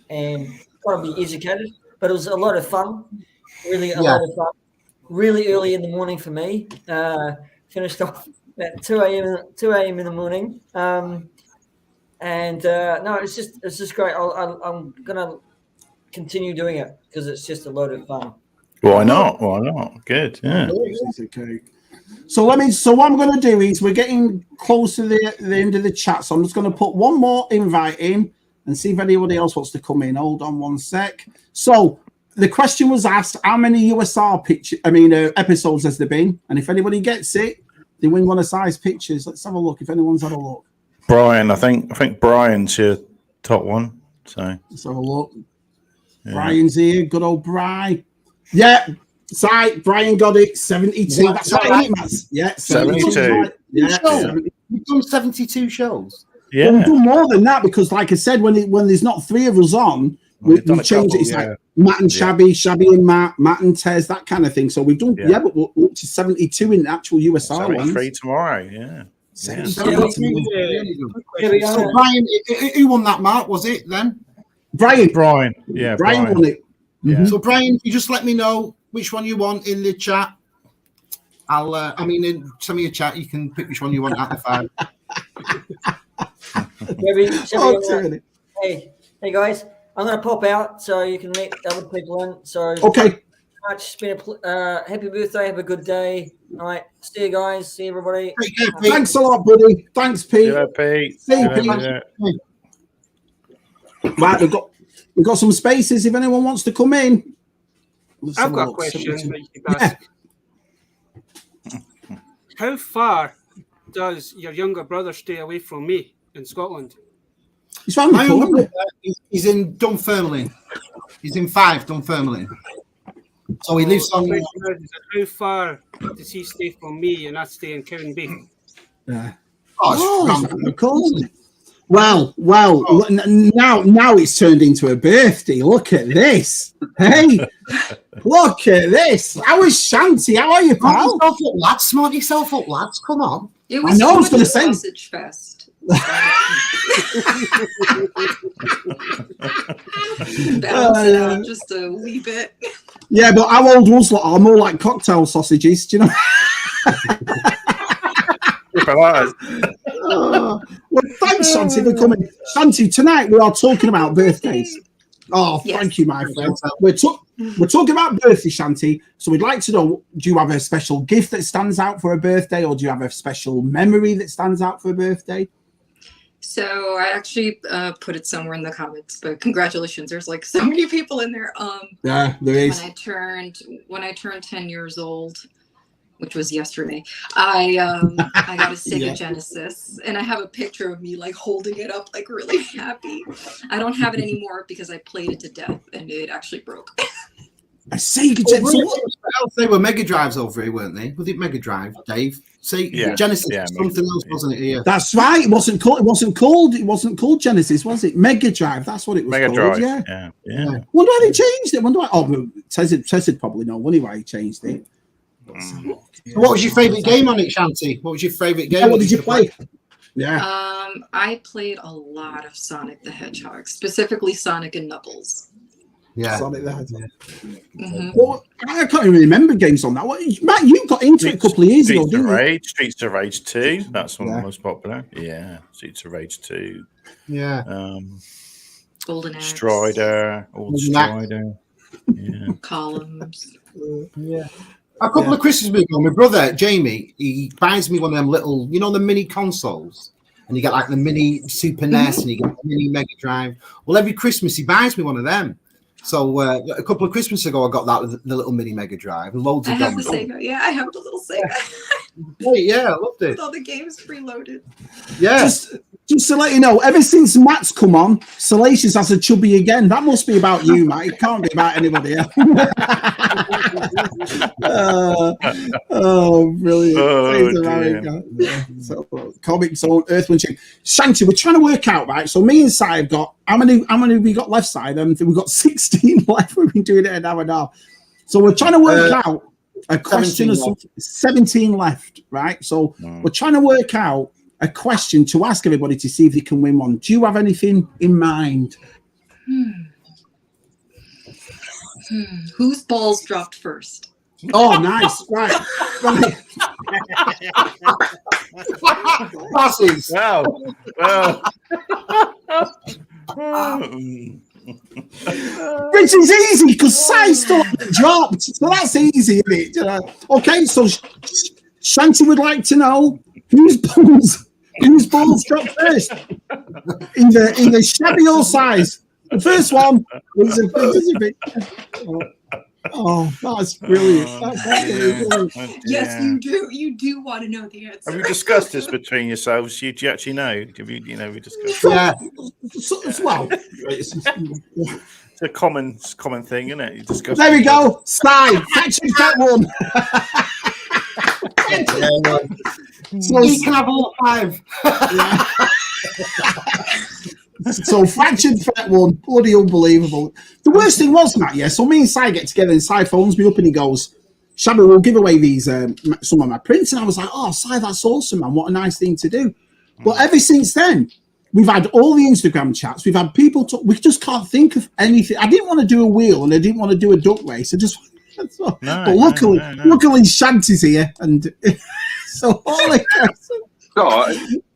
[SPEAKER 14] kind of be educated. But it was a lot of fun. Really, a lot of fun. Really early in the morning for me. Finished off at 2 a.m. in the morning. No, it's just great. I'm gonna continue doing it because it's just a lot of fun.
[SPEAKER 13] Why not? Why not? Good. Yeah.
[SPEAKER 1] So what I'm going to do is we're getting close to the end of the chat. So I'm just going to put one more invite in and see if anybody else wants to come in. Hold on one sec. So the question was asked, how many USR episodes has there been? And if anybody gets it, they win one of Si's pictures. Let's have a look if anyone's had a look.
[SPEAKER 13] Brian, I think Brian's your top one. So
[SPEAKER 1] let's have a look.
[SPEAKER 13] Yeah.
[SPEAKER 1] Brian's here. Good old Brian. Yeah. Si, Brian got it. 72. That's right, Matt. Yeah,
[SPEAKER 13] 72.
[SPEAKER 1] Yeah.
[SPEAKER 2] We've done 72 shows.
[SPEAKER 13] Yeah.
[SPEAKER 1] Well, we've done more than that because, like I said, when there's not three of us on, we changed it. It's like Matt and Shabby and Matt and Tez, that kind of thing. So we've done, but we're up to 72 in the actual USR
[SPEAKER 13] 73
[SPEAKER 1] ones.
[SPEAKER 13] tomorrow, yeah.
[SPEAKER 2] So Brian, who won that, Mark? Was it then?
[SPEAKER 1] Brian.
[SPEAKER 13] Yeah,
[SPEAKER 1] Brian won it.
[SPEAKER 2] Yeah. So Brian, you just let me know which one you want in the chat. I'll, send me a chat. You can pick which one you want out of the 5.
[SPEAKER 14] Hey guys, I'm going to pop out so you can meet other people in. So
[SPEAKER 1] okay.
[SPEAKER 14] It's been a happy birthday. Have a good day. All right. See you guys. See everybody.
[SPEAKER 1] Thanks a lot, buddy. Thanks, Pete.
[SPEAKER 13] Yeah, Pete.
[SPEAKER 1] See you, Pete. Right, we've got some spaces if anyone wants to come in.
[SPEAKER 15] I've got a question that you could ask. How far does your younger brother stay away from me in Scotland?
[SPEAKER 1] He's from
[SPEAKER 2] my younger brother is in Dunfermline. He's in 5 Dunfermline. So he lives on.
[SPEAKER 15] How far does he stay from me and I stay in Kevin Bay?
[SPEAKER 1] Yeah. Well, now it's turned into a birthday. Look at this. Hey, look at this. How is Shanty? How are you, pal?
[SPEAKER 2] Smart yourself up, lads. Come on.
[SPEAKER 17] It was
[SPEAKER 1] I was going to say.
[SPEAKER 17] Sausage Fest. Balance it out just a wee bit.
[SPEAKER 1] Yeah, but how old was are more like cocktail sausages, do you know? Well, thanks, Shanty, for coming. Shanty, tonight we are talking about birthdays. Oh, yes. Thank you, my friend. We're talking about birthday, Shanty. So we'd like to know, do you have a special gift that stands out for a birthday, or do you have a special memory that stands out for a birthday?
[SPEAKER 17] So I actually put it somewhere in the comments, but congratulations. There's like so many people in there.
[SPEAKER 1] Yeah, there is.
[SPEAKER 17] When I turned 10 years old, which was yesterday, I got a Sega
[SPEAKER 1] Yeah.
[SPEAKER 17] Genesis, and I have a picture of me like holding it up, like really happy. I don't have it anymore because I played it to death and it actually broke.
[SPEAKER 1] A Sega
[SPEAKER 2] Genesis.
[SPEAKER 1] Genesis.
[SPEAKER 2] They were Mega Drives over here, weren't they? Was it Mega Drive, Dave? Genesis, something else, wasn't it? Here.
[SPEAKER 1] That's right. It wasn't called Genesis, was it? Mega Drive. That's what it was
[SPEAKER 13] Mega
[SPEAKER 1] called.
[SPEAKER 13] Drive.
[SPEAKER 1] Yeah.
[SPEAKER 13] Yeah.
[SPEAKER 1] Wonder why they changed it. Wonder why. Oh, Tez'd probably know. Wonder why he changed it.
[SPEAKER 2] So what was your favourite game on it, Shanty? What was your favourite game?
[SPEAKER 1] Yeah, what did you play? Yeah.
[SPEAKER 17] I played a lot of Sonic the Hedgehog, specifically Sonic and Knuckles.
[SPEAKER 2] Yeah.
[SPEAKER 1] Sonic the Hedgehog.
[SPEAKER 17] Mhm.
[SPEAKER 1] Well, I can't even remember games on that. Matt, you got into it a couple of years ago, didn't you?
[SPEAKER 13] Streets of Rage 2. That's one of the most popular. Yeah. Streets of Rage 2.
[SPEAKER 2] Yeah.
[SPEAKER 17] Golden Axe.
[SPEAKER 13] Strider. Old Strider. Yeah.
[SPEAKER 17] Columns.
[SPEAKER 2] Yeah. A couple of Christmas ago, my brother Jamie, he buys me one of them little, the mini consoles, and you get like the mini Super NES and you get the mini Mega Drive. Well, every Christmas he buys me one of them. So a couple of Christmas ago, I got the little mini Mega Drive, loads of
[SPEAKER 17] I have
[SPEAKER 2] games.
[SPEAKER 17] the Sega. Yeah, I have the little Sega.
[SPEAKER 2] Hey, yeah, I loved it.
[SPEAKER 17] With all the games preloaded.
[SPEAKER 2] Yeah.
[SPEAKER 1] Just to let you know, ever since Matt's come on, Salacious has a chubby again. That must be about you, Matt. It can't be about anybody else. Brilliant. So, comic zone, Earthwind Chick. Shanty, we're trying to work out, right? So me and Si have got how many have we got left side? We've got 16 left. We've been doing it an hour and a half. So we're trying to work out a question of 17 left, right? So we're trying to work out a question to ask everybody to see if they can win one. Do you have anything in mind?
[SPEAKER 17] Whose balls dropped first?
[SPEAKER 1] Oh, nice. Right.
[SPEAKER 2] Passes.
[SPEAKER 13] Wow.
[SPEAKER 1] Which is easy because Si still dropped. So that's easy, isn't it? Okay, so Shanty would like to know whose balls dropped first. Either Shabby or Size. The first one is a bit. Oh, that's brilliant. That's brilliant.
[SPEAKER 17] Yes, you do want to know the answer.
[SPEAKER 13] Have you discussed this between yourselves? Do you actually know? Have you, we discussed?
[SPEAKER 1] Yeah. Well,
[SPEAKER 13] it's a common thing, isn't it? You discuss.
[SPEAKER 1] There we go. Stein. Actually, that one.
[SPEAKER 2] So you can have all five.
[SPEAKER 1] So fractured fat one, bloody unbelievable. The worst thing was, Matt, so me and Si get together and Si phones me up and he goes, Shabby, we'll give away these some of my prints. And I was like, oh, Si, that's awesome, man. What a nice thing to do. But ever since then, we've had all the Instagram chats. We've had people talk. We just can't think of anything. I didn't want to do a wheel and I didn't want to do a duck race. But luckily Shanty's here. And so all the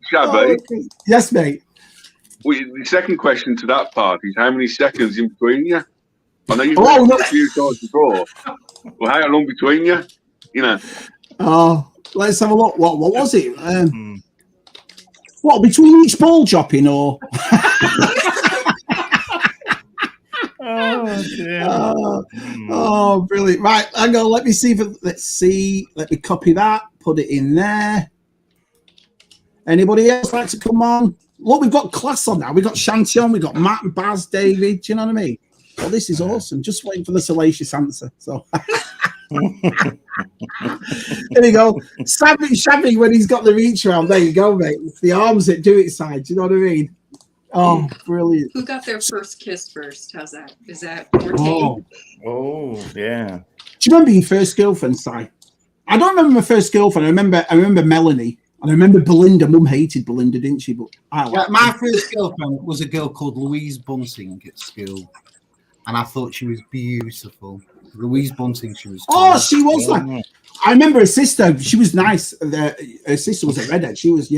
[SPEAKER 16] Shabby.
[SPEAKER 1] Yes, mate.
[SPEAKER 16] Well, the second question to that part is how many seconds in between you? I know you've a few times before. Well, how long between you?
[SPEAKER 1] Oh, let's have a look. What was it? What, between each ball dropping or?
[SPEAKER 13] Oh, dear.
[SPEAKER 1] Oh, brilliant. Right, hang on. Let me see. Let's see. Let me copy that. Put it in there. Anybody else like to come on? Look, we've got class on now. We've got Shanty on. We've got Matt and Baz, David. Do you know what I mean? Well, this is awesome. Just waiting for the salacious answer. So there you go. Shabby, when he's got the reach around, there you go, mate. The arms that do it side. Do you know what I mean? Oh, brilliant.
[SPEAKER 17] Who got their first kiss first? How's that? Is that your team?
[SPEAKER 13] Oh, yeah.
[SPEAKER 1] Do you remember your first girlfriend, Si? I don't remember my first girlfriend. I remember Melanie. And I remember Belinda. Mum hated Belinda, didn't she? But
[SPEAKER 2] my first girlfriend was a girl called Louise Bunting at school. And I thought she was beautiful. Louise Bunting, she was.
[SPEAKER 1] Oh, she was like. I remember her sister. She was nice. Her sister was a redhead. She was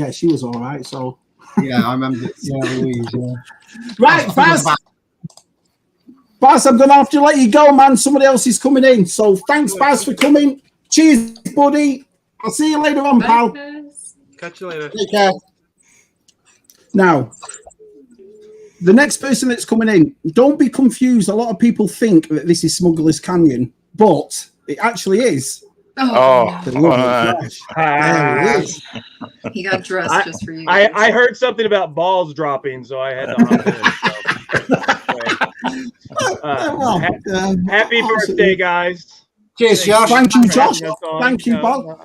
[SPEAKER 1] all right. So.
[SPEAKER 2] Yeah, I remember. Yeah, Louise. Yeah.
[SPEAKER 1] Right, Baz, I'm gonna have to let you go, man. Somebody else is coming in. So thanks, Baz, for coming. Cheers, buddy. I'll see you later on, pal.
[SPEAKER 18] Catch you later.
[SPEAKER 2] Take care.
[SPEAKER 1] Now, the next person that's coming in, don't be confused. A lot of people think that this is Smuggler's Canyon, but it actually is.
[SPEAKER 18] Gosh.
[SPEAKER 1] There he is.
[SPEAKER 17] He got dressed just for you.
[SPEAKER 18] I heard something about balls dropping, so I had to hop in. Happy birthday, guys.
[SPEAKER 2] Cheers, Josh.
[SPEAKER 1] Thank you, Josh. Thank you, Bob.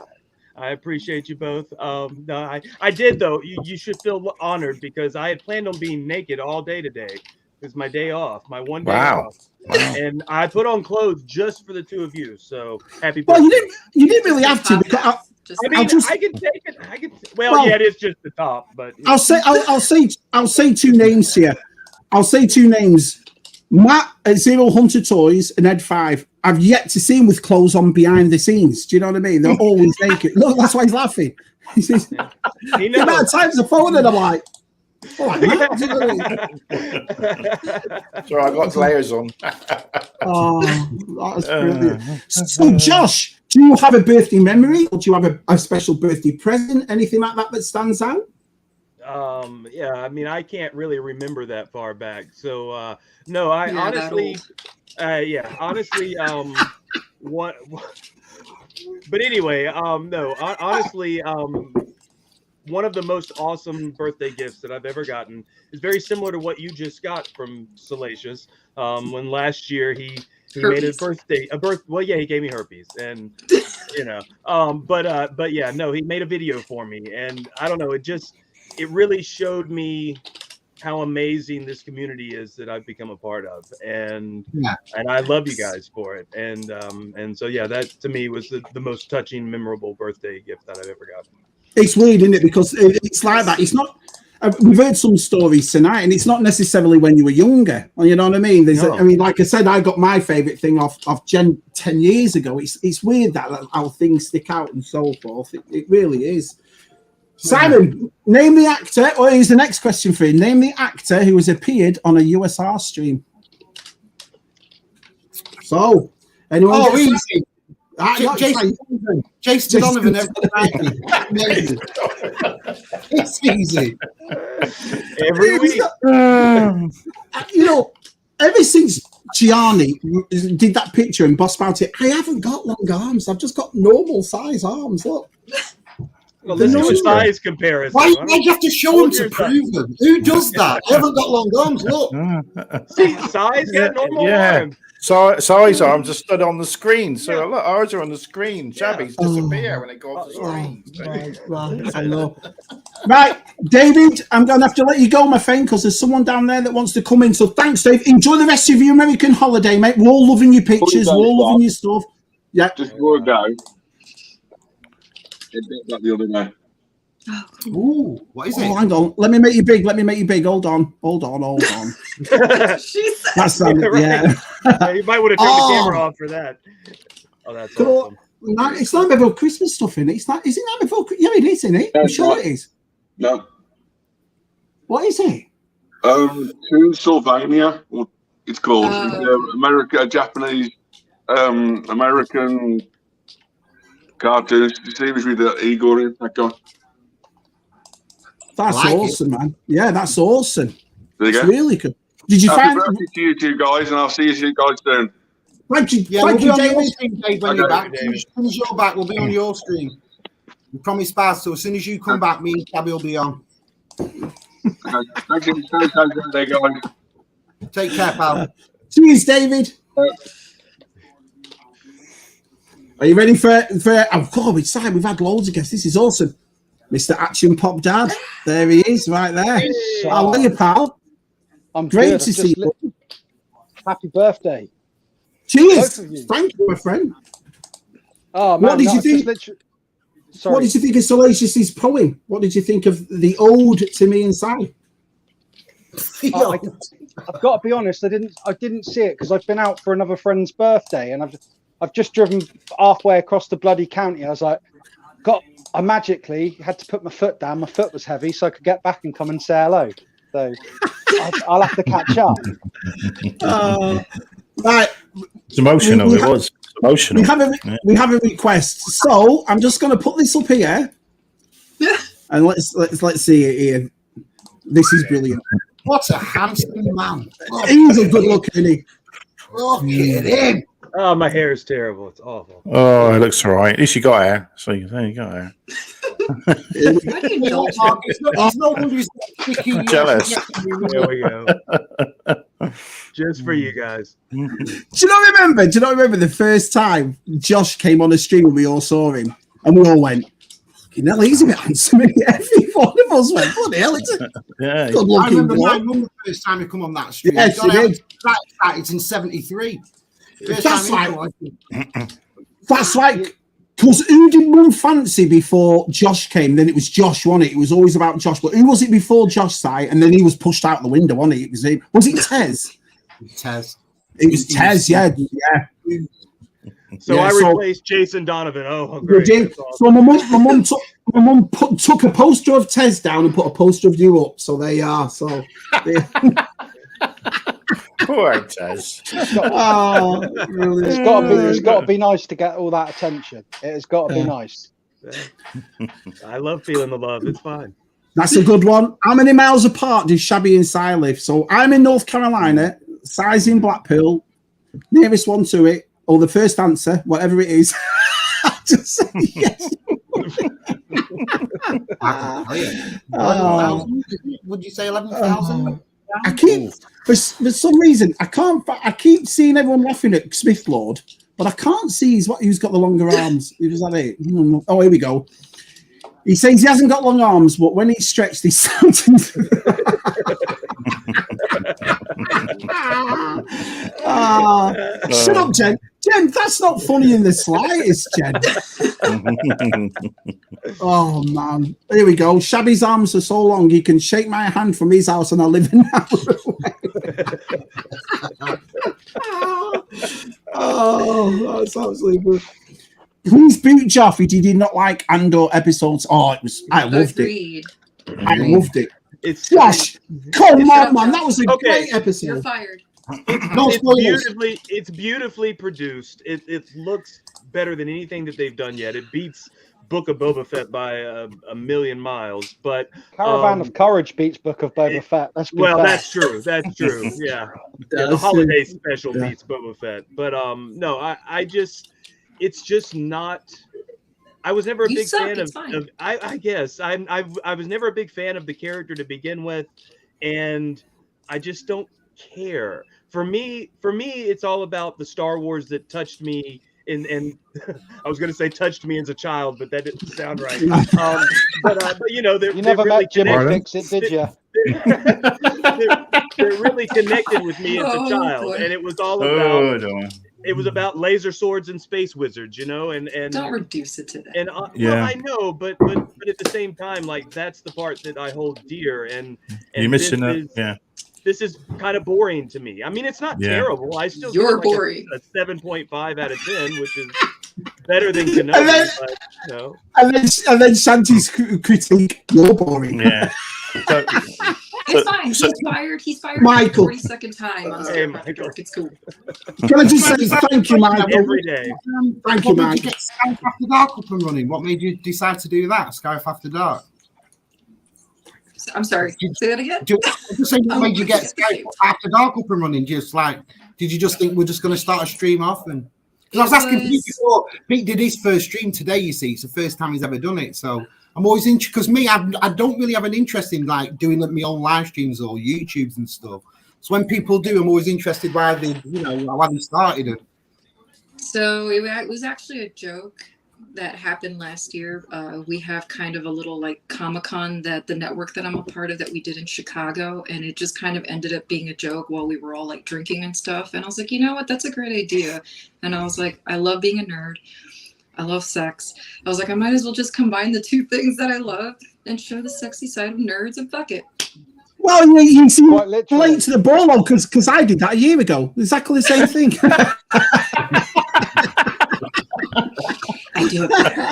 [SPEAKER 18] I appreciate you both. No, I did, though. You should feel honored because I had planned on being naked all day today. It's my day off, my one day off. And I put on clothes just for the two of you. So happy birthday.
[SPEAKER 1] Well, you didn't really have to because
[SPEAKER 18] I mean, I can take it. Well, yeah, it is just the top, but
[SPEAKER 1] I'll say two names here. I'll say two names. Matt at Zero Hunter Toys and Ed 5. I've yet to see him with clothes on behind the scenes. Do you know what I mean? They're always naked. Look, that's why he's laughing. He says,
[SPEAKER 18] he
[SPEAKER 1] the amount of times the phone and I'm like,
[SPEAKER 13] So I got layers on.
[SPEAKER 1] oh, that's brilliant. So, Josh, do you have a birthday memory, or do you have a special birthday present? Anything like that stands out?
[SPEAKER 18] Yeah, I mean, I can't really remember that far back. So, no, I honestly, what? But anyway, no, honestly, one of the most awesome birthday gifts that I've ever gotten is very similar to what you just got from Salacious. When last year he made a well, yeah, he gave me herpes, and but yeah, no, he made a video for me, and I don't know, it really showed me how amazing this community is that I've become a part of, and I love you guys for it, and so yeah, that to me was the most touching, memorable birthday gift that I've ever gotten.
[SPEAKER 1] It's weird, isn't it? Because it's like that. It's not. We've heard some stories tonight, and it's not necessarily when you were younger. You know what I mean? I mean, like I said, I got my favourite thing off Jen 10 years ago. It's weird that how things stick out and so forth. It really is. Simon, name the actor, or here's the next question for you. Name the actor who has appeared on a USR stream. So, anyone?
[SPEAKER 2] Oh, easy. Jason Donovan every night. Amazing. It's easy.
[SPEAKER 18] Every week.
[SPEAKER 1] Ever since Gianni did that picture and bossed about it, I haven't got long arms. I've just got normal size arms. Look.
[SPEAKER 18] Well, let's do a size comparison.
[SPEAKER 2] Why do you have to show them to prove them? Who does that? I haven't got long arms. Look.
[SPEAKER 18] See, size got normal arms.
[SPEAKER 13] Size arms are stood on the screen. So look, ours are on the screen. Shabby's disappear when it goes off the screen.
[SPEAKER 1] I know. Right, David, I'm going to have to let you go, my friend, because there's someone down there that wants to come in. So thanks, Dave. Enjoy the rest of your American holiday, mate. We're all loving your pictures. We're all loving your stuff. Yeah.
[SPEAKER 16] Just before I go, it did that the other day.
[SPEAKER 2] Ooh, what is it?
[SPEAKER 1] Hang on. Let me make you big. Hold on. That's yeah.
[SPEAKER 18] You might want to turn the camera off for that. Oh, that's awesome.
[SPEAKER 1] It's not before Christmas stuff in it. It's not. Is it not before? Yeah, it is, isn't it? I'm sure it is.
[SPEAKER 16] No.
[SPEAKER 1] What is it?
[SPEAKER 16] To Sylvania. It's called Japanese American cartoon series with Igor in that guy.
[SPEAKER 1] That's awesome, man. Yeah, that's awesome.
[SPEAKER 16] There you go.
[SPEAKER 1] It's really good. Did you
[SPEAKER 16] Happy
[SPEAKER 1] find
[SPEAKER 16] birthday to you two guys, and I'll see you guys soon.
[SPEAKER 1] Thank you,
[SPEAKER 2] Yeah,
[SPEAKER 1] thank
[SPEAKER 2] we'll
[SPEAKER 1] you,
[SPEAKER 2] be on your
[SPEAKER 1] David.
[SPEAKER 2] stream, Dave, when you're back. As soon as you're back, we'll be on your stream. We promise, Baz. So as soon as you come back, me and Gabby will be on.
[SPEAKER 16] Thank you. Guys.
[SPEAKER 2] Take care, pal.
[SPEAKER 1] Cheers, David. Are you ready for? Oh God, we've had loads of guests. This is awesome. Mr. Action Pop Dad. There he is, right there. How are you, pal?
[SPEAKER 19] I'm
[SPEAKER 1] great
[SPEAKER 19] good.
[SPEAKER 1] to see you.
[SPEAKER 19] Happy birthday.
[SPEAKER 1] Cheers. Thank you, my friend.
[SPEAKER 19] Oh, man,
[SPEAKER 1] what did you think? What did you think of Salacious's poem? What did you think of the ode to me inside?
[SPEAKER 19] I've got to be honest. I didn't see it because I've been out for another friend's birthday, and I've just driven halfway across the bloody county. I was like, I magically had to put my foot down. My foot was heavy, so I could get back and come and say hello. So I'll have to catch up.
[SPEAKER 1] Right.
[SPEAKER 13] It's emotional. It was emotional.
[SPEAKER 1] We have a request. So I'm just going to put this up here, and let's see it here. This is brilliant.
[SPEAKER 2] What a handsome man.
[SPEAKER 1] He's a good look, isn't he?
[SPEAKER 2] Look at him.
[SPEAKER 18] Oh, my hair is terrible. It's awful.
[SPEAKER 13] Oh, it looks all right. At least you got hair. So there you go. Hair. Jealous.
[SPEAKER 18] There we go. Just for you guys.
[SPEAKER 1] Do you not remember the first time Josh came on a stream and we all saw him and we all went, "Fucking hell, he's a bit handsome." Every one of us went, "Bloody hell, it's a
[SPEAKER 13] yeah."
[SPEAKER 1] good
[SPEAKER 2] I
[SPEAKER 1] looking
[SPEAKER 2] remember
[SPEAKER 1] boy."
[SPEAKER 2] my mum the first time he come on that stream.
[SPEAKER 1] Yes,
[SPEAKER 2] God,
[SPEAKER 1] he did.
[SPEAKER 2] It's in 73.
[SPEAKER 1] That's like, because who did Mum fancy before Josh came? Then it was Josh, wasn't it? It was always about Josh. But who was it before Josh side? And then he was pushed out the window, wasn't it? Was it Tez?
[SPEAKER 2] Tez.
[SPEAKER 1] It was Tez, yeah.
[SPEAKER 18] So
[SPEAKER 1] Yeah,
[SPEAKER 18] I replaced Jason Donovan. Oh, great.
[SPEAKER 1] So my mum took a poster of Tez down and put a poster of you up. So there you are. So
[SPEAKER 13] Poor Tez.
[SPEAKER 19] It's got to be nice to get all that attention. It has got to be nice.
[SPEAKER 18] I love feeling the love. It's fine.
[SPEAKER 1] That's a good one. How many miles apart do Shabby and Si live? So I'm in North Carolina, Si's in Blackpool. Nearest one to it, or the first answer, whatever it is. Just say yes.
[SPEAKER 2] Would you say 11,000?
[SPEAKER 1] I keep for some reason I keep seeing everyone laughing at Smith Lord, but I can't see who's got the longer arms. Is that it? Oh, here we go. He says he hasn't got long arms, but when he's stretched, he's sounding. Shut up, Jen. Jen, that's not funny in the slightest, Jen. Oh, man. Here we go. Shabby's arms are so long, he can shake my hand from his house and I live in that away. Oh, that's absolutely good. Please boot Joff if he did not like Andor episodes. Oh, I loved it. I loved it.
[SPEAKER 18] It's
[SPEAKER 1] Josh, come on, man. That was a great episode.
[SPEAKER 17] You're fired.
[SPEAKER 18] It's beautifully produced. It looks better than anything that they've done yet. It beats Book of Boba Fett by a million miles. But
[SPEAKER 19] Caravan of Courage beats Book of Boba Fett. That's fair.
[SPEAKER 18] that's true. That's true. Yeah, the holiday special beats Boba Fett. But no, it's just not. I was never a big fan of I guess I was never a big fan of the character to begin with, and I just don't care. For me, it's all about the Star Wars that touched me. And I was going to say touched me as a child, but that didn't sound right. But you know, you
[SPEAKER 19] never met Jim Fix-It, did you?
[SPEAKER 18] They're really connected with me as a child, and it was all about. It was about laser swords and space wizards, you know, and
[SPEAKER 17] don't reduce it to that.
[SPEAKER 18] And well, I know, but at the same time, like that's the part that I hold dear, and
[SPEAKER 13] you're missing it. Yeah.
[SPEAKER 18] This is kind of boring to me. I mean, it's not terrible. I still
[SPEAKER 17] You're
[SPEAKER 18] give it
[SPEAKER 17] boring.
[SPEAKER 18] a 7.5 out of 10, which is better than Kenobi. But, you know.
[SPEAKER 1] And then Shanti's critique. You're boring.
[SPEAKER 13] Yeah.
[SPEAKER 17] It's fine. He's fired
[SPEAKER 1] Michael.
[SPEAKER 17] for the 42nd time on
[SPEAKER 18] Hey,
[SPEAKER 17] Michael. It's cool.
[SPEAKER 1] Can I just say thank you, Michael?
[SPEAKER 18] Every day.
[SPEAKER 1] Thank you,
[SPEAKER 2] What made
[SPEAKER 1] Mike.
[SPEAKER 2] you get Skype After Dark up and running? What made you decide to do that, Skype After Dark?
[SPEAKER 17] I'm sorry. Say that again.
[SPEAKER 2] What made you get Skype After Dark up and running? Just like, did you just think we're just going to start a stream off? And because I was asking Pete before, Pete did his first stream today. You see, it's the first time he's ever done it. So I'm always interested because I don't really have an interest in like doing my own live streams or YouTubes and stuff. So when people do, I'm always interested why they, why they started it.
[SPEAKER 17] So it was actually a joke that happened last year. We have kind of a little like Comic-Con that the network that I'm a part of that we did in Chicago, and it just kind of ended up being a joke while we were all like drinking and stuff. And I was like, you know what, that's a great idea. And I was like, I love being a nerd. I love sex. I was like, I might as well just combine the two things that I love and show the sexy side of nerds, and fuck it.
[SPEAKER 1] Well, you see, relate to the bolo because I did that a year ago. Exactly the same thing.
[SPEAKER 17] I do it better.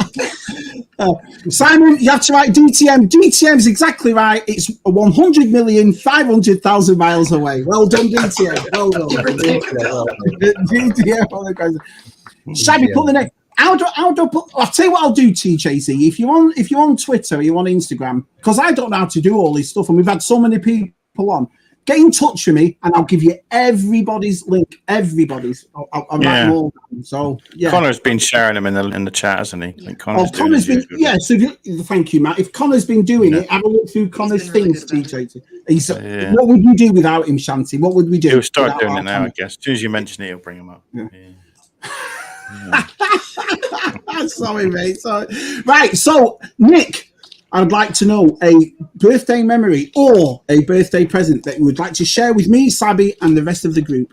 [SPEAKER 1] Simon, you have to write DTM. DTM is exactly right. It's 100,500,000 miles away. Well done, DTM. Well done. DTM. Shabby, put the next. I'll tell you what I'll do, TJC. If you're on Twitter or you're on Instagram, because I don't know how to do all this stuff, and we've had so many people on. Get in touch with me, and I'll give you everybody's link. Everybody's. I'll write them all down. So yeah.
[SPEAKER 13] Connor's been sharing them in the chat, hasn't he? I think
[SPEAKER 1] Connor's been. Yeah. So thank you, Matt. If Connor's been doing it, have a look through Connor's things, TJ. What would we do without him, Shanty? What would we do?
[SPEAKER 13] He'll start doing it now, I guess. As soon as you mention it, he'll bring him up. Yeah.
[SPEAKER 1] Sorry, mate. Sorry. Right. So, Nick, I'd like to know a birthday memory or a birthday present that you would like to share with me, Sabby, and the rest of the group.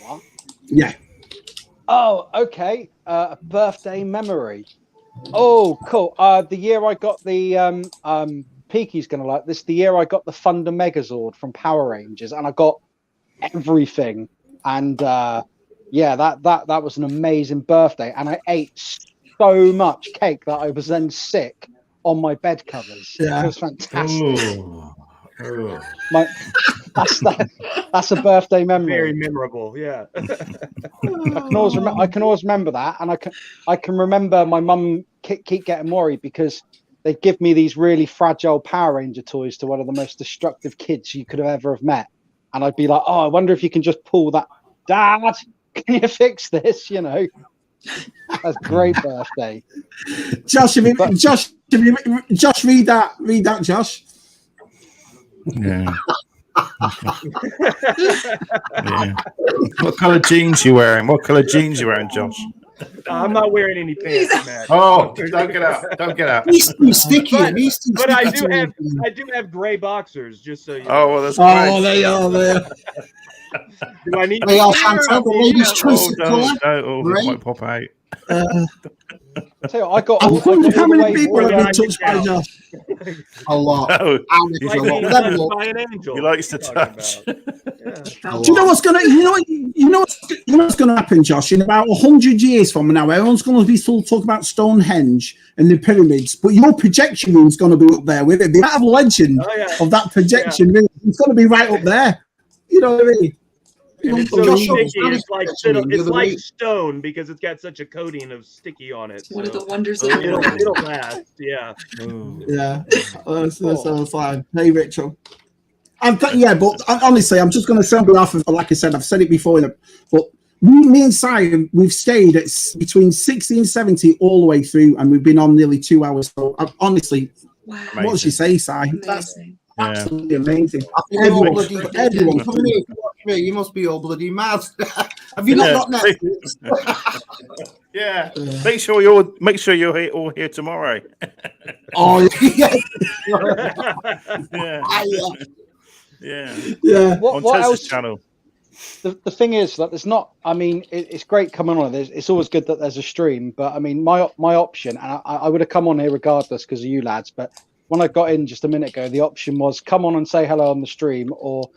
[SPEAKER 19] What?
[SPEAKER 1] Yeah.
[SPEAKER 19] Oh, okay. A birthday memory. Oh, cool. The year I got the Peaky's gonna like this. The year I got the Thunder Megazord from Power Rangers, and I got everything. And yeah, that was an amazing birthday, and I ate so much cake that I was then sick on my bed covers.
[SPEAKER 1] Yeah.
[SPEAKER 19] It was fantastic. That's a birthday memory.
[SPEAKER 18] Very memorable, yeah.
[SPEAKER 19] I can always remember that, and I can remember my mum keep getting worried because they'd give me these really fragile Power Ranger toys to one of the most destructive kids you could have ever met, and I'd be like, "Oh, I wonder if you can just pull that, Dad. Can you fix this?" You know. That's a great birthday.
[SPEAKER 1] Josh, read that, Josh.
[SPEAKER 13] Yeah. Yeah. What colour jeans you wearing? Josh?
[SPEAKER 18] I'm not wearing any pants, man.
[SPEAKER 13] Oh, don't get out.
[SPEAKER 2] He's too sticky.
[SPEAKER 18] But I do have gray boxers, just so you know.
[SPEAKER 13] Oh, well, that's
[SPEAKER 1] great. Oh, they are there.
[SPEAKER 18] Do I need
[SPEAKER 2] they
[SPEAKER 18] to
[SPEAKER 2] are fantastic. The ladies' choice of colour.
[SPEAKER 13] They might pop out.
[SPEAKER 19] I tell you, I got
[SPEAKER 1] how many people have been touched by Josh?
[SPEAKER 2] A lot.
[SPEAKER 13] No,
[SPEAKER 18] he
[SPEAKER 13] likes to touch.
[SPEAKER 1] Do you know what's gonna happen, Josh? In about 100 years from now, everyone's gonna be still talking about Stonehenge and the pyramids, but your projection room's gonna be up there with it. The amount of legend of that projection room, it's gonna be right up there. You know what I mean?
[SPEAKER 18] And it's so sticky. It's like stone because it's got such a coating of sticky on it.
[SPEAKER 17] One of the wonders
[SPEAKER 18] so
[SPEAKER 17] of
[SPEAKER 18] it'll last. Yeah.
[SPEAKER 1] Yeah. That's all fine. Hey, Rachel. But honestly, I'm just going to say on behalf of, like I said, I've said it before, but me and Si, we've stayed at between 60 and 70 all the way through, and we've been on nearly 2 hours. So honestly, what does she say, Si? That's absolutely amazing.
[SPEAKER 2] Everyone, you must be all bloody mad. Have you not got Netflix?
[SPEAKER 13] Yeah. Make sure you're all here tomorrow.
[SPEAKER 1] Oh yeah.
[SPEAKER 13] Yeah.
[SPEAKER 19] What
[SPEAKER 13] on
[SPEAKER 19] else?
[SPEAKER 13] Channel.
[SPEAKER 19] The thing is that there's not. I mean, it's great coming on. It's always good that there's a stream, but I mean, my option, and I would have come on here regardless because of you lads. But when I got in just a minute ago, the option was come on and say hello on the stream, or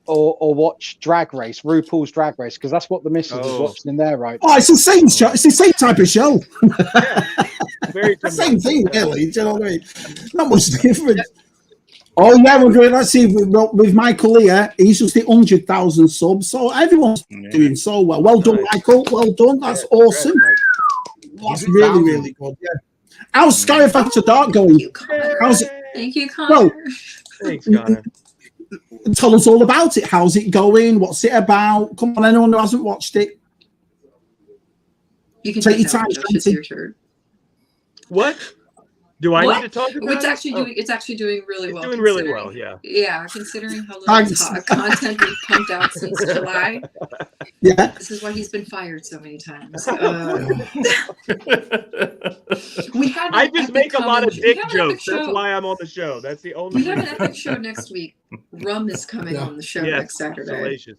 [SPEAKER 19] or watch Drag Race, RuPaul's Drag Race, because that's what the missus is watching in there, right?
[SPEAKER 1] Oh, it's the same show. It's the same type of show.
[SPEAKER 18] Very
[SPEAKER 1] same thing, really. Do you know what I mean? Not much different. Oh yeah, we're going. Let's see with Michael here. He's just hit 100,000 subs, so everyone's doing so well. Well done, Michael. Well done. That's awesome. That's really, really good. Yeah. How's Sky After Dark going? How's it?
[SPEAKER 17] Thank you, Connor.
[SPEAKER 1] Well,
[SPEAKER 18] thanks, Connor.
[SPEAKER 1] Tell us all about it. How's it going? What's it about? Come on, anyone who hasn't watched it.
[SPEAKER 17] You can
[SPEAKER 1] take your time.
[SPEAKER 17] It's your turn.
[SPEAKER 18] What? Do I need to talk about
[SPEAKER 17] it's actually doing it's actually doing really well.
[SPEAKER 18] Doing really well, yeah.
[SPEAKER 17] Yeah, considering how little content we've pumped out since July.
[SPEAKER 1] Yeah.
[SPEAKER 17] This is why he's been fired so many times. We had
[SPEAKER 18] I just make a lot of dick jokes. That's why I'm on the show. That's the only
[SPEAKER 17] We have an epic show next week. Rum is coming on the show next Saturday. So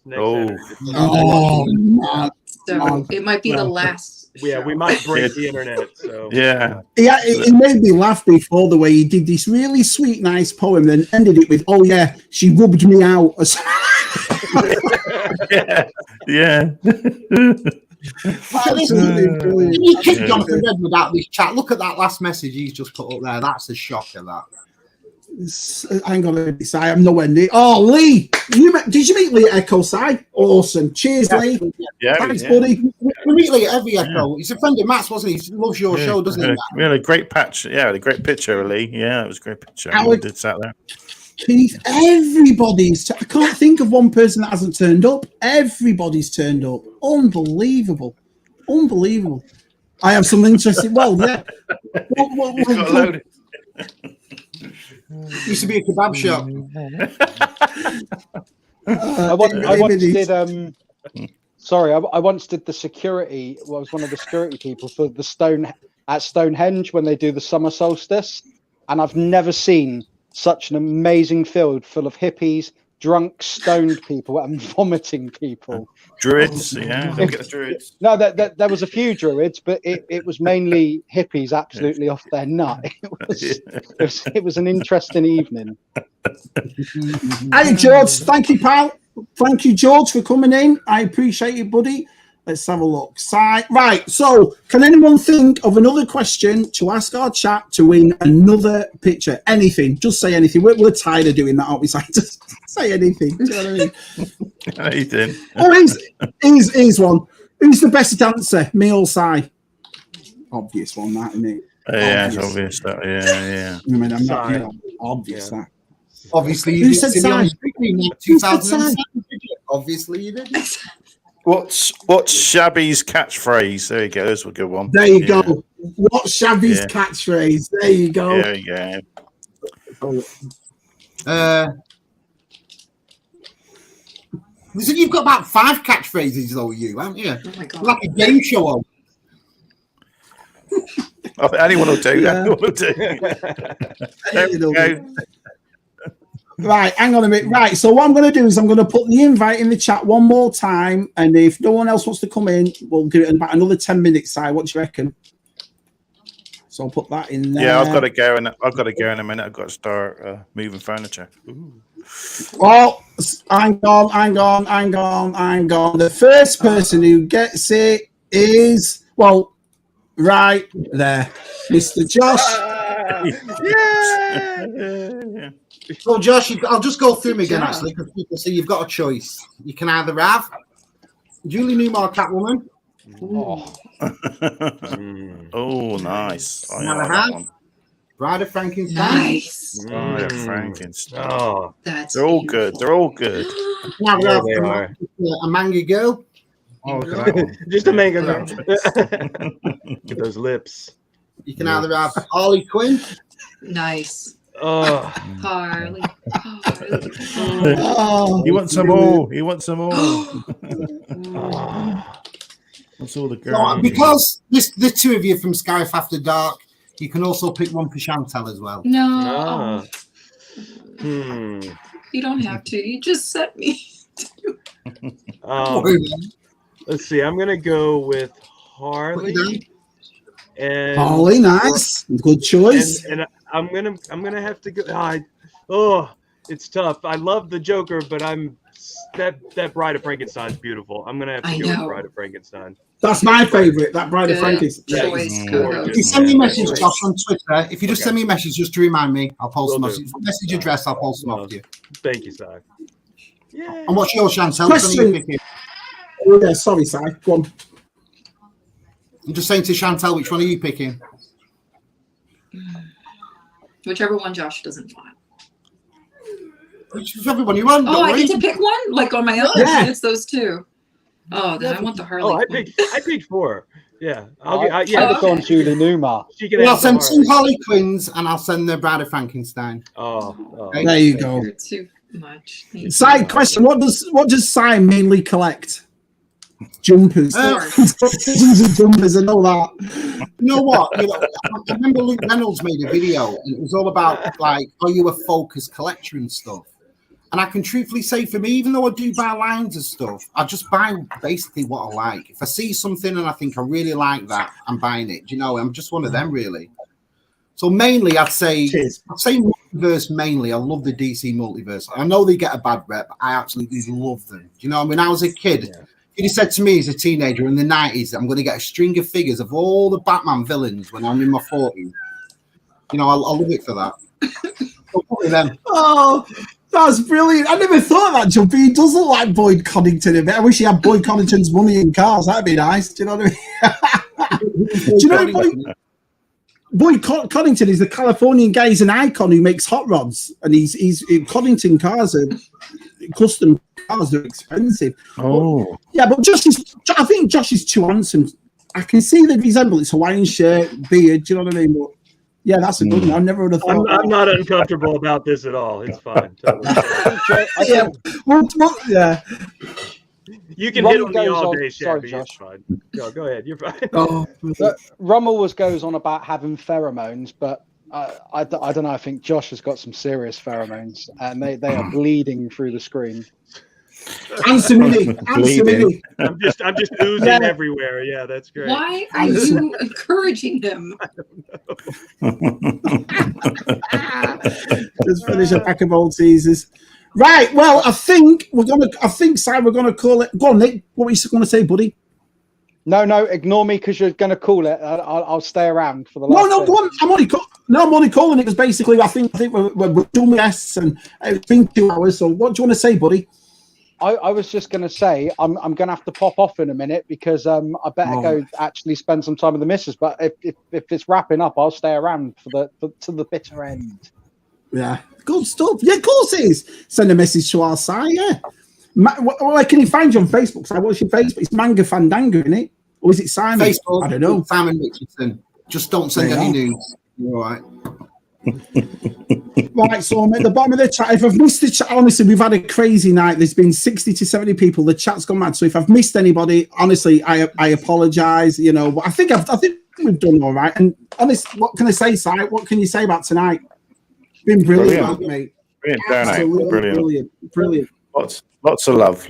[SPEAKER 17] it might be the last.
[SPEAKER 18] Yeah, we might break the internet. So
[SPEAKER 13] yeah,
[SPEAKER 1] it made me laugh before the way he did this really sweet, nice poem, then ended it with, "Oh yeah, she rubbed me out."
[SPEAKER 13] yeah.
[SPEAKER 2] You kick Jonathan Redwood out of this chat. Look at that last message he's just put up there. That's a shocker. That.
[SPEAKER 1] Hang on a minute, I'm nowhere near. Oh, Lee, did you meet Lee at Echo Si? Awesome. Cheers, Lee.
[SPEAKER 13] Yeah,
[SPEAKER 1] thanks, buddy.
[SPEAKER 2] Immediately, every echo. He's a friend of Matt's, wasn't he? He loves your show, doesn't he?
[SPEAKER 13] We had a great patch. Yeah, a great picture, Lee. Yeah, it was a great picture. We did sat there.
[SPEAKER 1] Keith, everybody's. I can't think of one person that hasn't turned up. Everybody's turned up. Unbelievable. Unbelievable. I have some interesting. Well, yeah.
[SPEAKER 2] Used to be a kebab shop.
[SPEAKER 19] I once did. Sorry, I once did the security. Well, I was one of the security people for the Stonehenge when they do the summer solstice, and I've never seen such an amazing field full of hippies, drunk, stoned people, and vomiting people.
[SPEAKER 13] Druids, yeah. Don't get the druids.
[SPEAKER 19] No, there was a few druids, but it was mainly hippies absolutely off their nut. It was an interesting evening.
[SPEAKER 1] Hey, George, thank you, pal. Thank you, George, for coming in. I appreciate it, buddy. Let's have a look. Right, so can anyone think of another question to ask our chat to win another picture? Anything. Just say anything. We're tired of doing that, aren't we? Just say anything. Do you know what I mean?
[SPEAKER 13] Anything.
[SPEAKER 1] Oh, here's one. Who's the best dancer, me or Si? Obvious one, that, isn't it?
[SPEAKER 13] Yeah, it's obvious. That, yeah.
[SPEAKER 1] I mean, I'm not, obvious that.
[SPEAKER 2] Obviously,
[SPEAKER 1] Who said Si?
[SPEAKER 2] 2007. Obviously, you did.
[SPEAKER 13] What's Shabby's catchphrase? There you go. That's a good one.
[SPEAKER 1] There you go. What's Shabby's catchphrase? There you go.
[SPEAKER 13] There you go.
[SPEAKER 2] So you've got about 5 catchphrases, though, you, haven't you?
[SPEAKER 17] Oh my God.
[SPEAKER 2] Like a game show.
[SPEAKER 13] Anyone will do.
[SPEAKER 1] Yeah.
[SPEAKER 13] Anyone will do. There we go.
[SPEAKER 1] Right, hang on a minute. Right, so what I'm going to do is I'm going to put the invite in the chat one more time, and if no one else wants to come in, we'll give it in about another 10 minutes. Si, what do you reckon? So I'll put that in there.
[SPEAKER 13] Yeah, I've got to go in a minute. I've got to start moving furniture. Ooh.
[SPEAKER 1] Oh, hang on. The first person who gets it is, well, right there, Mr. Josh.
[SPEAKER 2] Yeah. So, Josh, I'll just go through them again, actually, because people see you've got a choice. You can either have Julie Newmar, Catwoman.
[SPEAKER 13] Oh, nice.
[SPEAKER 2] You can either have Bride of Frankenstein.
[SPEAKER 17] Nice.
[SPEAKER 13] Bride of Frankenstein.
[SPEAKER 18] Oh,
[SPEAKER 13] they're all good. They're all good.
[SPEAKER 2] Now we have
[SPEAKER 18] they are.
[SPEAKER 2] a manga girl.
[SPEAKER 13] Oh,
[SPEAKER 18] just a manga girl. Get those lips.
[SPEAKER 2] You can either have Harley Quinn.
[SPEAKER 17] Nice.
[SPEAKER 18] Oh,
[SPEAKER 17] Harley.
[SPEAKER 13] You want some more? You want some more? That's all the girls.
[SPEAKER 2] So, because the two of you from Skype After Dark, you can also pick one for Chantel as well.
[SPEAKER 17] No. You don't have to. You just set me.
[SPEAKER 18] Let's see. I'm gonna go with Harley. And
[SPEAKER 1] Harley, nice, good choice.
[SPEAKER 18] And I'm gonna have to go. It's tough. I love the Joker, but that Bride of Frankenstein's beautiful. I'm gonna have to go with Bride of Frankenstein.
[SPEAKER 1] That's my favorite. That Bride of Frankenstein.
[SPEAKER 2] If you send me a message, Josh, on Twitter, if you just send me a message just to remind me, I'll post them. Message address, I'll post them off to you.
[SPEAKER 18] Thank you, Si.
[SPEAKER 2] Yeah. And what's your Chantel?
[SPEAKER 1] Question. Oh, yeah, sorry, Si. Go on.
[SPEAKER 2] I'm just saying to Chantel, which one are you picking?
[SPEAKER 17] Whichever one Josh doesn't want.
[SPEAKER 2] Whichever one you want.
[SPEAKER 17] Oh, I get to pick one? Like on my own?
[SPEAKER 2] Yeah.
[SPEAKER 17] It's those two. Oh, then I want the Harley.
[SPEAKER 18] Oh, I picked 4. Yeah.
[SPEAKER 19] I'd have gone Julie Newmar.
[SPEAKER 2] I'll send 2 Harley Quinns and I'll send the Bride of Frankenstein.
[SPEAKER 18] Okay.
[SPEAKER 1] There you go.
[SPEAKER 17] Too much.
[SPEAKER 1] Side question: What does Si mainly collect? Jumpers. Jumpers. I know that.
[SPEAKER 2] You know what? I remember Luke Reynolds made a video, and it was all about like, are you a focus collector and stuff? And I can truthfully say, for me, even though I do buy lines of stuff, I just buy basically what I like. If I see something and I think I really like that, I'm buying it. Do you know? I'm just one of them, really. So mainly, I'd say multiverse. Mainly, I love the DC multiverse. I know they get a bad rep, but I absolutely love them. Do you know? When I was a kid, he said to me as a teenager in the 90s, I'm going to get a string of figures of all the Batman villains when I'm in my 40s. You know, I love it for that. So probably them.
[SPEAKER 1] Oh, That's brilliant. I never thought of that, Jumpy. He does look like Boyd Connington a bit. I wish he had Boyd Connington's money in cars. That'd be nice. Do you know what I mean? Do you know Boyd Connington is the Californian guy. He's an icon who makes hot rods, and he's Connington cars are custom cars. They're expensive.
[SPEAKER 13] Oh,
[SPEAKER 1] but I think Josh is too handsome. I can see the resemblance: Hawaiian shirt, beard. Do you know what I mean? But yeah, that's a good one. I never would have thought.
[SPEAKER 18] I'm not uncomfortable about this at all. It's fine. Totally.
[SPEAKER 1] Yeah.
[SPEAKER 18] You can hit on me all day, Shabby. It's fine. Go ahead. You're fine.
[SPEAKER 19] Rummel goes on about having pheromones, but I don't know. I think Josh has got some serious pheromones, and they are bleeding through the screen.
[SPEAKER 1] Answer me.
[SPEAKER 18] I'm just oozing everywhere. Yeah, that's great.
[SPEAKER 17] Why are you encouraging him?
[SPEAKER 1] Just finish a pack of old teasers. Right. Well, I think we're gonna call it. Go on, Nick. What were you going to say, buddy?
[SPEAKER 19] No, ignore me because you're going to call it. I'll stay around for the last.
[SPEAKER 1] No, go on. I'm only calling it because basically I think we're doing with guests and it's been 2 hours. So what do you want to say, buddy?
[SPEAKER 19] I was just going to say I'm going to have to pop off in a minute because I better go actually spend some time with the missus. But if it's wrapping up, I'll stay around to the bitter end.
[SPEAKER 1] Yeah, good stuff. Yeah, of course it is. Send a message to our site. Yeah. Where can you find you on Facebook? So what's your Facebook? It's Manga Fandango, isn't it? Or is it Simon?
[SPEAKER 2] Facebook.
[SPEAKER 1] I don't know.
[SPEAKER 2] Simon Richardson. Just don't send any news. You're all right.
[SPEAKER 1] Right, so I'm at the bottom of the chat. If I've missed the chat, honestly, we've had a crazy night. There's been 60 to 70 people. The chat's gone mad. So if I've missed anybody, honestly, I apologize. You know, but I think we've done all right. And honestly, what can I say, Si? What can you say about tonight? It's been brilliant, mate. Brilliant.
[SPEAKER 13] Lots of love.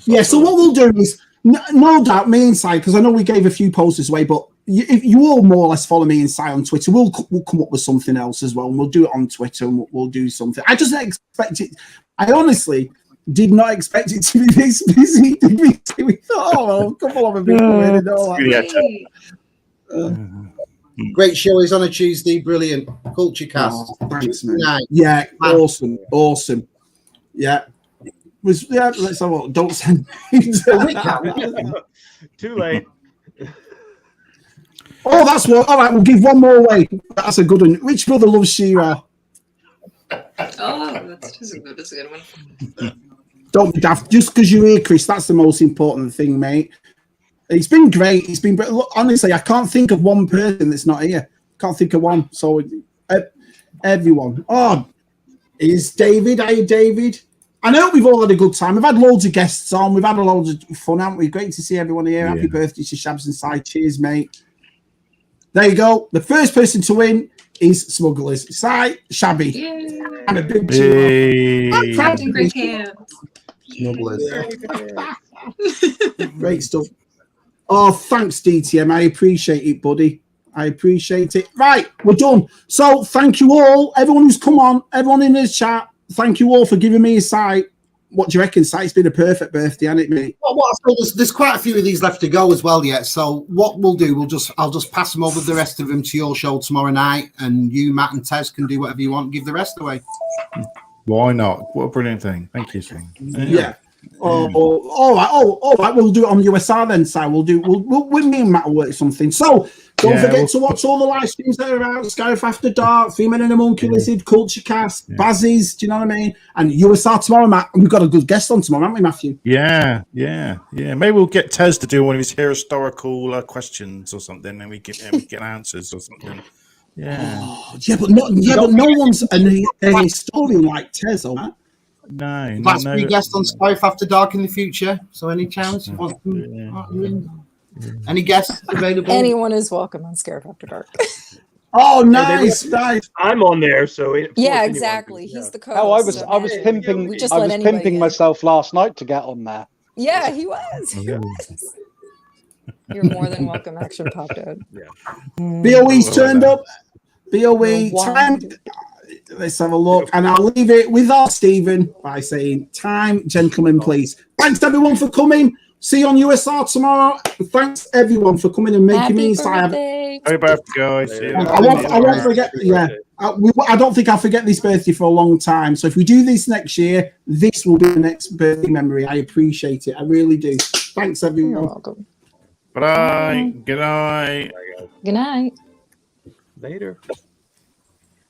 [SPEAKER 1] Yeah. So what we'll do is, no doubt, me and Si, because I know we gave a few posters away, but if you all more or less follow me and Si on Twitter, we'll come up with something else as well, and we'll do it on Twitter, and we'll do something. I just didn't expect it. I honestly did not expect it to be this busy. We thought, well, a couple of them people in and all that.
[SPEAKER 2] Great show is on a Tuesday. Brilliant. Culture Cast.
[SPEAKER 1] Thanks, man. Yeah, awesome. Yeah. Let's have a look. Don't send me.
[SPEAKER 18] Too late.
[SPEAKER 1] Oh, that's what. All right, we'll give one more away. That's a good one. Which brother loves She-Ra?
[SPEAKER 17] Oh, that's a good one.
[SPEAKER 1] Don't be daft. Just because you're here, Chris, that's the most important thing, mate. It's been great. Look, honestly, I can't think of one person that's not here. Can't think of one. So everyone. Oh, is David? Are you David? I know we've all had a good time. We've had loads of guests on. We've had a load of fun, haven't we? Great to see everyone here. Yeah. Happy birthday to Shabbys'S. Cheers, mate. There you go. The first person to win is Smugglers. Shabby. Yay. I'm a big cheer. I'm proud of great hands. Smugglers. Great stuff. Oh, thanks, DTM. I appreciate it, buddy. I appreciate it. Right, we're done. So thank you all. Everyone who's come on, everyone in the chat, thank you all for giving me a sight. What do you reckon, Si? It's been a perfect birthday, hasn't it, mate?
[SPEAKER 2] Well, there's quite a few of these left to go as well yet. So what we'll do, I'll just pass them over the rest of them to your show tomorrow night, and you, Matt, and Tez can do whatever you want. Give the rest away.
[SPEAKER 13] Why not? What a brilliant thing! Thank you, Sing.
[SPEAKER 1] Yeah. All right. We'll do it on USR then, Si. We'll me and Matt will work something. So don't forget to watch all the live streams that are out. Skyriff After Dark, Female and a Monkey Lizard, Culture Cast, Bazzies. Do you know what I mean? And USR tomorrow, Matt. We've got a good guest on tomorrow, haven't we, Matthew?
[SPEAKER 13] Yeah. Maybe we'll get Tez to do one of his historical questions or something, and we get answers or something. Yeah.
[SPEAKER 1] But no one's a historian like Tez, or Matt.
[SPEAKER 13] No.
[SPEAKER 2] That's be guest on Skyriff After Dark in the future. So any chance? Any guests available?
[SPEAKER 20] Anyone is welcome on Scarif After Dark.
[SPEAKER 1] Oh, nice.
[SPEAKER 18] I'm on there, so
[SPEAKER 20] yeah, exactly. He's the co-host.
[SPEAKER 19] Oh, I was pimping myself last night to get on there.
[SPEAKER 20] Yeah, he was. You're more than welcome, Action Pop Dad.
[SPEAKER 18] Yeah.
[SPEAKER 1] BOE's turned up. BOE time. Let's have a look, and I'll leave it with our Stephen by saying, "Time, gentlemen, please." Thanks everyone for coming. See you on USR tomorrow. Thanks everyone for coming and making
[SPEAKER 20] Happy
[SPEAKER 1] me inside.
[SPEAKER 20] birthday.
[SPEAKER 13] Happy birthday, guys. See you
[SPEAKER 1] I won't forget. Yeah, I don't think I'll forget this birthday for a long time. So if we do this next year, this will be the next birthday memory. I appreciate it. I really do. Thanks everyone.
[SPEAKER 20] You're welcome.
[SPEAKER 13] Bye. Good night.
[SPEAKER 20] Good night.
[SPEAKER 18] Later.